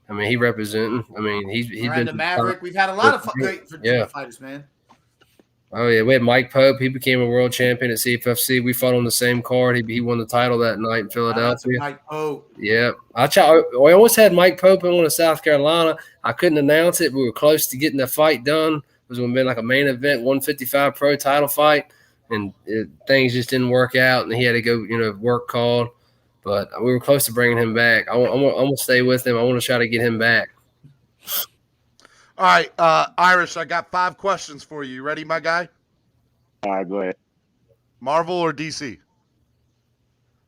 He representing. He's been the Maverick. We've had a lot of great Virginia fighters, man. Oh yeah, we had Mike Pope. He became a world champion at CFFC. We fought on the same card. He won the title that night in Philadelphia. Mike Pope. Yeah, I almost had Mike Pope in one of South Carolina. I couldn't announce it. We were close to getting the fight done. It was going to be like a main event, 155 pro title fight, and things just didn't work out. And he had to go, work called. But we were close to bringing him back. I'm gonna stay with him. I want to try to get him back. All right, Irish, I got 5 questions for you. You ready, my guy? All right, go ahead. Marvel or DC?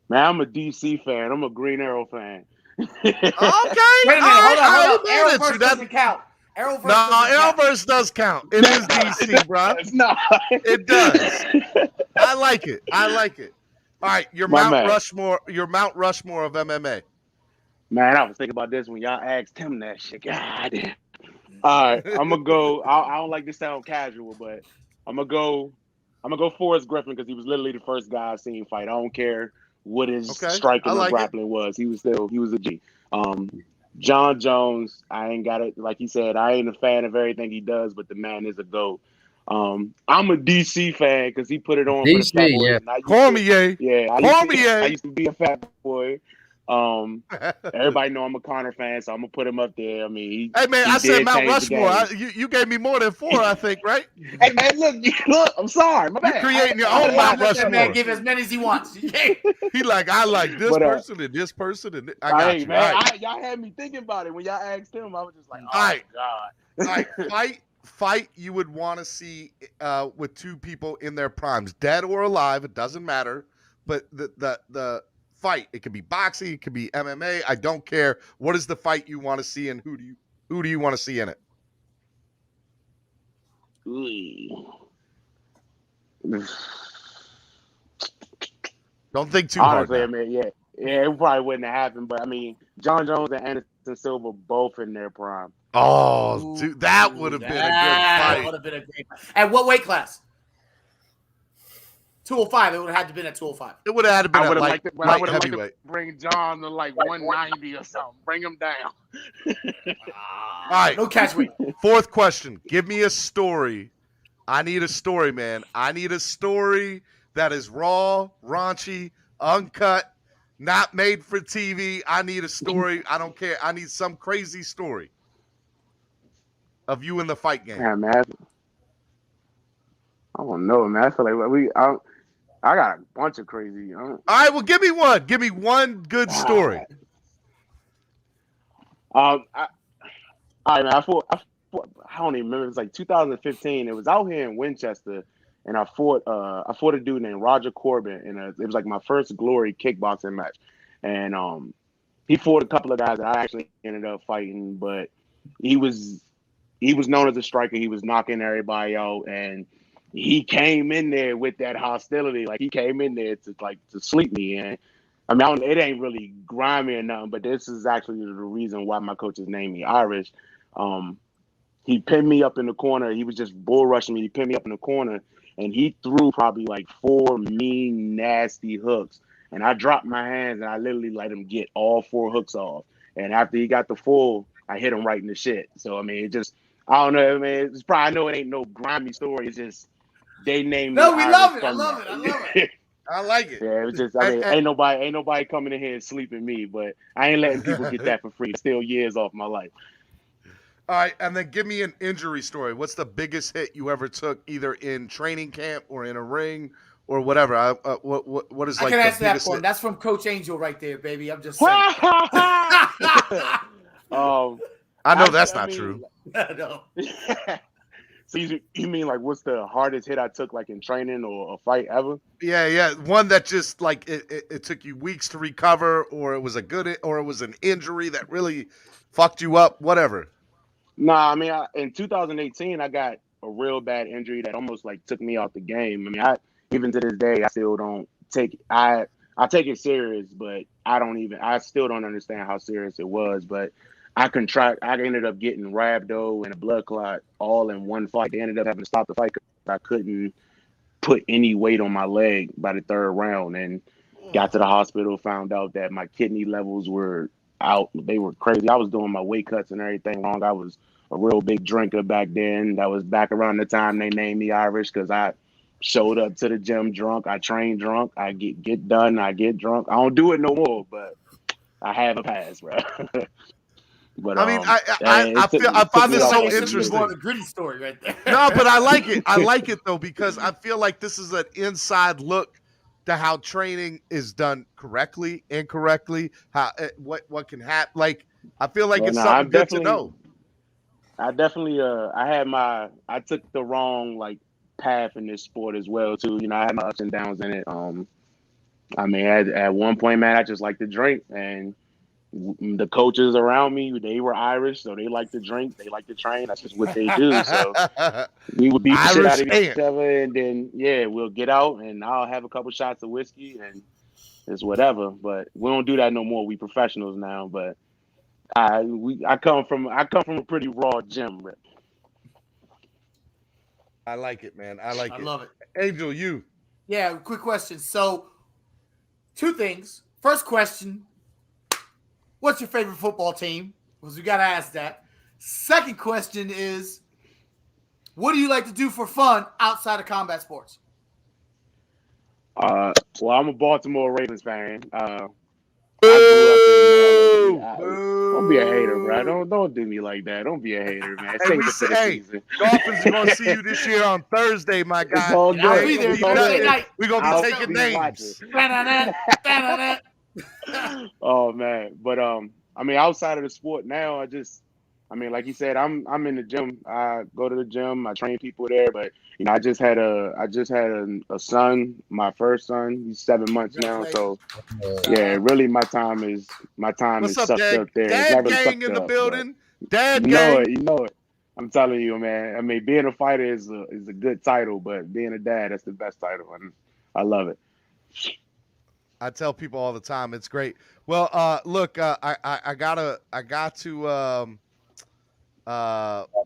Man, I'm a DC fan. I'm a Green Arrow fan. Okay. Wait a minute. Hold on. Arrowverse doesn't count. Arrowverse does count. It is DC, bro. No. It does. I like it. All right, your Mount Rushmore of MMA. Man, I was thinking about this when y'all asked him that shit. God damn. All right, I'm gonna go. I don't like to sound casual, but I'm gonna go Forrest Griffin because he was literally the first guy I've seen fight. I don't care what his striking or grappling was. He was a G. John Jones, I ain't got it. Like he said, I ain't a fan of everything he does, but the man is a GOAT. I'm a DC fan because he put it on DC, for the Fat Boys. yeah. Cormier. Yeah, I used to be a Fat Boy. Everybody know I'm a Connor fan, so I'm gonna put him up there. I mean, hey man, I said Mount Rushmore. You gave me more than 4, I think, right? Hey man, look, I'm sorry, my bad. You're creating your own Mount Rushmore. That man give as many as he wants. He like, I like this person and this person and I got you. Man, y'all had me thinking about it when y'all asked him. I was just like, oh God. All right, fight you would want to see with 2 people in their primes, dead or alive, it doesn't matter. But the fight, it could be boxing, it could be MMA, I don't care. What is the fight you want to see, and who do you want to see in it? Don't think too hard. Honestly, I mean, yeah, it probably wouldn't have happened. But I mean, John Jones and Anderson Silva both in their prime. Oh, dude, that would have been a good fight. Would have been a great fight. At what weight class? 205. It would have had to been at 205. It would have had to been at light heavyweight. Liked to bring John to like 190 or something. Bring him down. All right. No catch weight. 4th question. Give me a story. I need a story, man. I need a story that is raw, raunchy, uncut, not made for TV. I need a story. I don't care. I need some crazy story of you in the fight game. Yeah, man. I don't know, man. I feel like I got a bunch of crazy. All right, well, give me one. Give me one good story. All right, man. I don't even remember. It was like 2015. It was out here in Winchester, and I fought a dude named Roger Corbin, and it was like my first glory kickboxing match. And he fought a couple of guys that I actually ended up fighting, but he was known as a striker. He was knocking everybody out, and he came in there with that hostility. Like, he came in there to sleep me. And I mean, it ain't really grimy or nothing, but this is actually the reason why my coaches named me Irish. He pinned me up in the corner. He was just bull rushing me. He pinned me up in the corner, and he threw probably like 4 mean, nasty hooks. And I dropped my hands, and I literally let him get all 4 hooks off. And after he got the full, I hit him right in the shit. So, I mean, it just, I don't know, man. It's probably, I know it ain't no grimy story. It's just, they named me. No, we love it. I love it. I like it. Yeah, it was just, I mean, ain't nobody coming in here and sleeping me, but I ain't letting people get that for free. It's still years off my life. All right, and then give me an injury story. What's the biggest hit you ever took, either in training camp or in a ring or whatever? What is like? I can answer that for him. That's from Coach Angel right there, baby. I'm just saying. I know that's not true. No. So you mean like what's the hardest hit I took like in training or a fight ever? Yeah. One that just like it took you weeks to recover, or it was an injury that really fucked you up, whatever. Nah, I mean, in 2018, I got a real bad injury that almost like took me off the game. I mean, even to this day, I still don't take it. I take it serious, but I still don't understand how serious it was. But I ended up getting rhabdo and a blood clot all in one fight. They ended up having to stop the fight because I couldn't put any weight on my leg by the 3rd round, and got to the hospital, found out that my kidney levels were out. They were crazy. I was doing my weight cuts and everything wrong. I was a real big drinker back then. That was back around the time they named me Irish, because I showed up to the gym drunk. I train drunk. I get done. I get drunk. I don't do it no more, but I have a pass, bro. But I mean, I find this so interesting. More of a gritty story right there. No, but I like it. I like it though, because I feel like this is an inside look to how training is done correctly, incorrectly, how what can happen. Like, I feel like it's something good to know. I definitely I took the wrong like path in this sport as well too. You know, I had my ups and downs in it. I mean, at one point, man, I just like to drink, and the coaches around me, they were Irish, so they like to drink, they like to train. That's just what they do. So we would beat the shit out of each other, and then we'll get out, and I'll have a couple shots of whiskey, and it's whatever. But we don't do that no more. We professionals now. But I come from a pretty raw gym. I like it, man. I love it. Angel, you. Yeah, quick question. So, 2 things. First question. What's your favorite football team? Because we got to ask that. Second question is, what do you like to do for fun outside of combat sports? Well, I'm a Baltimore Ravens fan. I grew up be a hater, bro. Don't do me like that. Don't be a hater, man. Hey, Dolphins are gonna see you this year on Thursday, my guy. It's all good. I'll be there. Thursday night. We're gonna be taking names. Oh man, but I mean, outside of the sport now, like you said, I'm in the gym. I go to the gym. I train people there. But you know, I just had a son, my first son. He's 7 months now. So yeah, really, my time is What's sucked up, Dad? up there. Dad really gang in the building. Dad you gang. You know it. I'm telling you, man. I mean, being a fighter is a good title, but being a dad, that's the best title, and I love it. I tell people all the time, it's great. Well, look, I got to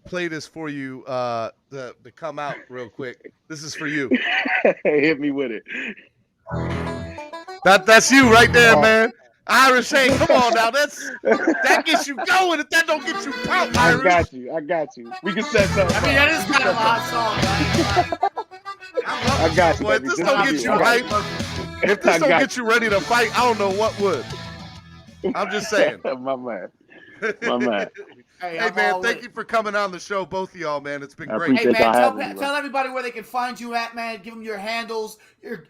play this for you to come out real quick. This is for you. Hit me with it. That's you right there, man. Irish, hey, come on now. That gets you going. If that don't get you pumped, Irish. I got you. We can set something. I mean, that is kind of a hot song, man. I got you. Boy, if this don't get you hyped, if this don't get you ready to fight, I don't know what would. I'm just saying. My man. Hey, man, thank you for coming on the show, both of y'all, man. It's been great. Hey, man, tell everybody where they can find you at, man. Give them your handles,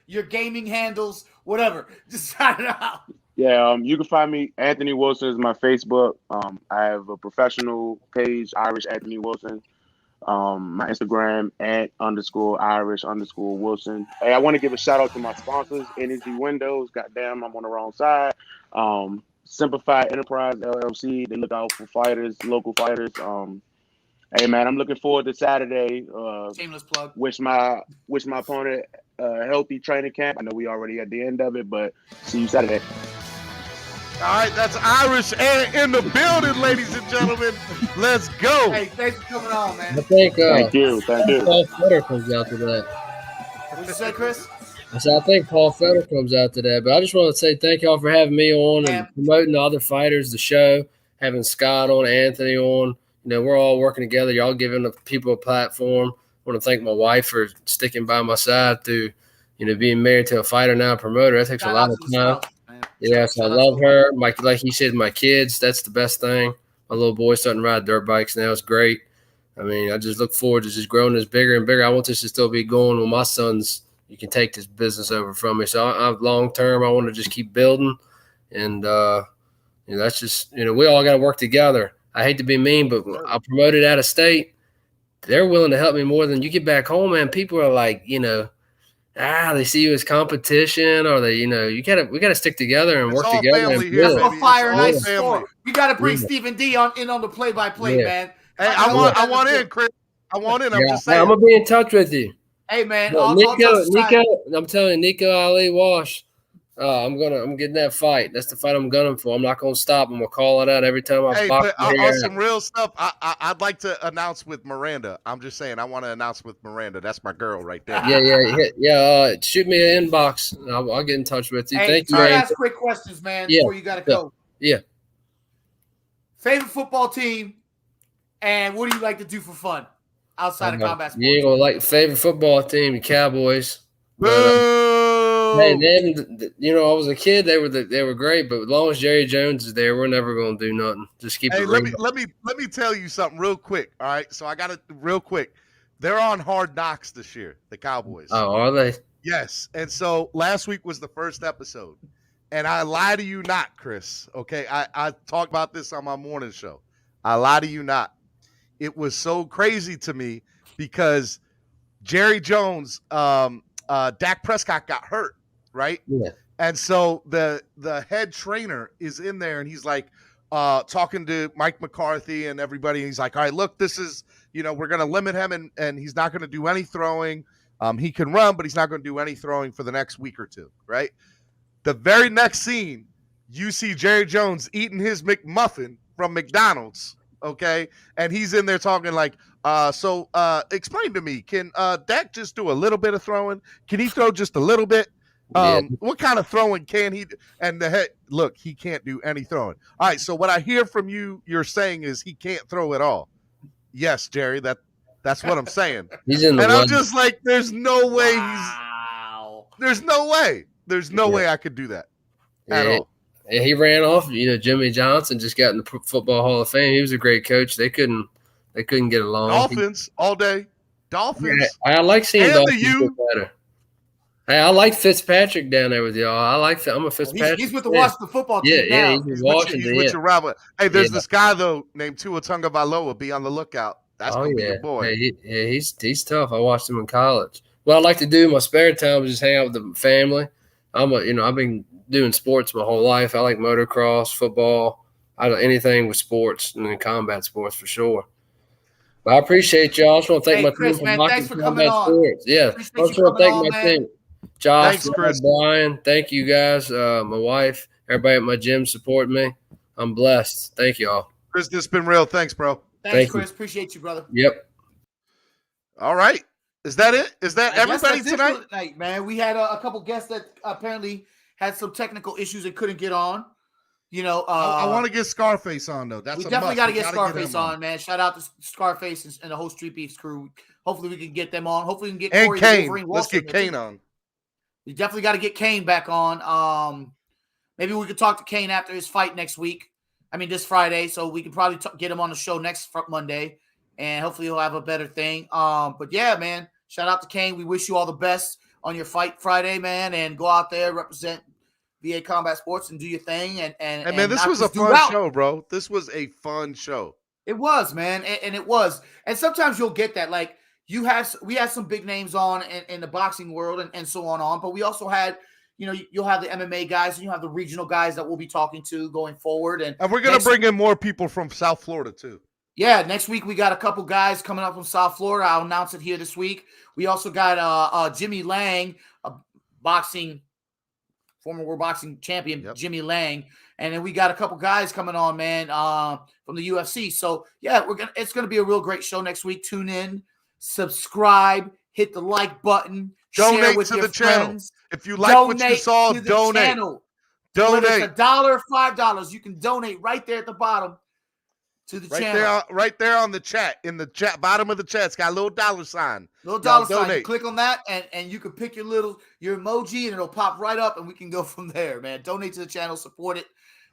your gaming handles, whatever. Just shout it out. Yeah, you can find me. Anthony Wilson is my Facebook. I have a professional page, Irish Anthony Wilson. My Instagram @_Irish_Wilson. Hey, I want to give a shout out to my sponsors, Energy Windows. Goddamn, I'm on the wrong side. Simplified Enterprise LLC. They look out for fighters, local fighters. Hey man, I'm looking forward to Saturday. Shameless plug. Wish my opponent a healthy training camp. I know we already at the end of it, but see you Saturday. All right, that's Irish in the building, ladies and gentlemen. Let's go. Hey, thanks for coming on, man. I think, thank you. Paul Fetter comes out to that. What you say, Chris? I think Paul Fetter comes out to that. But I just want to say thank y'all for having me on and promoting the other fighters, the show, having Scott on, Anthony on. You know, we're all working together. Y'all giving the people a platform. I want to thank my wife for sticking by my side through, you know, being married to a fighter now, a promoter. That takes a lot of time. Yes, I love her. Like he said, my kids, that's the best thing. My little boy's starting to ride dirt bikes now. It's great. I mean, I just look forward to just growing this bigger and bigger. I want this to still be going when my sons, you can take this business over from me. So I long term, I want to just keep building. And, you know, that's just, you know, we all got to work together. I hate to be mean, but I promoted out of state. They're willing to help me more than you get back home, man. People are like, you know, they see you as competition, or we gotta stick together and work together. That's what fire and ice for. We gotta bring Stephen D in on the play-by-play, man. Hey, I want in, Chris. I want in. I'm just saying. I'm gonna be in touch with you. Hey, man. Nico, I'm telling you, Nico Ali Wash. I'm getting that fight. That's the fight I'm gunning for. I'm not gonna stop. I'm gonna call it out every time I box. On some real stuff, I'd like to announce with Miranda. I'm just saying, I want to announce with Miranda. That's my girl right there. Yeah. Shoot me an inbox. I'll get in touch with you. Hey, thank you. Ask quick questions, man. Before you gotta go. Yeah. Favorite football team, and what do you like to do for fun outside of combat sports? You ain't gonna like favorite football team, the Cowboys. Hey, then I was a kid. They were great, but as long as Jerry Jones is there, we're never gonna do nothing. Just keep it. Hey, let me tell you something real quick. All right, so I got it real quick. They're on Hard Knocks this year, the Cowboys. Oh, are they? Yes. And so last week was the first episode, and I lie to you not, Chris. Okay, I talked about this on my morning show. I lie to you not. It was so crazy to me because Jerry Jones, Dak Prescott got hurt. Right. Yeah. And so the head trainer is in there and he's like talking to Mike McCarthy and everybody. And he's like, all right, look, this is, we're going to limit him and he's not going to do any throwing. He can run, but he's not going to do any throwing for the next week or two. Right. The very next scene, you see Jerry Jones eating his McMuffin from McDonald's. Okay. And he's in there talking like, so explain to me, can Dak just do a little bit of throwing? Can he throw just a little bit? What kind of throwing can he do? And the head, look, he can't do any throwing. All right, so what I hear from you're saying is he can't throw at all. Yes, Jerry, that's what I'm saying. He's in the I'm just like, there's no way there's no way I could do that at all. he ran off. Jimmy Johnson just got in the Football Hall of Fame. He was a great coach. They couldn't get along. Dolphins all day. Dolphins. Yeah, I like seeing and Dolphins the U. get better. Hey, I like Fitzpatrick down there with y'all. I'm a Fitzpatrick. He's with the Washington football team now. Yeah, he's with Washington. He's with your Robert. Hey, there's this guy though named Tua Tagovailoa. Be on the lookout. That's gonna be your boy. Hey, he's tough. I watched him in college. What I like to do in my spare time is just hang out with the family. I've been doing sports my whole life. I like motocross, football. Anything with sports and combat sports for sure. But I appreciate y'all. I just want to thank my Chris, team man, for thanks for coming on. Sports. Yeah, I just want to thank my team. Josh, thanks, Chris. Brian, thank you guys. My wife, everybody at my gym supporting me. I'm blessed. Thank you all. Chris, this has been real. Thanks, bro. Thanks, Chris. Appreciate you, brother. Yep. All right. Is that it? Is that everybody tonight? Tonight, man. We had a couple guests that apparently had some technical issues and couldn't get on. I want to get Scarface on though. We definitely got to get Scarface on, man. Shout out to Scarface and the whole Street Beefs crew. Hopefully we can get them on. Hopefully we can get Corey Kane. Let's get Kane on. We definitely got to get Kane back on. Maybe we could talk to Kane after his fight next week. I mean, this Friday. So we can probably get him on the show next Monday. And hopefully he'll have a better thing. But yeah, man, shout out to Kane. We wish you all the best on your fight Friday, man. And go out there, represent VA Combat Sports and do your thing. And man, this was a fun show, bro. This was a fun show. It was, man. And it was. And sometimes you'll get that. Like, we had some big names on in the boxing world and so on. But we also had, you'll have the MMA guys and you have the regional guys that we'll be talking to going forward. And we're going to bring in more people from South Florida too. Yeah, next week we got a couple guys coming up from South Florida. I'll announce it here this week. We also got Jimmy Lang, a former world boxing champion, Jimmy Lang. And then we got a couple guys coming on, man, from the UFC. So yeah, it's gonna be a real great show next week. Tune in, subscribe, hit the like button, donate share with to your the channel. friends. If you like what you saw, donate. Channel. Whether it's $1 or $5, you can donate right there at the bottom to the channel. Right there on the chat, in the chat, bottom of the chat, it's got a little dollar sign. Little dollar sign. You click on that and you can pick your emoji and it'll pop right up and we can go from there, man. Donate to the channel, support it.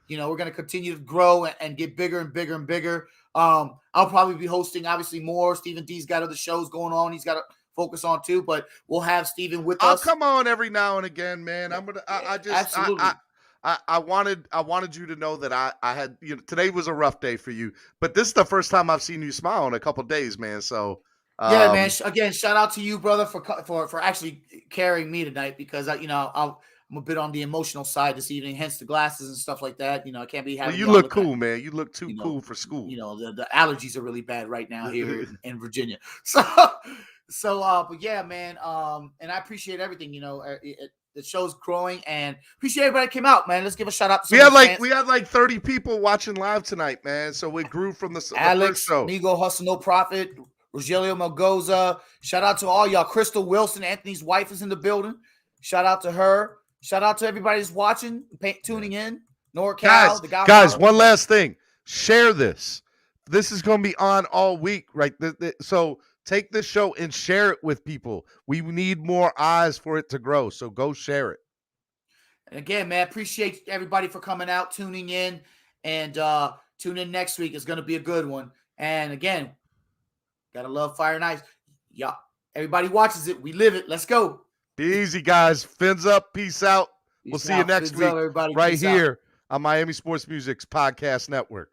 We're going to continue to grow and get bigger and bigger and bigger. I'll probably be hosting obviously more. Stephen D's got other shows going on. He's got to focus on too, but we'll have Stephen with us. I'll come on every now and again, man. Absolutely. I wanted you to know that I had, today was a rough day for you, but this is the first time I've seen you smile in a couple of days, man. So yeah, man. Again, shout out to you, brother, for actually carrying me tonight because I'm a bit on the emotional side this evening, hence the glasses and stuff like that. I can't be having. Well, you look cool, man. You look too cool for school. The allergies are really bad right now here in Virginia. But yeah, man. And I appreciate everything. The show's growing and appreciate everybody that came out, man. Let's give a shout out to we had like 30 people watching live tonight, man. So we grew from the Alex, first show. Migo Hustle No Profit, Rogelio Melgoza. Shout out to all y'all. Crystal Wilson, Anthony's wife, is in the building. Shout out to her. Shout out to everybody that's watching, tuning in. NorCal, guys, one last thing. Share this. This is going to be on all week, right? So take this show and share it with people. We need more eyes for it to grow, so go share it. And again, man, appreciate everybody for coming out, tuning in, and tune in next week. It's going to be a good one. And again, gotta love Fire and Ice. Yeah, everybody watches it. We live it. Let's go. Be easy, guys. Fins up. Peace out. We'll see you next week right here on Miami Sports Music's Podcast Network.